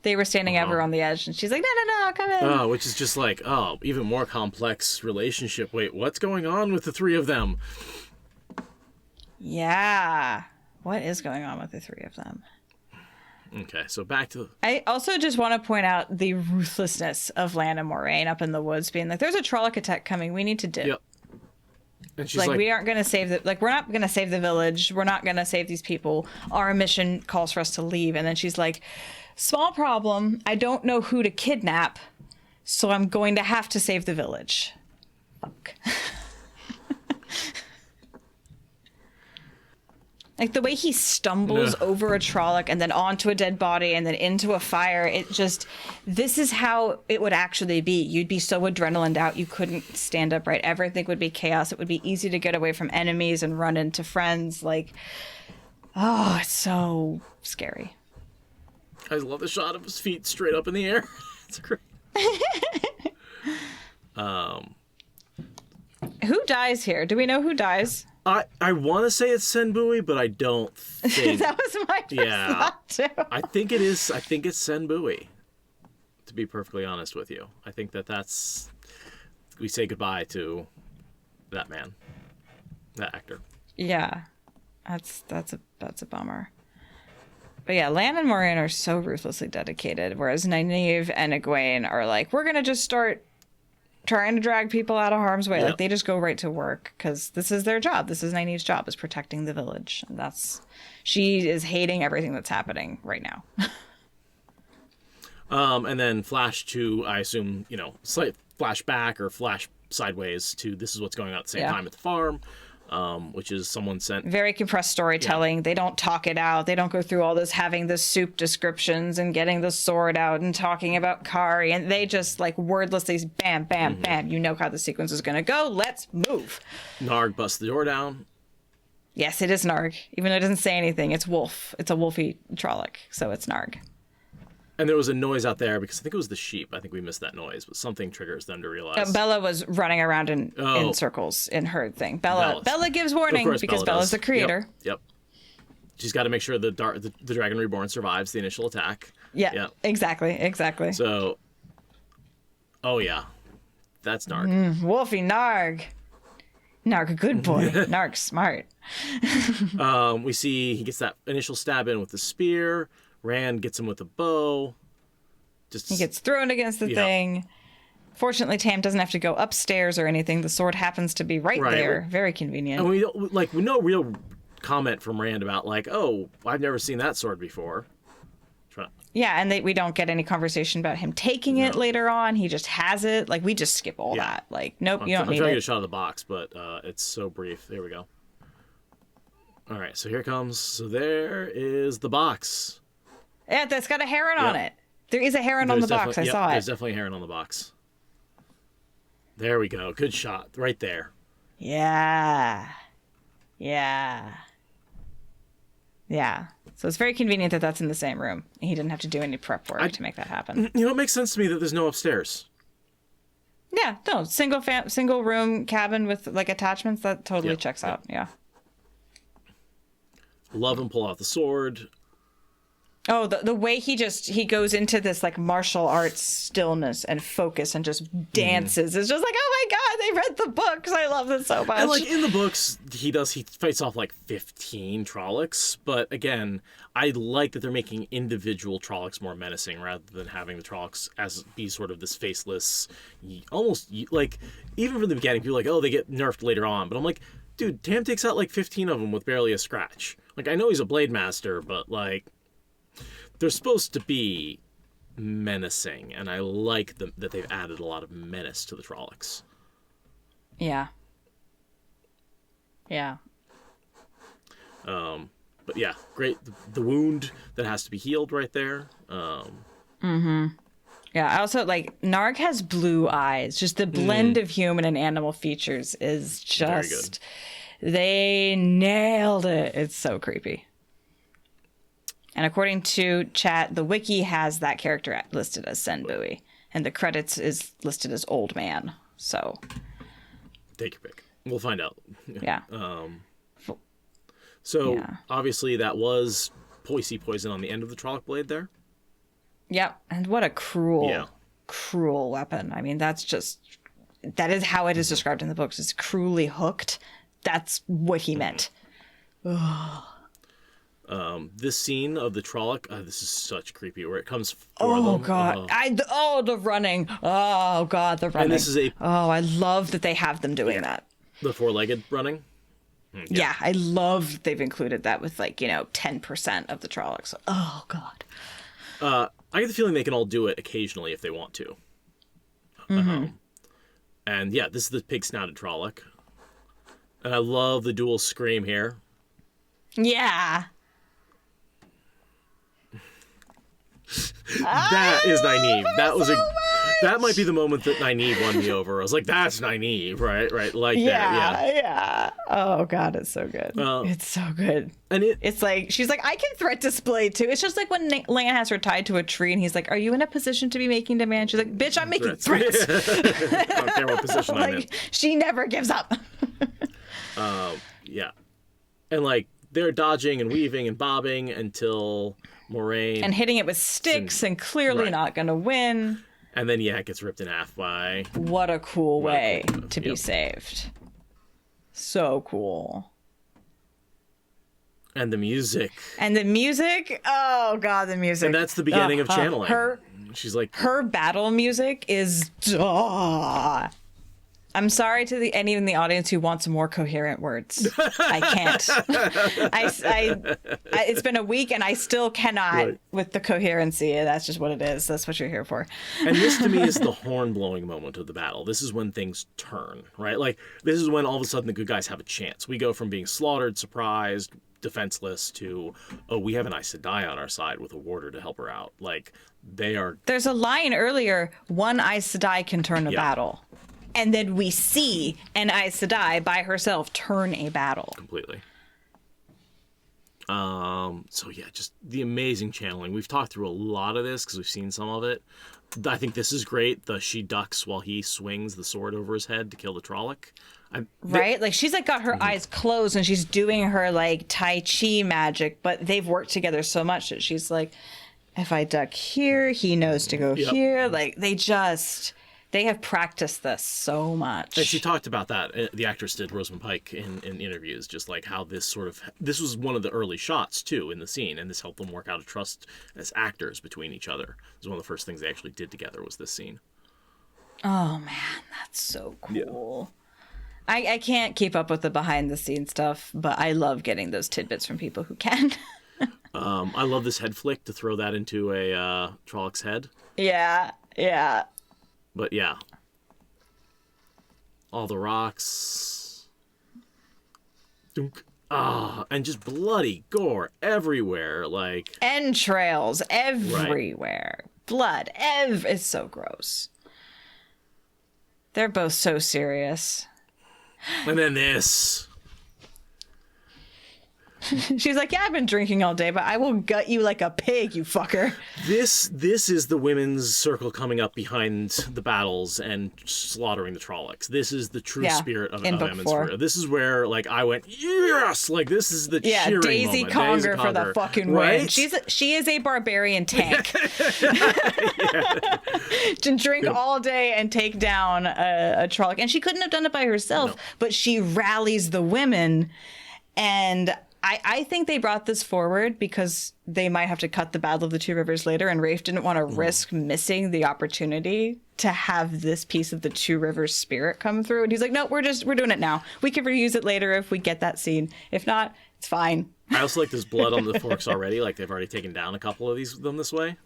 They were standing ever on the edge, and she's like, "No, come in." Oh, which is just like, even more complex relationship. Wait, what's going on with the three of them? Yeah. What is going on with the three of them? Okay, so back to... I also just want to point out the ruthlessness of Lan and Moraine up in the woods being like, there's a Trolloc attack coming. We need to dip. Yep. And she's we aren't going to save we're not going to save the village. We're not going to save these people. Our mission calls for us to leave. And then she's like, small problem. I don't know who to kidnap, so I'm going to have to save the village. Fuck. Like the way he stumbles over a Trolloc and then onto a dead body and then into a fire, this is how it would actually be. You'd be so adrenalined out you couldn't stand upright. Everything would be chaos. It would be easy to get away from enemies and run into friends. Like, oh, it's so scary. I love the shot of his feet straight up in the air. It's great. Who dies here? Do we know who dies? I want to say it's Senbui, but I don't think... That was my first thought, too. I think it is. I think it's Senbui, to be perfectly honest with you. I think that's... We say goodbye to that man, that actor. Yeah, that's a bummer. But yeah, Lan and Moraine are so ruthlessly dedicated, whereas Nynaeve and Egwene are like, we're going to just start trying to drag people out of harm's way. Yep. Like, they just go right to work because this is their job. This is Nynaeve's job, is protecting the village. And she is hating everything that's happening right now. And then flash to, I assume, slight flashback or flash sideways to this is what's going on at the same time at the farm. Which is someone sent... Very compressed storytelling. Yeah. They don't talk it out. They don't go through all this having the soup descriptions and getting the sword out and talking about Kari. And they just, wordlessly, bam, bam, bam. You know how the sequence is going to go. Let's move. Narg busts the door down. Yes, it is Narg. Even though it doesn't say anything, it's wolf. It's a wolfy Trolloc, so it's Narg. And there was a noise out there because I think it was the sheep. I think we missed that noise, but something triggers them to realize. Bella was running around in circles in her thing. Bella gives warning because Bella's the creator. Yep. She's got to make sure the Dragon Reborn survives the initial attack. Yeah. Exactly. So, that's Narg. Wolfie Narg. Narg, a good boy. Narg, smart. We see he gets that initial stab in with the spear. Rand gets him with a bow. He gets thrown against the thing. Fortunately, Tam doesn't have to go upstairs or anything. The sword happens to be right there. Very convenient. And we no real comment from Rand about I've never seen that sword before. Yeah, and we don't get any conversation about him taking it later on. He just has it. Like, we just skip all that. Like, nope, you don't need it. I'm trying to get a shot of the box, but it's so brief. There we go. All right, so here it comes. So there is the box. Yeah, that's got a heron on it. There is a heron on the box. I saw it. There's definitely a heron on the box. There we go. Good shot. Right there. Yeah. So it's very convenient that that's in the same room. He didn't have to do any prep work to make that happen. You know, it makes sense to me that there's no upstairs. Yeah, no, single room cabin with like attachments, that totally checks out. Yeah. Love him pull out the sword. Oh, the way he goes into this like martial arts stillness and focus and just dances. It's just like, oh my God, they read the books. I love this so much. And like in the books, he fights off like 15 Trollocs. But again, I like that they're making individual Trollocs more menacing rather than having the Trollocs be sort of this faceless, almost like, even from the beginning, people are like, oh, they get nerfed later on. But I'm like, dude, Tam takes out like 15 of them with barely a scratch. Like, I know he's a Blade Master, but like, they're supposed to be menacing, and I like that they've added a lot of menace to the Trollocs. Yeah. But yeah, great. The wound that has to be healed right there. Yeah, I also like Narg has blue eyes. Just the blend of human and animal features is just, they nailed it. It's so creepy. And according to chat, the wiki has that character listed as Senbui, and the credits is listed as Old Man. So, take your pick. We'll find out. Yeah. Obviously that was poison on the end of the Trolloc blade there. Yep. And what a cruel weapon. I mean, that is how it is described in the books. It's cruelly hooked. That's what he meant. Ugh. This scene of the Trolloc, this is such creepy, where it comes for them. God. The running. Oh, God, the running. And this is I love that they have them doing that. The four-legged running? Yeah, I love that they've included that with 10% of the Trollocs. Oh, God. I get the feeling they can all do it occasionally if they want to. And yeah, this is the pig-snouted Trolloc. And I love the dual scream here. Yeah. That is Nynaeve. That might be the moment that Nynaeve won me over. I was like, that's Nynaeve, right? Like that. Yeah. Oh God, it's so good. It's so good. And it's like she's like, I can threat display too. It's just like when Lan has her tied to a tree, and he's like, "Are you in a position to be making demands?" She's like, "Bitch, I'm making threats." I don't care what position I'm in. She never gives up. Yeah, and they're dodging and weaving and bobbing until Moraine and hitting it with sticks and clearly not going to win. And then it gets ripped in half by. What a cool way to be saved. So cool. And the music. Oh God, the music. And that's the beginning of channeling. She's like, her battle music is. I'm sorry to any in the audience who wants more coherent words. I can't. It's been a week and I still cannot with the coherency. That's just what it is. That's what you're here for. And this to me is the horn blowing moment of the battle. This is when things turn, right? This is when all of a sudden the good guys have a chance. We go from being slaughtered, surprised, defenseless to, we have an Aes Sedai on our side with a warder to help her out. They are. There's a line earlier, one Aes Sedai can turn a battle. And then we see an Aes Sedai by herself turn a battle. Completely. So yeah, just the amazing channeling. We've talked through a lot of this because we've seen some of it. I think this is great. She ducks while he swings the sword over his head to kill the Trolloc. Right? Like she's like got her eyes closed and she's doing her like Tai Chi magic, but they've worked together so much that she's like, if I duck here, he knows to go here. Like they have practiced this so much. And she talked about that. The actress did, Rosamund Pike, in interviews, just like how this was one of the early shots too in the scene, and this helped them work out a trust as actors between each other. It was one of the first things they actually did together was this scene. Oh man, that's so cool. Yeah. I can't keep up with the behind the scenes stuff, but I love getting those tidbits from people who can. I love this head flick to throw that into a Trolloc's head. Yeah. But yeah, all the rocks, dunk. And just bloody gore everywhere, like entrails everywhere, right. Blood. It's so gross. They're both so serious. And then this. She's like, yeah, I've been drinking all day, but I will gut you like a pig, you fucker. This is the women's circle coming up behind the battles and slaughtering the Trollocs. This is the true spirit of Emond's career. This is where like I went, yes, like this is the cheering Daisy moment. Conger for the fucking right? win. She is a barbarian tank. To drink all day and take down a Trolloc, and she couldn't have done it by herself, but she rallies the women. And I think they brought this forward because they might have to cut the Battle of the Two Rivers later, and Rafe didn't want to risk missing the opportunity to have this piece of the Two Rivers spirit come through. And he's like, no, we're doing it now. We can reuse it later if we get that scene. If not, it's fine. I also like there's blood on the forks already. Like they've already taken down a couple of them this way.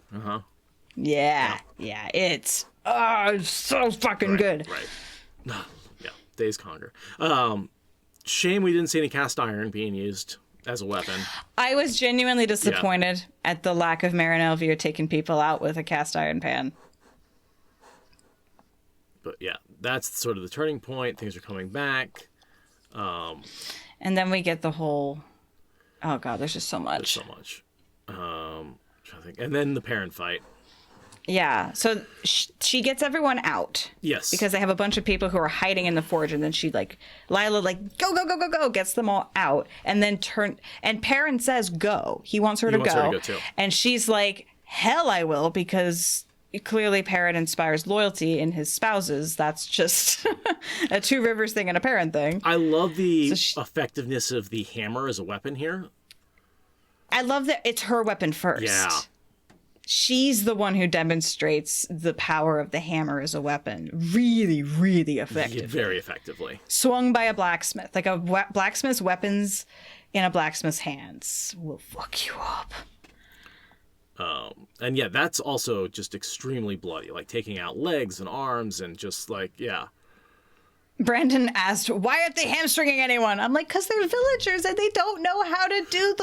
Yeah. It's so fucking good. Right. Yeah, Days Conger. Shame we didn't see any cast iron being used as a weapon. I was genuinely disappointed at the lack of Marin Elvier taking people out with a cast iron pan. But yeah, that's sort of the turning point. Things are coming back. And then we get the whole... Oh, God, there's just so much. There's so much. Trying to think. And then the parent fight. Yeah, so she gets everyone out. Yes. Because they have a bunch of people who are hiding in the forge, and then she, like, Lila, like, go, gets them all out, and then and Perrin says go. He wants her to go. Her to go too. And she's like, hell I will, because clearly Perrin inspires loyalty in his spouses. That's just a Two Rivers thing and a Perrin thing. I love the effectiveness of the hammer as a weapon here. I love that it's her weapon first. Yeah. She's the one who demonstrates the power of the hammer as a weapon really, really effectively. Very effectively. Swung by a blacksmith. Like a blacksmith's weapons in a blacksmith's hands will fuck you up. And yeah, that's also just extremely bloody. Like taking out legs and arms and just like, yeah. Brandon asked, why aren't they hamstringing anyone? I'm like, because they're villagers and they don't know how to do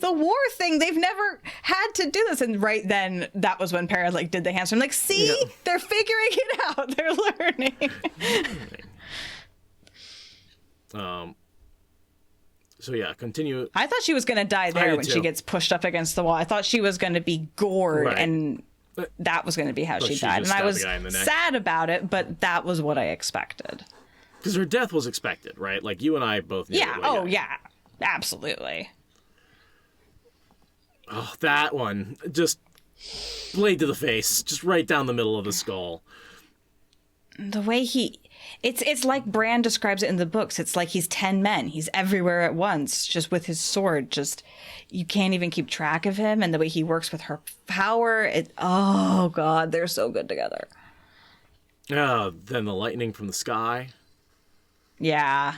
the war thing. They've never had to do this. And right then, that was when Perrin like did the hamstring. I'm like, see, they're figuring it out. They're learning. So yeah, continue. I thought she was going to die there when she gets pushed up against the wall. I thought she was going to be gored and that was going to be how she died. And I was sad about it, but that was what I expected. Because her death was expected, right? Like, you and I both knew. Yeah, yeah. Absolutely. Oh, that one. Just blade to the face. Just right down the middle of the skull. The way It's like Bran describes it in the books. It's like he's 10 men. He's everywhere at once, just with his sword. Just, you can't even keep track of him. And the way he works with her power. Oh, God, they're so good together. Then the lightning from the sky. Yeah.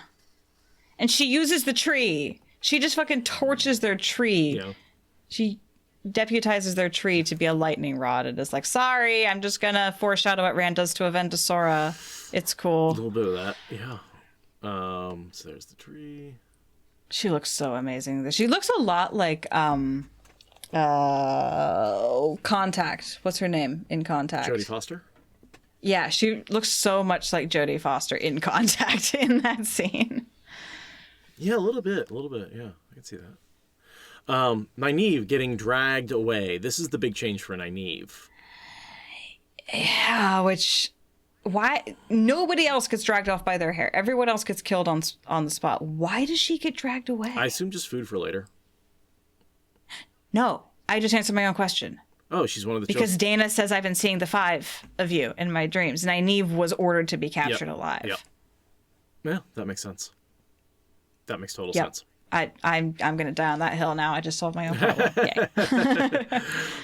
And she uses the tree. She just fucking torches their tree. Yeah. She deputizes their tree to be a lightning rod. And is like, sorry, I'm just gonna foreshadow what Rand does to Avendasora. It's cool. A little bit of that, yeah. So there's the tree. She looks so amazing. She looks a lot like Contact. What's her name in Contact? Jodie Foster? Yeah, she looks so much like Jodie Foster in Contact in that scene. Yeah, a little bit, yeah. I can see that. Nynaeve getting dragged away. This is the big change for Nynaeve. Yeah, why nobody else gets dragged off by their hair? Everyone else gets killed on the spot. Why does she get dragged away? I assume just food for later. No, I just answered my own question. Oh, she's one of the Because chosen. Dana says I've been seeing the 5 of you in my dreams. Nynaeve was ordered to be captured alive. Yep. Yeah, that makes sense. That makes total Yep. sense. I'm gonna die on that hill now. I just solved my own problem. Yay.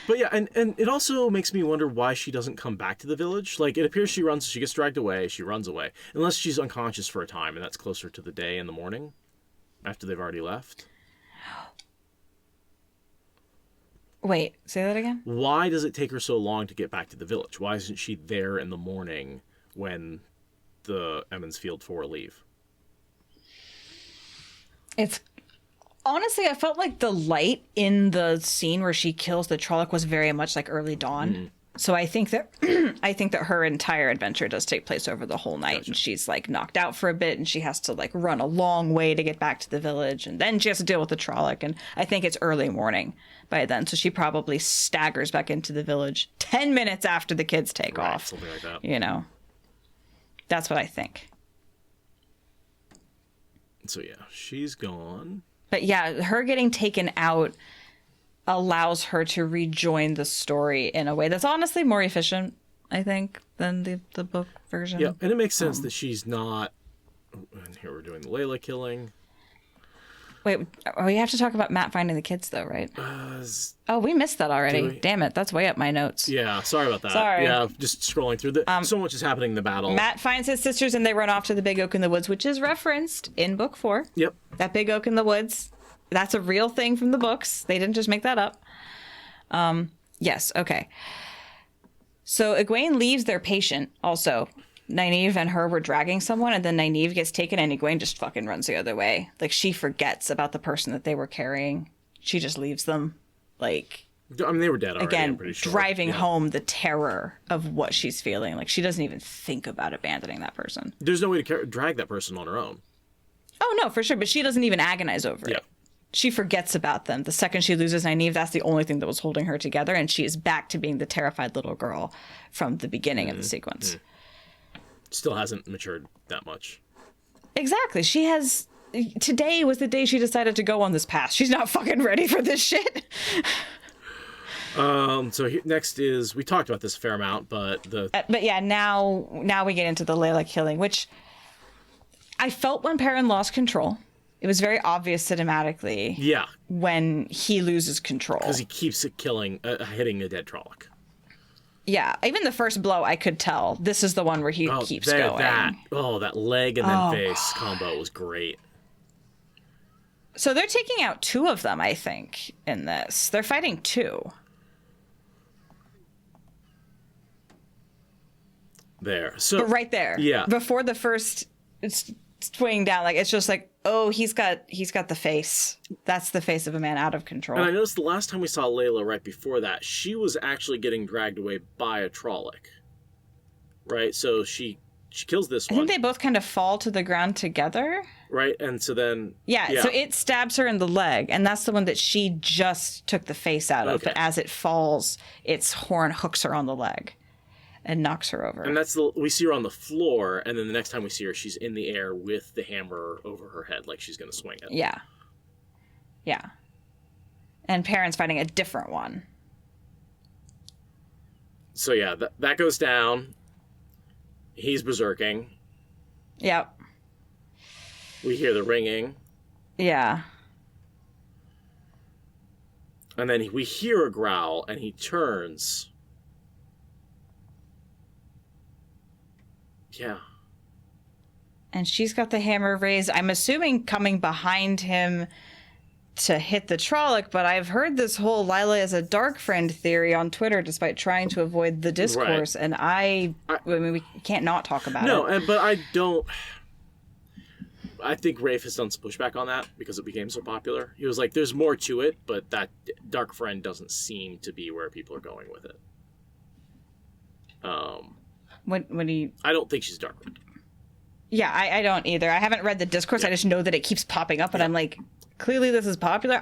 But yeah, and it also makes me wonder why she doesn't come back to the village. Like, it appears she gets dragged away, she runs away. Unless she's unconscious for a time, and that's closer to the day in the morning, after they've already left. Wait, say that again? Why does it take her so long to get back to the village? Why isn't she there in the morning when the Emmons Field 4 leave? It's honestly, I felt like the light in the scene where she kills the Trolloc was very much like early dawn. So I think that her entire adventure does take place over the whole night. Gotcha. And she's like knocked out for a bit, and she has to like run a long way to get back to the village, and then she has to deal with the Trolloc. And I think it's early morning by then, so she probably staggers back into the village 10 minutes after the kids take off. Something like that. You know, that's what I think. So yeah, she's gone. But yeah, her getting taken out allows her to rejoin the story in a way that's honestly more efficient, I think, than the book version. Yeah, and it makes sense that she's not... And here we're doing the Layla killing. Wait, we have to talk about Matt finding the kids, though, right? Oh, we missed that already. Damn it, that's way up my notes. Yeah, sorry about that. Sorry. Yeah, just scrolling through. So much is happening in the battle. Matt finds his sisters, and they run off to the big oak in the woods, which is referenced in book 4. Yep. That big oak in the woods. That's a real thing from the books. They didn't just make that up. Yes, okay. So Egwene leaves their patient also. Nynaeve and her were dragging someone, and then Nynaeve gets taken, and Egwene just fucking runs the other way. Like, she forgets about the person that they were carrying. She just leaves them. Like, I mean, they were dead already, again, I'm pretty sure. driving home the terror of what she's feeling. Like, she doesn't even think about abandoning that person. There's no way to drag that person on her own. Oh, no, for sure. But she doesn't even agonize over it. She forgets about them. The second she loses Nynaeve, that's the only thing that was holding her together, and she is back to being the terrified little girl from the beginning of the sequence. Still hasn't matured that much. Exactly. She has... Today was the day she decided to go on this path. She's not fucking ready for this shit. So next is... We talked about this a fair amount, but the... But yeah, now we get into the Layla killing, which I felt when Perrin lost control. It was very obvious cinematically. Yeah. When he loses control. Because he keeps hitting a dead Trolloc. Yeah, even the first blow, I could tell this is the one where he keeps going. That leg and then face combo was great. So they're taking out 2 of them, I think, in this. They're fighting 2. There. So But right there. Yeah. Before the first swing down, like, it's just like, oh, he's got the face. That's the face of a man out of control. And I noticed the last time we saw Layla right before that, she was actually getting dragged away by a Trolloc. Right? So she kills this one. I think they both kind of fall to the ground together. Right? And so then... Yeah, so it stabs her in the leg, and that's the one that she just took the face out of. Okay. But as it falls, its horn hooks her on the leg and knocks her over. And we see her on the floor, and then the next time we see her, she's in the air with the hammer over her head, like she's going to swing it. Yeah. Yeah. And Perrin's fighting a different one. So yeah, that goes down. He's berserking. Yep. We hear the ringing. Yeah. And then we hear a growl, and he turns. Yeah. And she's got the hammer raised. I'm assuming coming behind him to hit the Trolloc, but I've heard this whole Lila is a dark friend theory on Twitter despite trying to avoid the discourse, and I mean, we can't not talk about it. No, but I don't... I think Rafe has done some pushback on that because it became so popular. He was like, there's more to it, but that dark friend doesn't seem to be where people are going with it. What do you... I don't think she's dark friend. Yeah, I don't either. I haven't read the discourse. Yeah. I just know that it keeps popping up, and I'm like, clearly this is popular.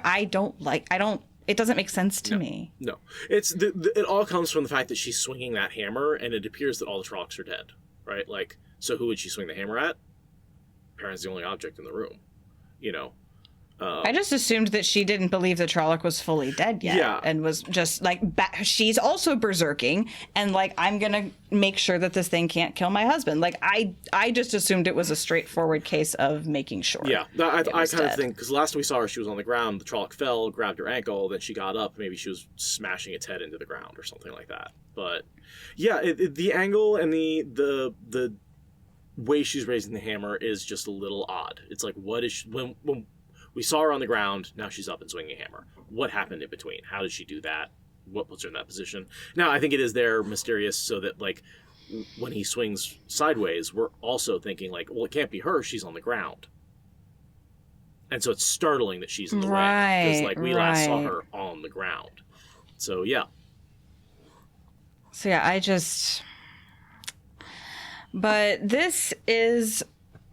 It doesn't make sense to me. No, it's it all comes from the fact that she's swinging that hammer, and it appears that all the Trollocs are dead, right? Like, so who would she swing the hammer at? Perrin's the only object in the room, you know. I just assumed that she didn't believe the Trolloc was fully dead yet, and was just like, she's also berserking, and like, I'm gonna make sure that this thing can't kill my husband. Like, I just assumed it was a straightforward case of making sure. Yeah, I kind of think, because last we saw her, she was on the ground. The Trolloc fell, grabbed her ankle, then she got up. Maybe she was smashing its head into the ground or something like that. But yeah, the angle and the way she's raising the hammer is just a little odd. It's like, what is when we saw her on the ground, now she's up and swinging a hammer. What happened in between? How did she do that? What puts her in that position? Now, I think it is there mysterious so that, like, when he swings sideways, we're also thinking, like, well, it can't be her. She's on the ground. And so it's startling that she's in the way. Because, like, we last saw her on the ground. So, yeah. So, yeah, But this is,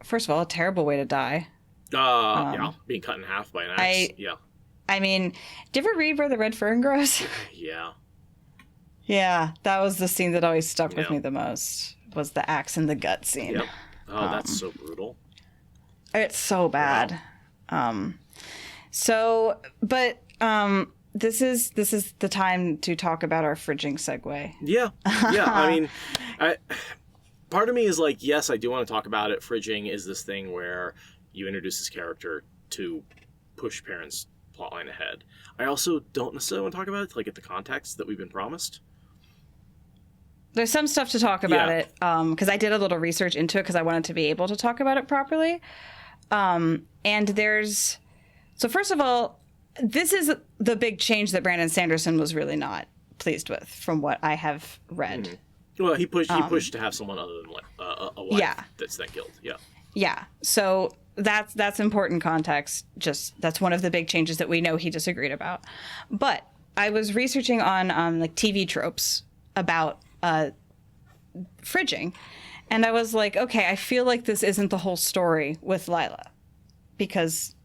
first of all, a terrible way to die. Yeah, being cut in half by an axe. I mean, did you ever read Where the Red Fern Grows? Yeah. Yeah, that was the scene that always stuck with me the most, was the axe in the gut scene. Yep. Oh, that's so brutal. It's so bad. Wow. This is the time to talk about our fridging segue. Yeah. I mean, part of me is like, yes, I do want to talk about it. Fridging is this thing where you introduce this character to push Perrin's plotline ahead. I also don't necessarily want to talk about it to, like, get the context that we've been promised. There's some stuff to talk about it, because I did a little research into it because I wanted to be able to talk about it properly. So first of all, this is the big change that Brandon Sanderson was really not pleased with, from what I have read. Mm-hmm. Well, he pushed to have someone other than a wife that's then killed. Yeah. So that's important context. Just that's one of the big changes that we know he disagreed about. But I was researching on like TV tropes about fridging, and I was like, okay, I feel like this isn't the whole story with Lila, because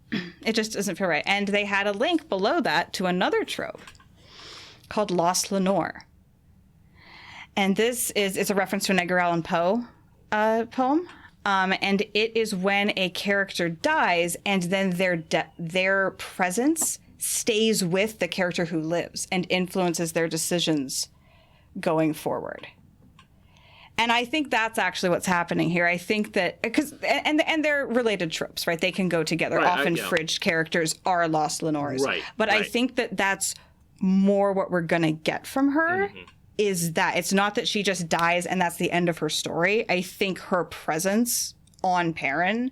it just doesn't feel right. And they had a link below that to another trope called Lost Lenore. And it's a reference to an Edgar Allan Poe poem. And it is when a character dies and then their presence stays with the character who lives and influences their decisions going forward. And I think that's actually what's happening here. I think that and they're related tropes, right? They can go together. Right, Often fridged characters are Lost Lenores. Right. But I think that that's more what we're going to get from her. Mm-hmm. Is that it's not that she just dies and that's the end of her story. I think her presence on Perrin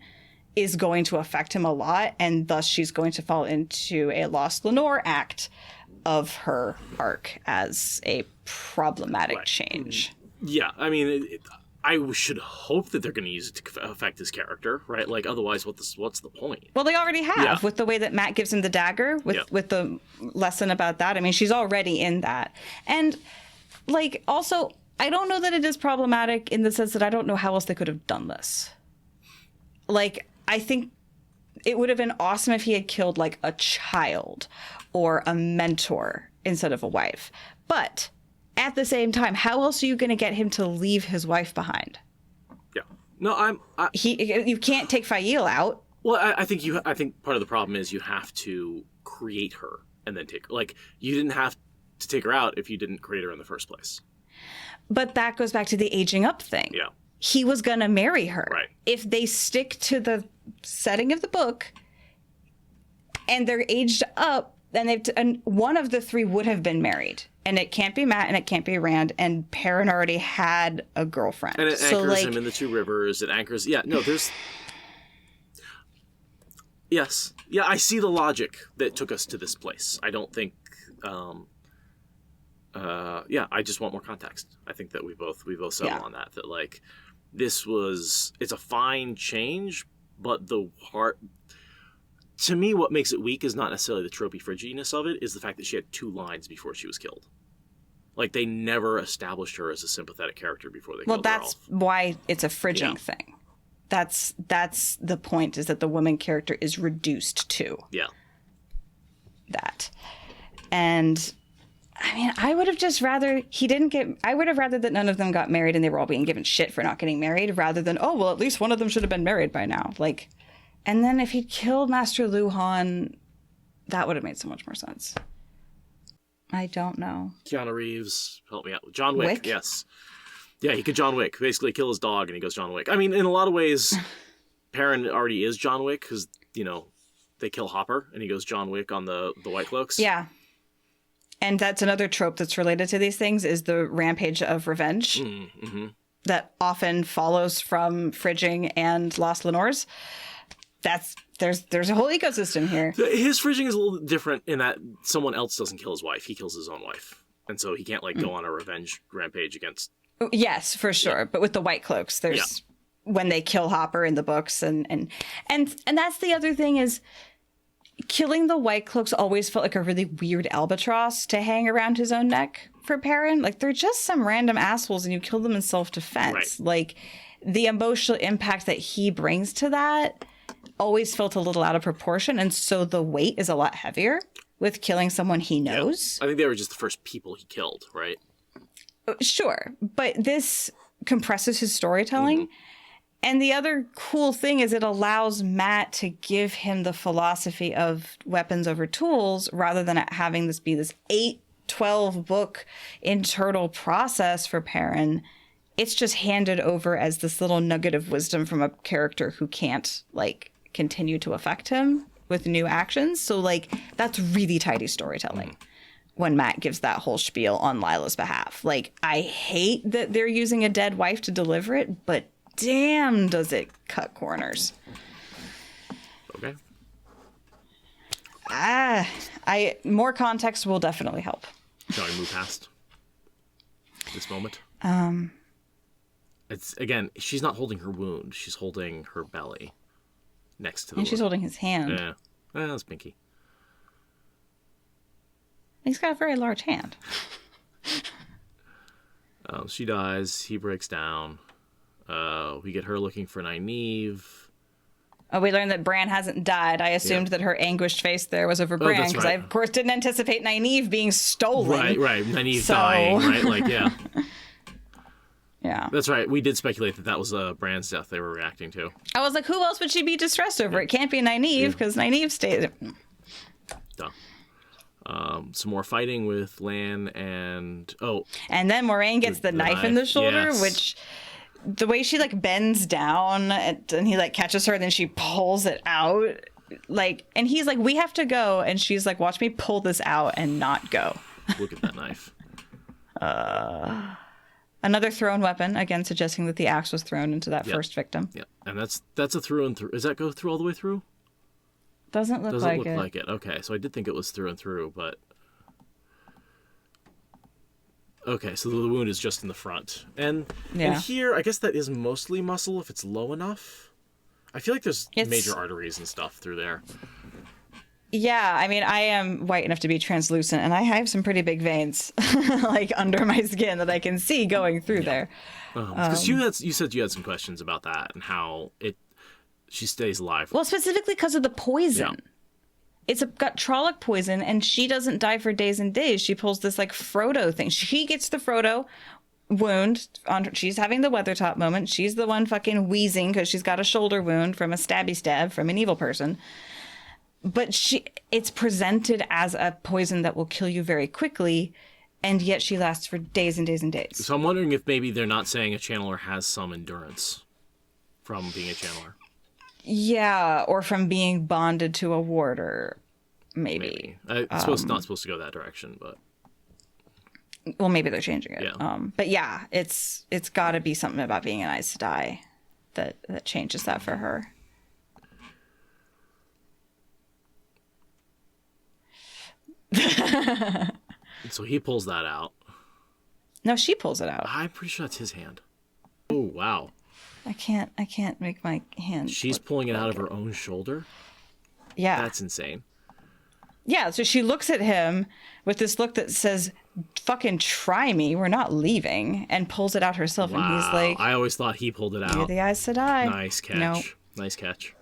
is going to affect him a lot, and thus she's going to fall into a Lost Lenore act of her arc as a problematic change. Yeah, I mean, I should hope that they're going to use it to affect his character, right? Like, otherwise, what's the point? Well, they already have with the way that Matt gives him the dagger, with the lesson about that. I mean, she's already in that. And like, also, I don't know that it is problematic in the sense that I don't know how else they could have done this. Like, I think it would have been awesome if he had killed, like, a child or a mentor instead of a wife. But at the same time, how else are you going to get him to leave his wife behind? Yeah. No, you can't take Fail out. Well, I think part of the problem is you have to create her and then take her. Like, you didn't have to take her out if you didn't create her in the first place. But that goes back to the aging up thing. Yeah. He was going to marry her. Right. If they stick to the setting of the book and they're aged up, then and one of the three would have been married. And it can't be Matt and it can't be Rand. And Perrin already had a girlfriend. And it anchors him in the two rivers. It anchors... Yeah, no, there's... Yes. Yeah, I see the logic that took us to this place. I don't think... I just want more context. I think that we both settle on that like, it's a fine change, but to me, what makes it weak is not necessarily the tropey fridginess of it, is the fact that she had 2 lines before she was killed. Like, they never established her as a sympathetic character before they killed her off. Well, that's why it's a fridging thing. That's the point, is that the woman character is reduced to. Yeah. that. And I mean, I would have just rather I would have rather that none of them got married and they were all being given shit for not getting married, rather than, oh, well, at least one of them should have been married by now. Like, and then if he'd killed Master Luhan, that would have made so much more sense. I don't know. Keanu Reeves, help me out. John Wick, yes. Yeah, he could John Wick. Basically kill his dog and he goes John Wick. I mean, in a lot of ways, Perrin already is John Wick because, you know, they kill Hopper and he goes John Wick on the White Cloaks. Yeah. And that's another trope that's related to these things, is the rampage of revenge that often follows from Fridging and Lost Lenores. There's a whole ecosystem here. His Fridging is a little different in that someone else doesn't kill his wife. He kills his own wife. And so he can't, like, go on a revenge rampage against... Yes, for sure. Yeah. But with the White Cloaks, there's when they kill Hopper in the books, and that's the other thing, is killing the White Cloaks always felt like a really weird albatross to hang around his own neck for Perrin. Like, they're just some random assholes and you kill them in self-defense. Right. Like, the emotional impact that he brings to that always felt a little out of proportion, and so the weight is a lot heavier with killing someone he knows. I think they were just the first people he killed, right? Sure, but this compresses his storytelling. And the other cool thing is it allows Matt to give him the philosophy of weapons over tools, rather than having this be this 8-12 book internal process for Perrin. It's just handed over as this little nugget of wisdom from a character who can't, like, continue to affect him with new actions. So, like, that's really tidy storytelling when Matt gives that whole spiel on Lila's behalf. Like, I hate that they're using a dead wife to deliver it, but damn, does it cut corners. Okay. More context will definitely help. Shall we move past this moment? It's, again, she's not holding her wound. She's holding her belly next to the wound. She's holding his hand. Yeah. Well, that's pinky. He's got a very large hand. She dies. He breaks down. We get her looking for Nynaeve. Oh, we learned that Bran hasn't died. I assumed that her anguished face there was over Bran, because I, of course, didn't anticipate Nynaeve being stolen. Right. Nynaeve dying, right? Like, yeah. Yeah. That's right. We did speculate that was Bran's death they were reacting to. I was like, who else would she be distressed over? It can't be Nynaeve, because Nynaeve stayed. Duh. Some more fighting with Lan and... And then Moraine gets the knife in the shoulder, which... The way she, like, bends down and he, like, catches her and then she pulls it out. Like, and he's like, we have to go. And she's like, watch me pull this out and not go. Look at that knife. Another thrown weapon, again, suggesting that the axe was thrown into that first victim. Yeah, and that's a through and through. Does that go through all the way through? Doesn't look like it. Okay, so I did think it was through and through, but... Okay, so the wound is just in the front. And here, I guess that is mostly muscle if it's low enough. I feel like there's major arteries and stuff through there. Yeah, I mean, I am white enough to be translucent, and I have some pretty big veins, like, under my skin that I can see going through there. Because you said you had some questions about that and how she stays alive. Well, specifically because of the poison. Yeah. It's got Trolloc poison, and she doesn't die for days and days. She pulls this, like, Frodo thing. She gets the Frodo wound. She's having the Weathertop moment. She's the one fucking wheezing because she's got a shoulder wound from a stabby stab from an evil person. But it's presented as a poison that will kill you very quickly, and yet she lasts for days and days and days. So I'm wondering if maybe they're not saying a channeler has some endurance from being a channeler. Yeah, or from being bonded to a warder, maybe. It's not supposed to go that direction, but... Well, maybe they're changing it. Yeah. But yeah, it's got to be something about being an Aes Sedai that changes that for her. So he pulls that out. No, she pulls it out. I'm pretty sure that's his hand. Oh, wow. I can't make my hand. She's pulling it out of her own shoulder? Yeah. That's insane. Yeah, so she looks at him with this look that says, fucking try me, we're not leaving, and pulls it out herself. Wow. And he's like... I always thought he pulled it out. You're the Aes Sedai. Nice catch. Nope. Nice catch.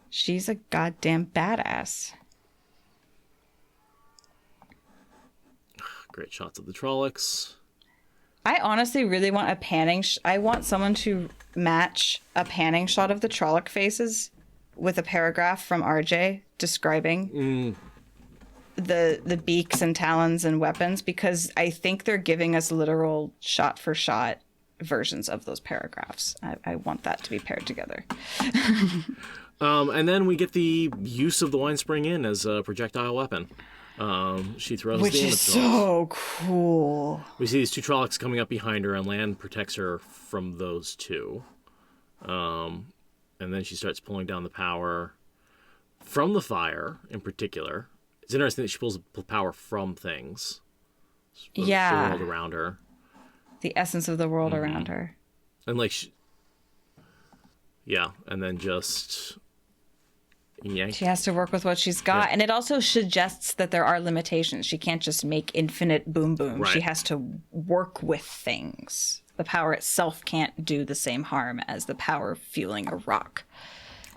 She's a goddamn badass. Great shots of the Trollocs. I honestly really want a panning. I want someone to match a panning shot of the Trolloc faces with a paragraph from RJ describing the beaks and talons and weapons, because I think they're giving us literal shot for shot versions of those paragraphs. I want that to be paired together. And then we get the use of the Wine Spring Inn as a projectile weapon. She throws Which the is so cool. We see these two Trollocs coming up behind her, and Lan protects her from those two. And then she starts pulling down the power from the fire, in particular. It's interesting that she pulls the power from things. The world around her. The essence of the world around her. And and then just yank. She has to work with what she's got. Yeah. And it also suggests that there are limitations. She can't just make infinite boom boom. Right. She has to work with things. The power itself can't do the same harm as the power fueling a rock.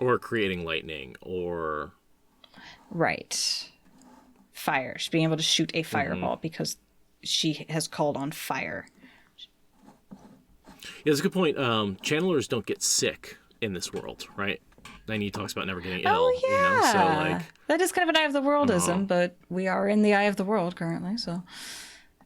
Or creating lightning, or... Right. Fire. She's being able to shoot a fireball because she has called on fire. Yeah, that's a good point. Channelers don't get sick in this world, right? And he talks about never getting ill. Oh, yeah. So, like... That is kind of an eye of the worldism, but we are in the eye of the world currently, so...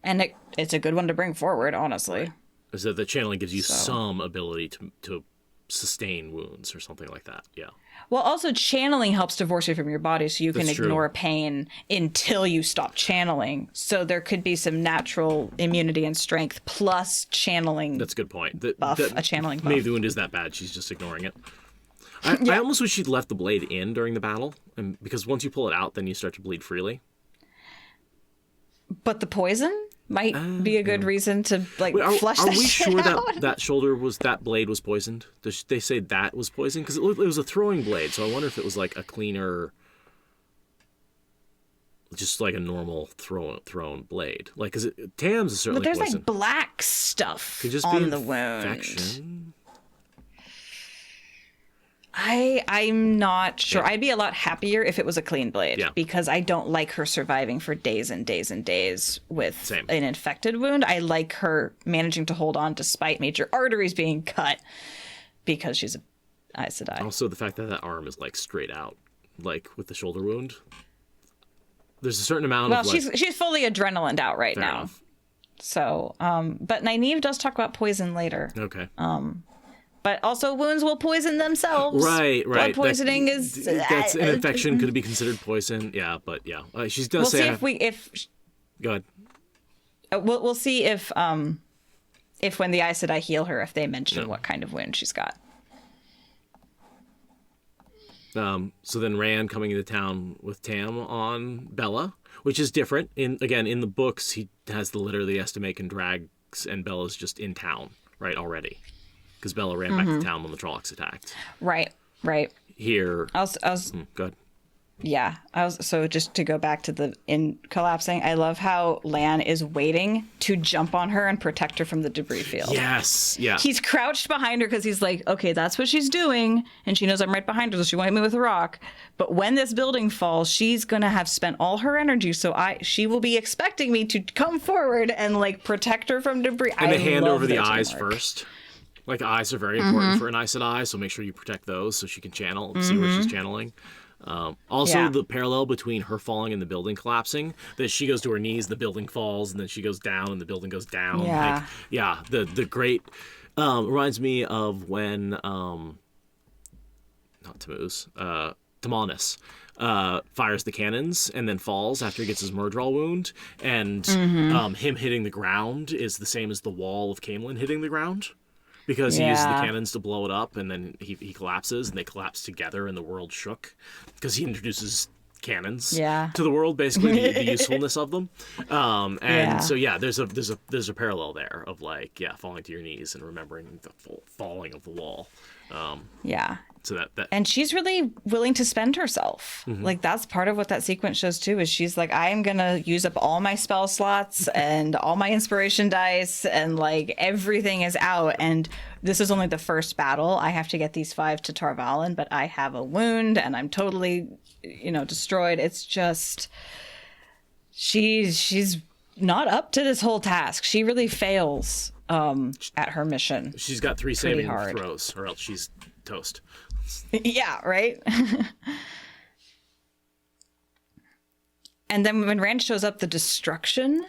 And it's a good one to bring forward, honestly. Is that the channeling gives you some ability to sustain wounds or something like that. Yeah. Well, also channeling helps divorce you from your body, so you can That's ignore true. pain until you stop channeling. So there could be some natural immunity and strength plus channeling. That's a good point. A channeling buff. Maybe the wound is that bad, she's just ignoring it. I almost wish she'd left the blade in during the battle, because once you pull it out, then you start to bleed freely. But the poison might be a good reason to flush Are that we shit sure out. that blade was poisoned? Does they say that was poisoned? Because it was a throwing blade, so I wonder if it was like a cleaner, just like a normal thrown blade. Like, because Tam's is certainly But there's poisoned. like black stuff Could just on be the wound. infection. I'm not sure. Yeah. I'd be a lot happier if it was a clean blade, Yeah. because I don't like her surviving for days and days and days with Same. an infected wound. I like her managing to hold on despite major arteries being cut because she's an Aes Sedai. Also, the fact that that arm is like straight out, like with the shoulder wound. There's a certain amount Well, of like. she's fully adrenalined out right Fair now. enough. So, but Nynaeve does talk about poison later. Okay. But also wounds will poison themselves. Right. Blood poisoning that's an infection. Could be considered poison. Yeah, but yeah, she does We'll say. see if Go ahead. we'll see if when the Aes Sedai heal her, if they mention what kind of wound she's got. So then Rand coming into town with Tam on Bella, which is different. In the books, he has the litter that he has to make and drags, and Bella's just in town, right, already. Because Bella ran back to town when the Trollocs attacked. Right. Here... I was Go ahead. Yeah, so just to go back to the inn collapsing, I love how Lan is waiting to jump on her and protect her from the debris field. Yes, yeah. He's crouched behind her because he's like, okay, that's what she's doing, and she knows I'm right behind her, so she won't hit me with a rock. But when this building falls, she's gonna have spent all her energy, so she will be expecting me to come forward and like protect her from debris. And I they hand love over the their eyes teamwork. first. Like, eyes are very important for an Aes Sedai, so make sure you protect those so she can channel, see where she's channeling. Also, the parallel between her falling and the building collapsing, that she goes to her knees, the building falls, and then she goes down, and the building goes down. Yeah. The great... reminds me of when... not Tammuz. Timanis fires the cannons and then falls after he gets his Murdral wound, and him hitting the ground is the same as the wall of Camelin hitting the ground. Because he uses the cannons to blow it up, and then he collapses, and they collapse together, and the world shook. Because he introduces cannons to the world, basically the usefulness of them. So there's a parallel there of like falling to your knees and remembering the falling of the wall. So that and she's really willing to spend herself. Like that's part of what that sequence shows too, is she's like, I am gonna use up all my spell slots and all my inspiration dice, and like everything is out, and this is only the first battle. I have to get these 5 to Tar Valon, but I have a wound and I'm totally destroyed. It's just she's not up to this whole task. She really fails at her mission. She's got 3 Pretty saving hard. throws, or else she's toast. Yeah, right? And then when Rand shows up, the destruction,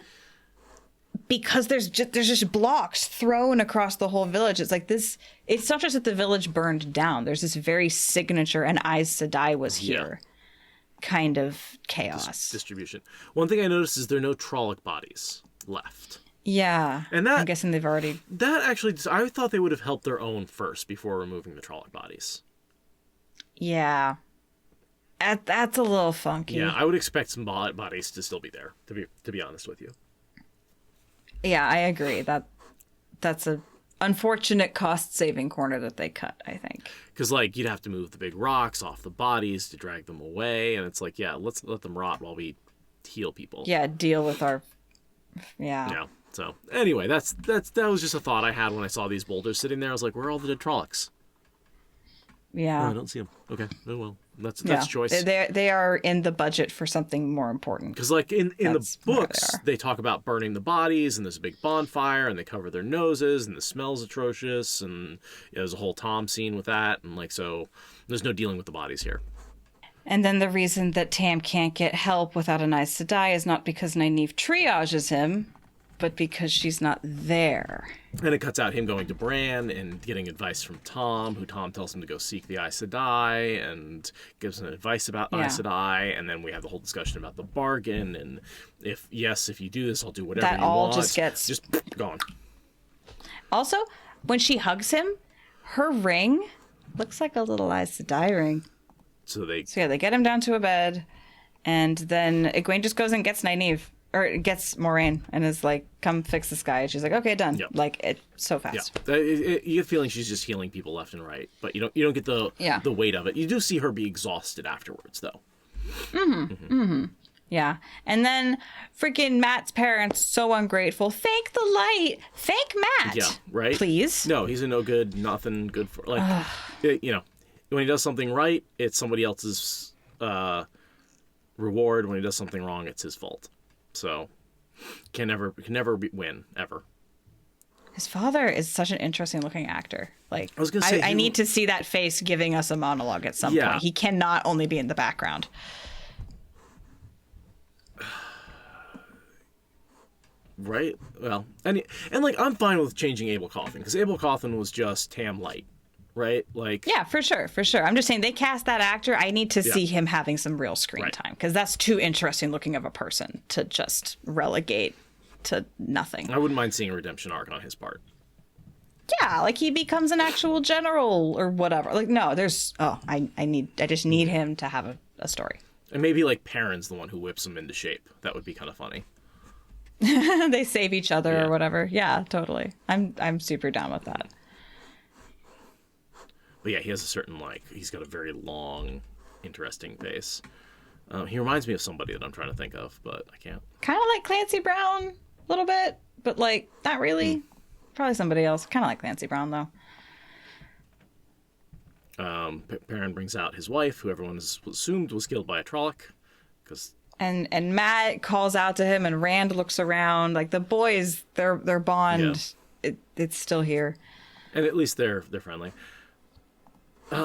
because there's just blocks thrown across the whole village. It's like this. It's not just that the village burned down. There's this very signature, and Aes Sedai was here, kind of chaos. Distribution. One thing I noticed is there are no Trolloc bodies left. Yeah, And that- I'm guessing they've already. That actually, I thought they would have helped their own first before removing the Trolloc bodies. Yeah, that's a little funky. Yeah, I would expect some bodies to still be there. To be honest with you. Yeah, I agree. That's a unfortunate cost-saving corner that they cut, I think. Because, like, you'd have to move the big rocks off the bodies to drag them away, and it's like, yeah, let's let them rot while we heal people. Yeah, deal with our. Yeah. Yeah. So, anyway, that was just a thought I had when I saw these boulders sitting there. I was like, where are all the dead Trollocs? Yeah. Oh, I don't see them. Okay. Oh, well. That's Yeah. choice. They are in the budget for something more important. Because, like, in the That's where books, they are. they talk about burning the bodies, and there's a big bonfire, and they cover their noses, and the smell's atrocious, and there's a whole Tom scene with that, and, like, so there's no dealing with the bodies here. And then the reason that Tam can't get help without an Aes Sedai is not because Nynaeve triages him, but because she's not there. And it cuts out him going to Bran and getting advice from Tom, who Tom tells him to go seek the Aes Sedai and gives him advice about Aes Sedai. And then we have the whole discussion about the bargain. And if you do this, I'll do whatever That you all want. just gets- Just gone. Also, when she hugs him, her ring looks like a little Aes Sedai ring. So they So yeah, they get him down to a bed, and then Egwene just goes and gets Nynaeve, or gets Moraine, and is like, come fix this guy. And she's like, okay, done. Yep. Like, it so fast. you get a feeling she's just healing people left and right, but you don't get the weight of it. You do see her be exhausted afterwards, though. Yeah. And then freaking Matt's parents, so ungrateful. Thank the light. Thank Matt. Yeah, right. Please. No, he's a no good, nothing good for when he does something right, it's somebody else's reward. When he does something wrong, it's his fault. So can never win ever. His father is such an interesting looking actor. Like, I was gonna say, I need to see that face giving us a monologue at some Yeah. point. He cannot only be in the background. Right? Well, and like I'm fine with changing Abel Coffin because Abel Coffin was just Tam Light, right? Like Yeah, for sure, for sure. I'm just saying they cast that actor. I need to see him having some real screen Right. time because that's too interesting looking of a person to just relegate to nothing. I wouldn't mind seeing a redemption arc on his part. Yeah, like he becomes an actual general or whatever. Like no, I just need him to have a story. And maybe like Perrin's the one who whips him into shape. That would be kind of funny. They save each other Yeah. or whatever. Yeah, totally. I'm super down with that. But yeah, he has a certain he's got a very long, interesting face. He reminds me of somebody that I'm trying to think of, but I can't. Kind of like Clancy Brown a little bit, but like not really. Probably somebody else. Kind of like Clancy Brown though. Perrin brings out his wife, who everyone assumed was killed by a Trolloc, because And Matt calls out to him, and Rand looks around. Like the boys, their bond, it's still here. and at least they're friendly.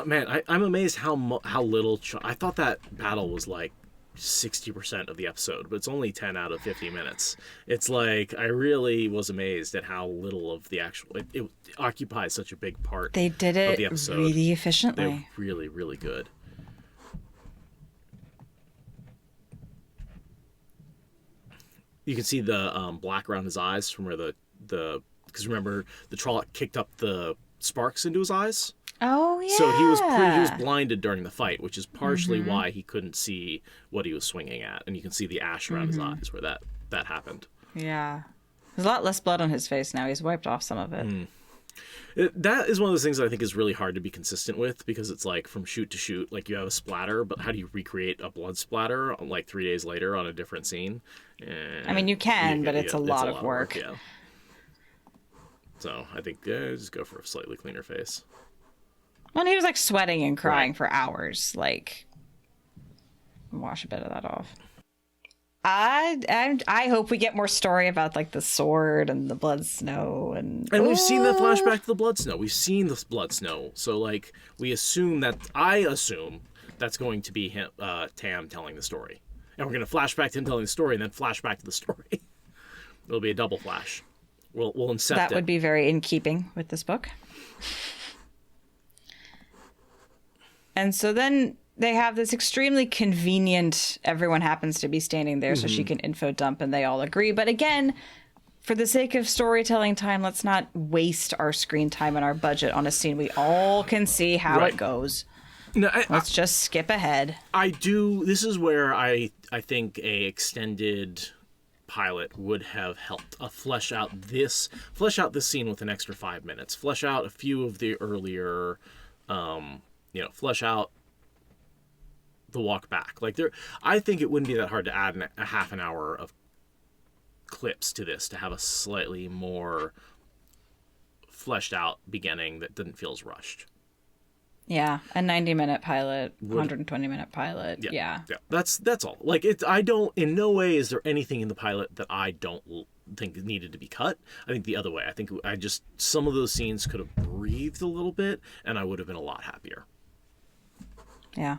Man, I'm amazed how little. I thought that battle was like 60% of the episode, but it's only 10 out of 50 minutes. It's like I really was amazed at how little of the actual. It occupies such a big part. They did of it the episode. really efficiently. They're really, really good. You can see the black around his eyes from where the because remember the Trolloc kicked up the sparks into his eyes. Oh yeah. So he was blinded during the fight, which is partially why he couldn't see what he was swinging at, and you can see the ash around his eyes where that happened. Yeah. There's a lot less blood on his face now. He's wiped off some of it. That is one of those things that I think is really hard to be consistent with because it's like from shoot to shoot, like you have a splatter, but how do you recreate a blood splatter like 3 days later on a different scene? I mean, you can, but it's a lot of work. Yeah. So I think just go for a slightly cleaner face. Well, and he was like sweating and crying Right. for hours. Like, wash a bit of that off. I hope we get more story about like the sword and the blood snow and we've seen the flashback to the blood snow. We've seen the blood snow, so like I assume that's going to be him, Tam telling the story, and we're going to flashback to him telling the story, and then flashback to the story. It'll be a double flash. We'll incept that it. would be very in keeping with this book. And so then they have this extremely convenient, everyone happens to be standing there so she can info dump and they all agree. But again, for the sake of storytelling time, let's not waste our screen time and our budget on a scene we all can see how it goes. No, Let's just skip ahead. This is where I think a extended pilot would have helped flesh out this scene with an extra 5 minutes, flesh out a few of the earlier flesh out the walk back. Like I think it wouldn't be that hard to add a half an hour of clips to this to have a slightly more fleshed out beginning that didn't feel as rushed. Yeah, a 90-minute pilot, 120-minute pilot. Yeah. That's all. Like in no way is there anything in the pilot that I don't think needed to be cut. I think the other way. I think some of those scenes could have breathed a little bit and I would have been a lot happier. Yeah.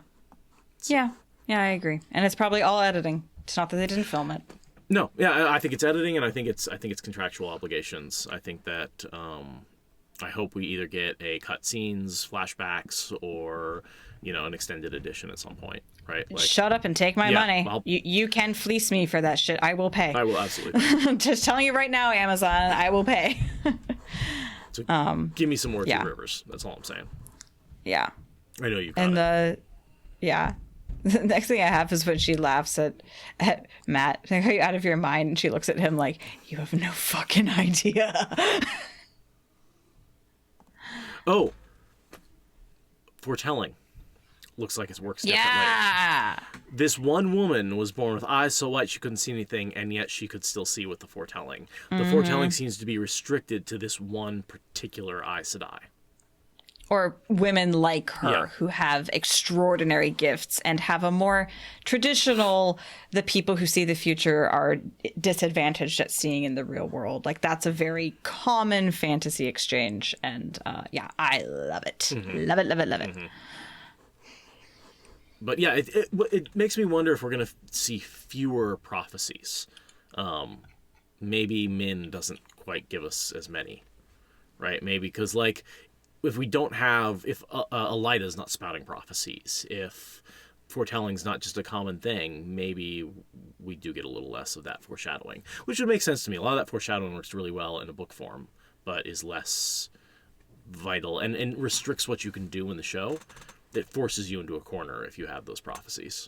Yeah, I agree. And it's probably all editing. It's not that they didn't film it. No, yeah, I think it's editing, and I think it's contractual obligations. I think that I hope we either get a cutscenes, flashbacks, or an extended edition at some point, right? Like, shut up and take my money. You can fleece me for that shit. I will pay. I will absolutely. Just telling you right now, Amazon, I will pay. So give me some more Two Rivers. That's all I'm saying. Yeah. I know you've got it. The next thing I have is when she laughs at Matt. Like, are you out of your mind? And she looks at him like, you have no fucking idea. Oh. Foretelling. Looks like it works differently. Yeah. This one woman was born with eyes so white she couldn't see anything, and yet she could still see with the foretelling. The foretelling seems to be restricted to this one particular Aes Sedai. Or women like her who have extraordinary gifts and have a more traditional, the people who see the future are disadvantaged at seeing in the real world. Like, that's a very common fantasy exchange. And I love it. Love it, love it, love it. But yeah, it makes me wonder if we're going to see fewer prophecies. Maybe Min doesn't quite give us as many, right? Maybe because, like, if Elida's not spouting prophecies, if foretelling's not just a common thing, maybe we do get a little less of that foreshadowing, which would make sense to me. A lot of that foreshadowing works really well in a book form, but is less vital and restricts what you can do in the show. That forces you into a corner if you have those prophecies.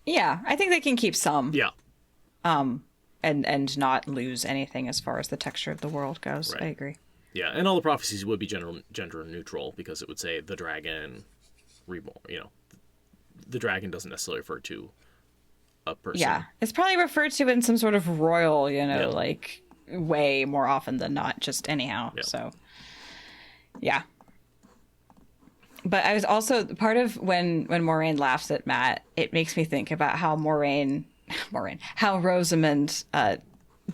Yeah, I think they can keep some. Yeah. And not lose anything as far as the texture of the world goes. Right. I agree. Yeah, and all the prophecies would be gender neutral because it would say the dragon reborn. The dragon doesn't necessarily refer to a person. Yeah, it's probably referred to in some sort of royal, like way more often than not, just anyhow. Yeah. So, yeah. But I was also part of when Moiraine laughs at Matt, it makes me think about how how Rosamund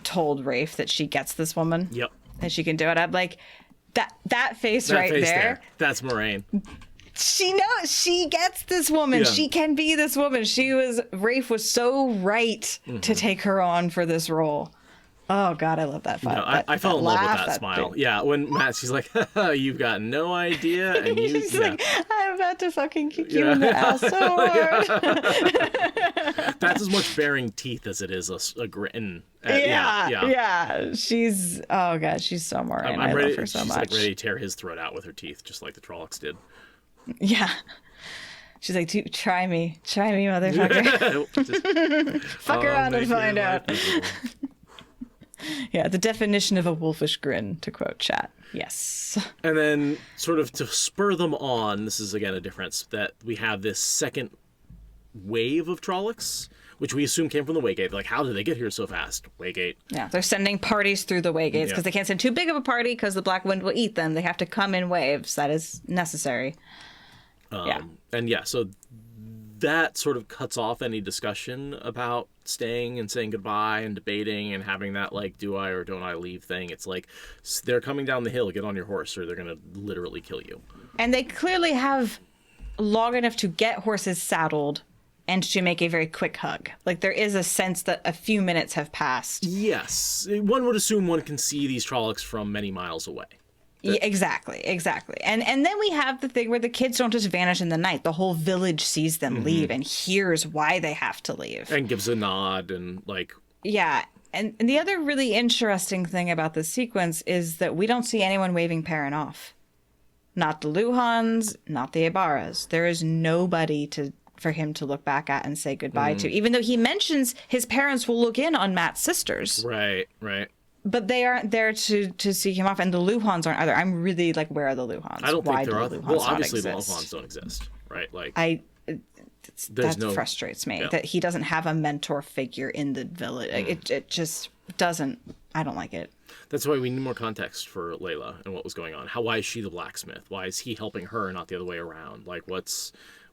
told Rafe that she gets this woman. Yep. And she can do it. I'm like, that face that right face there. That's Moiraine. She knows she gets this woman. Yeah. She can be this woman. Rafe was so right to take her on for this role. Oh God, I love that fight. No, I fell in love with that smile. Thing. Yeah, when she's like, "You've got no idea," and she's like, "I'm about to fucking kick you in the ass so hard." That's as much baring teeth as it is a grin. Yeah. She's oh God, she's so Moiraine. I love her so much. She's like ready to tear his throat out with her teeth, just like the Trollocs did. Yeah. She's like, try me, motherfucker. Fuck around and find out. Yeah, the definition of a wolfish grin, to quote chat. Yes. And then, sort of to spur them on, this is again a difference, that we have this second wave of Trollocs, which we assume came from the Waygate. Like, how did they get here so fast? Waygate. Yeah, they're sending parties through the Waygates because they can't send too big of a party because the Black Wind will eat them. They have to come in waves. That is necessary. And so that sort of cuts off any discussion about staying and saying goodbye and debating and having that like do I or don't I leave thing. It's like they're coming down the hill, get on your horse or they're gonna literally kill you. And they clearly have long enough to get horses saddled and to make a very quick hug. Like there is a sense that a few minutes have passed. Yes, one would assume one can see these Trollocs from many miles away. Yeah, exactly. And then we have the thing where the kids don't just vanish in the night. The whole village sees them leave and hears why they have to leave. And gives a nod and like... Yeah. And the other really interesting thing about this sequence is that we don't see anyone waving Perrin off. Not the Luhans, not the Ibaras. There is nobody for him to look back at and say goodbye to, even though he mentions his parents will look in on Matt's sisters. Right. But they aren't there to see him off, and the Luhans aren't either. I'm really like, where are the Luhans? I don't Why think there are. the Luhans Well, not obviously exist? the Luhans don't exist, right? Like That frustrates me that he doesn't have a mentor figure in the village. It just doesn't. I don't like it. That's why we need more context for Layla and what was going on. Why is she the blacksmith? Why is he helping her, not the other way around? Like,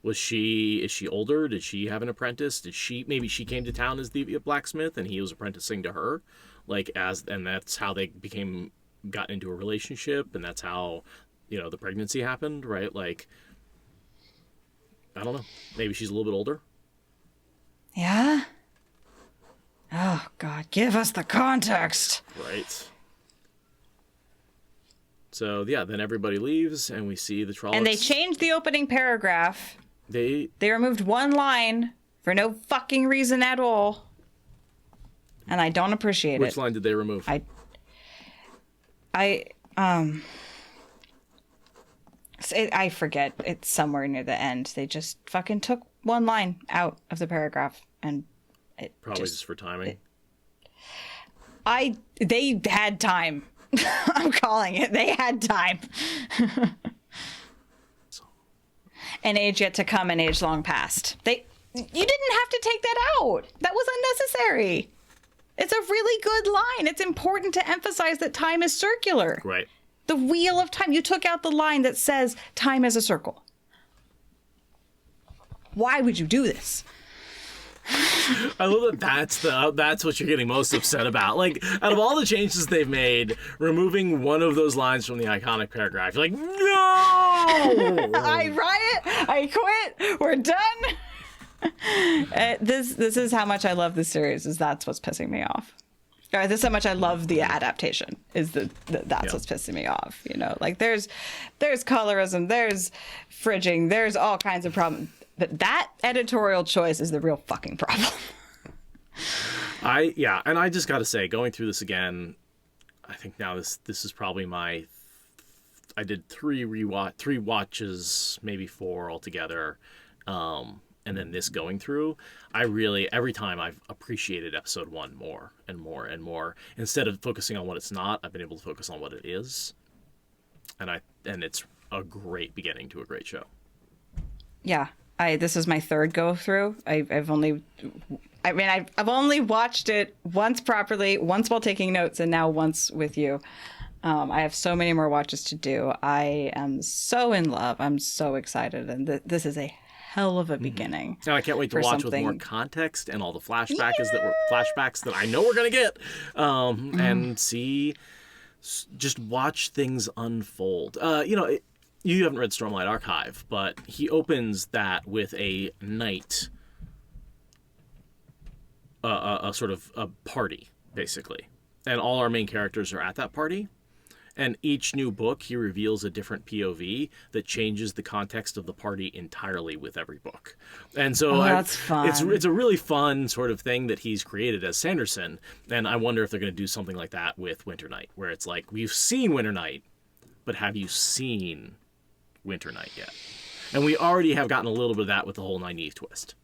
is she older? Did she have an apprentice? Maybe she came to town as the blacksmith and he was apprenticing to her? And that's how they got into a relationship, and that's how, the pregnancy happened, right? Like, I don't know. Maybe she's a little bit older. Yeah? Oh, God, give us the context. Right. So, yeah, then everybody leaves, and we see the Trollocs. And they changed the opening paragraph. They removed one line for no fucking reason at all. And I don't appreciate it. Which line did they remove? I forget. It's somewhere near the end. They just fucking took one line out of the paragraph, and it probably just for timing. They had time. I'm calling it. They had time. An age yet to come, an age long past. You didn't have to take that out. That was unnecessary. It's a really good line. It's important to emphasize that time is circular. Right. The wheel of time. You took out the line that says time is a circle. Why would you do this? I love that that's what you're getting most upset about. Like, out of all the changes they've made, removing one of those lines from the iconic paragraph, you're like, no! I riot. I quit. We're done. This is how much I love this series. That's what's pissing me off. This is how much I love the adaptation. That's what's pissing me off. Like there's colorism, there's fridging, there's all kinds of problems. But that editorial choice is the real fucking problem. And I just got to say, going through this again, I think now this is probably I did three watches, maybe 4 altogether. And then this going through, every time I've appreciated episode 1 more and more and more. Instead of focusing on what it's not, I've been able to focus on what it is. And it's a great beginning to a great show. Yeah. This is my third go through. I've only watched it once properly, once while taking notes, and now once with you. I have so many more watches to do. I am so in love. I'm so excited, and this is a hell of a beginning. Now I can't wait to watch with more context and all the flashbacks that I know we're gonna get, and see, just watch things unfold. You haven't read Stormlight Archive, but he opens that with a night, a sort of a party, basically. And all our main characters are at that party. And each new book, he reveals a different POV that changes the context of the party entirely with every book. And so that's fun. It's a really fun sort of thing that he's created as Sanderson. And I wonder if they're going to do something like that with Winter Night, where it's like, we've seen Winter Night, but have you seen Winter Night yet? And we already have gotten a little bit of that with the whole Nynaeve twist,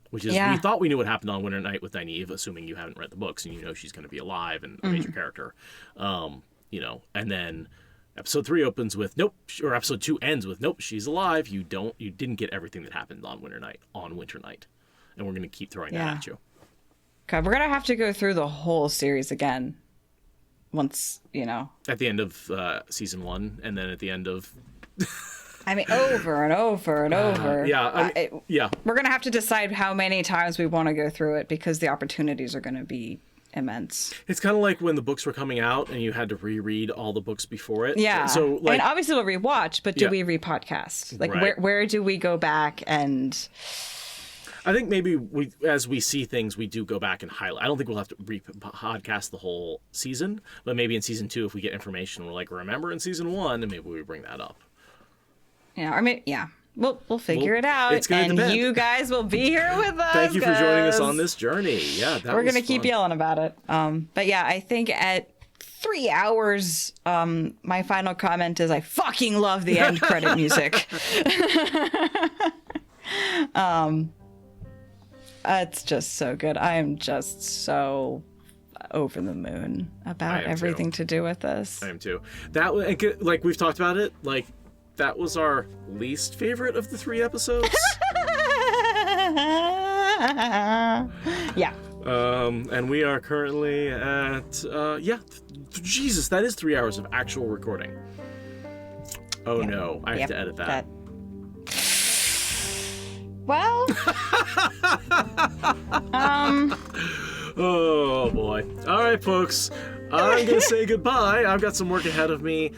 which is we thought we knew what happened on Winter Night with Nynaeve, assuming you haven't read the books and she's going to be alive and a major character. And then episode 3 opens with nope, or episode 2 ends with nope, she's alive. You didn't get everything that happened on Winter Night, and we're going to keep throwing that at you. Okay, we're gonna have to go through the whole series again. Once at the end of season 1, and then at the end of I mean, over and over and over. Yeah. We're going to have to decide how many times we want to go through it because the opportunities are going to be immense. It's kind of like when the books were coming out and you had to reread all the books before it. Yeah. So, I mean, obviously we'll rewatch, but do we repodcast? Like, Right. where do we go back and... I think maybe as we see things, we do go back and highlight. I don't think we'll have to podcast the whole season, but maybe in season 2, if we get information, we're like, remember in season 1, and maybe we bring that up. Yeah, I mean, yeah. We'll figure it out, it's gonna and depend. you guys will be here with us. Thank you for joining us on this journey. Yeah, we're gonna keep yelling about it. But yeah, I think at 3 hours, my final comment is I fucking love the end credit music. It's just so good. I am just so over the moon about everything to do with this. I am too. That like we've talked about it. Like that was our least favorite of the 3 episodes. Yeah. And we are currently at Jesus, that is 3 hours of actual recording. Oh no, I have to edit that. Well, oh boy. All right, folks. I'm gonna say goodbye. I've got some work ahead of me.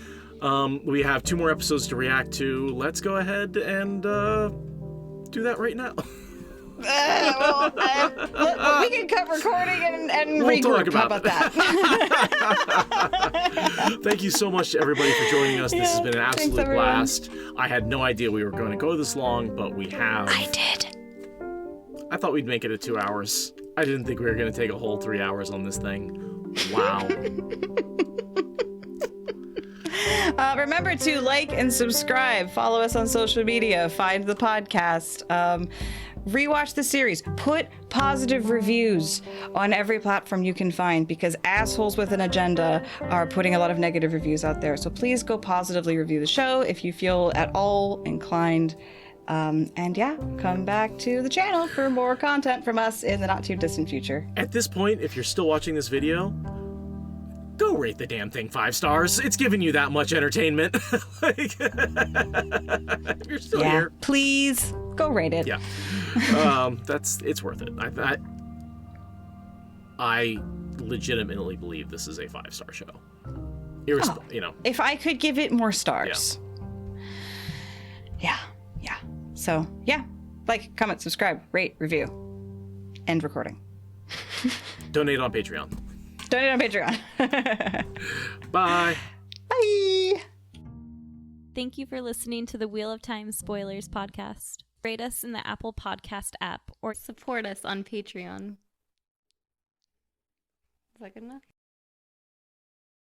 We have 2 more episodes to react to. Let's go ahead and do that right now. we can cut recording and we'll regroup. Talk about How about that? Thank you so much to everybody for joining us. This has been an absolute thanks, blast. I had no idea we were going to go this long, but we have. I did. I thought we'd make it at 2 hours. I didn't think we were going to take a whole 3 hours on this thing. Wow. Remember to like and subscribe. Follow us on social media. Find the podcast. Rewatch the series. Put positive reviews on every platform you can find because assholes with an agenda are putting a lot of negative reviews out there. So please go positively review the show if you feel at all inclined. And yeah, come back to the channel for more content from us in the not too distant future. At this point, if you're still watching this video, go rate the damn thing 5 stars. It's giving you that much entertainment. Like, if you're still here, please go rate it. Yeah, it's worth it. I legitimately believe this is a 5-star show. You know, if I could give it more stars. Yeah. So yeah, like, comment, subscribe, rate, review, end recording. Donate on Patreon. Donate on Patreon. Bye. Bye. Thank you for listening to the Wheel of Time Spoilers podcast. Rate us in the Apple Podcast app or support us on Patreon. Is that good enough?